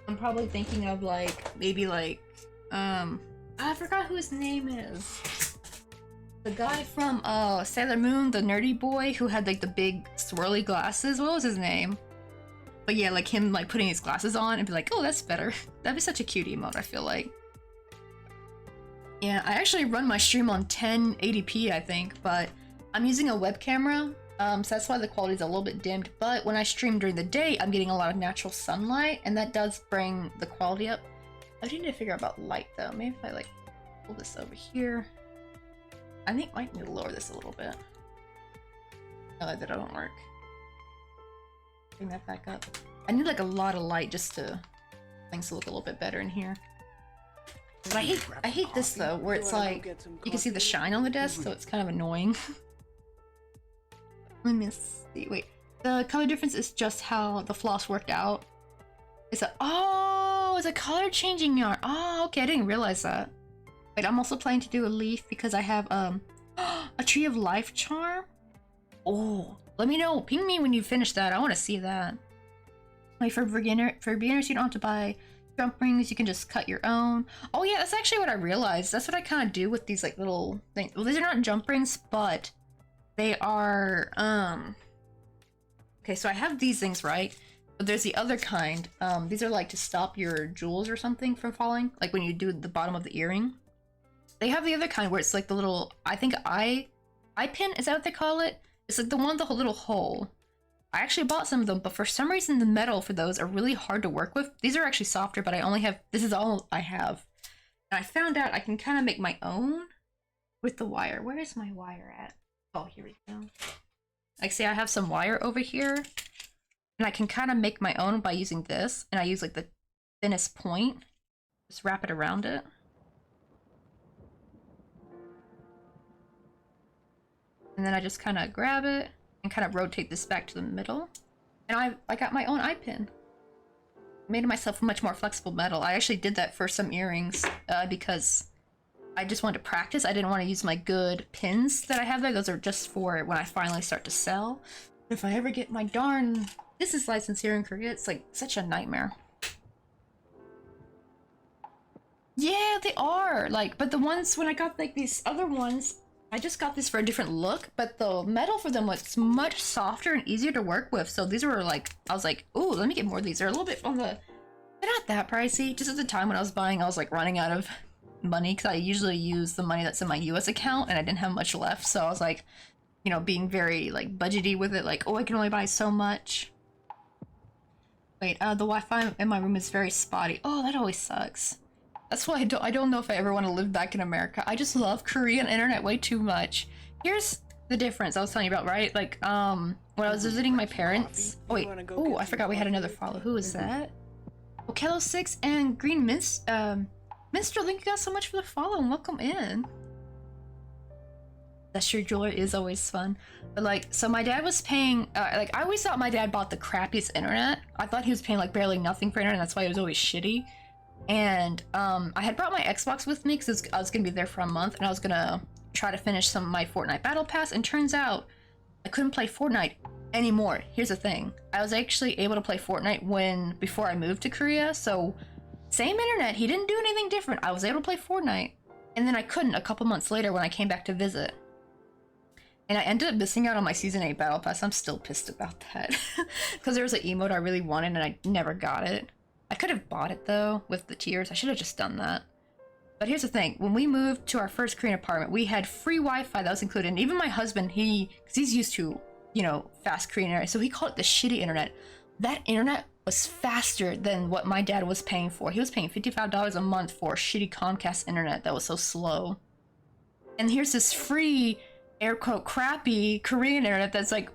I'm probably thinking of like, maybe like, I forgot who his name is. The guy from Sailor Moon, the nerdy boy who had like the big swirly glasses. What was his name? But yeah, like him like putting his glasses on and be like, oh, that's better. That'd be such a cute emote, I feel like. Yeah, I actually run my stream on 1080p, I think, but I'm using a web camera, so that's why the quality is a little bit dimmed. But when I stream during the day, I'm getting a lot of natural sunlight, and that does bring the quality up. I do need to figure out about light, though. Maybe if I, like, pull this over here. I think I might need to lower this a little bit. No, that don't work. Bring that back up. I need like a lot of light just to things to look a little bit better in here. But I hate this though, where it's like you can see the shine on the desk, so it's kind of annoying. Let me see. Wait, the color difference is just how the floss worked out. It's a color changing yarn. Oh, okay, I didn't realize that. Wait, I'm also planning to do a leaf because I have a tree of life charm. Oh, let me know. Ping me when you finish that. I want to see that. Wait, for beginners, you don't have to buy jump rings. You can just cut your own. Oh yeah, that's actually what I realized. That's what I kind of do with these like little things. Well, these are not jump rings, but they are okay, so I have these things, right? But there's the other kind. These are like to stop your jewels or something from falling, like when you do the bottom of the earring. They have the other kind where it's like the little, I think eye pin, is that what they call it? It's like the one with the little hole. I actually bought some of them, but for some reason the metal for those are really hard to work with. These are actually softer, but I only have, this is all I have. And I found out I can kind of make my own with the wire. Where is my wire at? Oh, here we go. Like, see, I have some wire over here, and I can kind of make my own by using this, and I use like the thinnest point. Just wrap it around it. And then I just kind of grab it and kind of rotate this back to the middle. And I got my own eye pin. Made myself much more flexible metal. I actually did that for some earrings because I just wanted to practice. I didn't want to use my good pins that I have there. Those are just for when I finally start to sell. If I ever get my darn business license here in Korea, it's like such a nightmare. Yeah, they are. Like, but the ones when I got like these other ones, I just got this for a different look, but the metal for them was much softer and easier to work with. So these were like, I was like, ooh, let me get more of these. They're a little bit on the, they're not that pricey. Just at the time when I was buying, I was like running out of money because I usually use the money that's in my US account and I didn't have much left. So I was like, you know, being very like budgety with it. Like, oh, I can only buy so much. Wait, the Wi-Fi in my room is very spotty. Oh, that always sucks. That's why I don't know if I ever want to live back in America. I just love Korean internet way too much. Here's the difference I was telling you about, right? Like, when I was visiting my parents. Oh wait, oh, I forgot we had another follow. Who is that? Oh, Kello6 and Green Minstrel, thank you guys so much for the follow and welcome in. That sure jewelry is always fun. But like, so my dad was paying, like I always thought my dad bought the crappiest internet. I thought he was paying like barely nothing for internet, and that's why it was always shitty. And I had brought my Xbox with me because I was gonna be there for a month and I was gonna try to finish some of my Fortnite Battle Pass, and turns out I couldn't play Fortnite anymore. Here's the thing, I was actually able to play Fortnite before I moved to Korea, so same internet, he didn't do anything different. I was able to play Fortnite, and then I couldn't a couple months later when I came back to visit. And I ended up missing out on my Season 8 Battle Pass. I'm still pissed about that. Because there was an emote I really wanted and I never got it. I could have bought it though, with the tiers. I should have just done that. But here's the thing, when we moved to our first Korean apartment, we had free Wi-Fi that was included. And even my husband, because he's used to, you know, fast Korean internet, so he called it the shitty internet. That internet was faster than what my dad was paying for. He was paying $55 a month for shitty Comcast internet that was so slow. And here's this free, air quote, crappy Korean internet that's like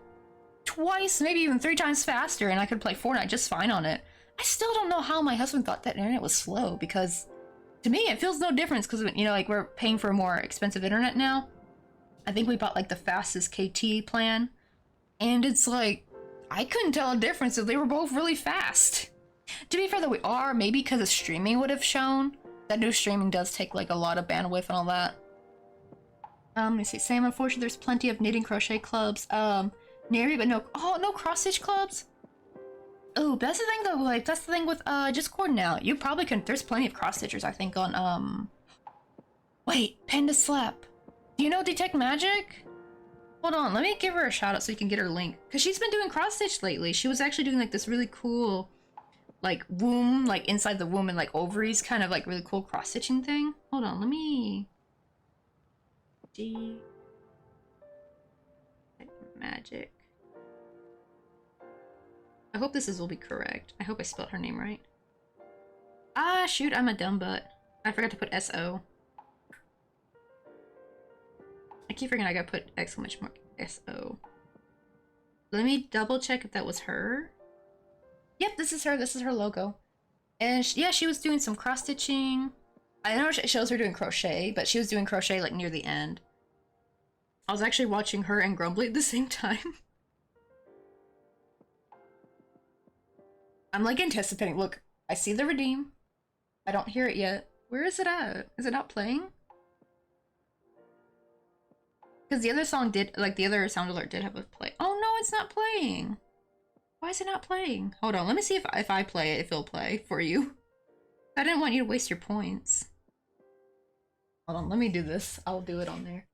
twice, maybe even 3 times faster, and I could play Fortnite just fine on it. I still don't know how my husband thought that internet was slow, because to me it feels no difference, because, you know, like we're paying for a more expensive internet now. I think we bought like the fastest KT plan, and it's like I couldn't tell a difference if they were both really fast. To be fair though, we are, maybe because of streaming would have shown. That new streaming does take like a lot of bandwidth and all that. Let me see. Sam, unfortunately there's plenty of knitting crochet clubs near me, but no cross stitch clubs. Oh, but that's the thing though, like that's the thing with Discord now. You probably can, there's plenty of cross stitchers I think on wait, Panda Slap. Do you know Detect Magic? Hold on, let me give her a shout out so you can get her link, because she's been doing cross stitch lately. She was actually doing like this really cool like womb, like inside the womb and like ovaries, kind of like really cool cross stitching thing. Hold on, let me Detect Magic. I hope will be correct. I hope I spelled her name right. Ah, shoot, I'm a dumb butt. I forgot to put S-O. keep forgetting I gotta put exclamation mark SO. Let me double check if that was her. Yep, this is her. This is her logo. And yeah, she was doing some cross stitching. I know it shows her doing crochet, but she was doing crochet like near the end. I was actually watching her and Grumbly at the same time. I'm like anticipating. Look, I see the redeem. I don't hear it yet. Where is it at? Is it not playing? Because the other song did, like the other sound alert did have a play. Oh no, it's not playing. Why is it not playing? Hold on, let me see if I play it, if it'll play for you. I didn't want you to waste your points. Hold on, let me do this. I'll do it on there.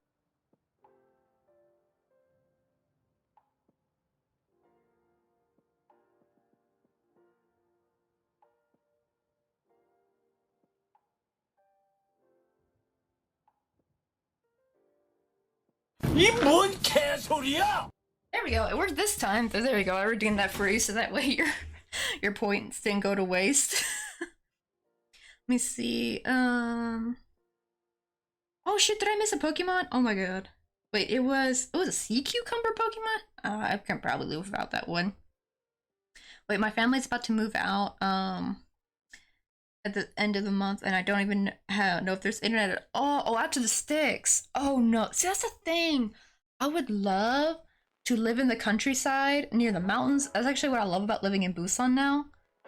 이뭔 개소리야! There we go. It worked this time. There we go. I redeemed that for you, so that way your points didn't go to waste. Let me see. Oh shit! Did I miss a Pokemon? Oh my god. Wait, it was a sea cucumber Pokemon. I can probably live without that one. Wait, my family's about to move out. At the end of the month, and I don't even know if there's internet at all. Oh, out to the sticks. Oh no. See, that's the thing. I would love to live in the countryside near the mountains. That's actually what I love about living in Busan now,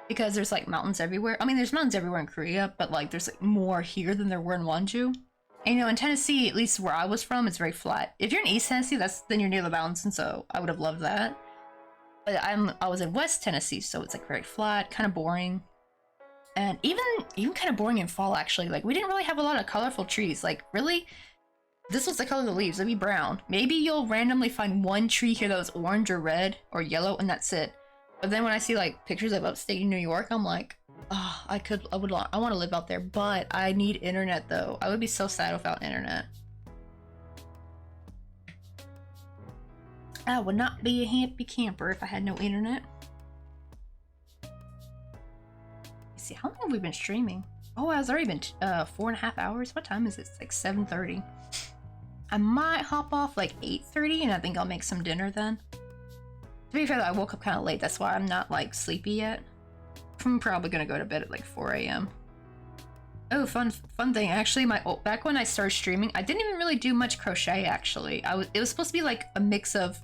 because there's like mountains everywhere. I mean, there's mountains everywhere in Korea, but like there's like more here than there were in Wonju. And you know, in Tennessee, at least where I was from, it's very flat. If you're in East Tennessee, then you're near the mountains, and so I would have loved that. But I was in West Tennessee, so it's like very flat, kind of boring. And even kind of boring in fall, actually. Like, we didn't really have a lot of colorful trees. Like, really? This was the color of the leaves. It'd be brown. Maybe you'll randomly find one tree here that was orange or red or yellow, and that's it. But then when I see, like, pictures of upstate New York, I'm like, oh, I want to live out there, but I need internet, though. I would be so sad without internet. I would not be a happy camper if I had no internet. See, how long have we been streaming? Oh, it's already been 4.5 hours. What time is it? It's like 7:30. I might hop off like 8:30, and I think I'll make some dinner then. To be fair, I woke up kind of late. That's why I'm not like sleepy yet. I'm probably gonna go to bed at like 4 a.m. Oh, fun thing. Actually, back when I started streaming, I didn't even really do much crochet. Actually, it was supposed to be like a mix of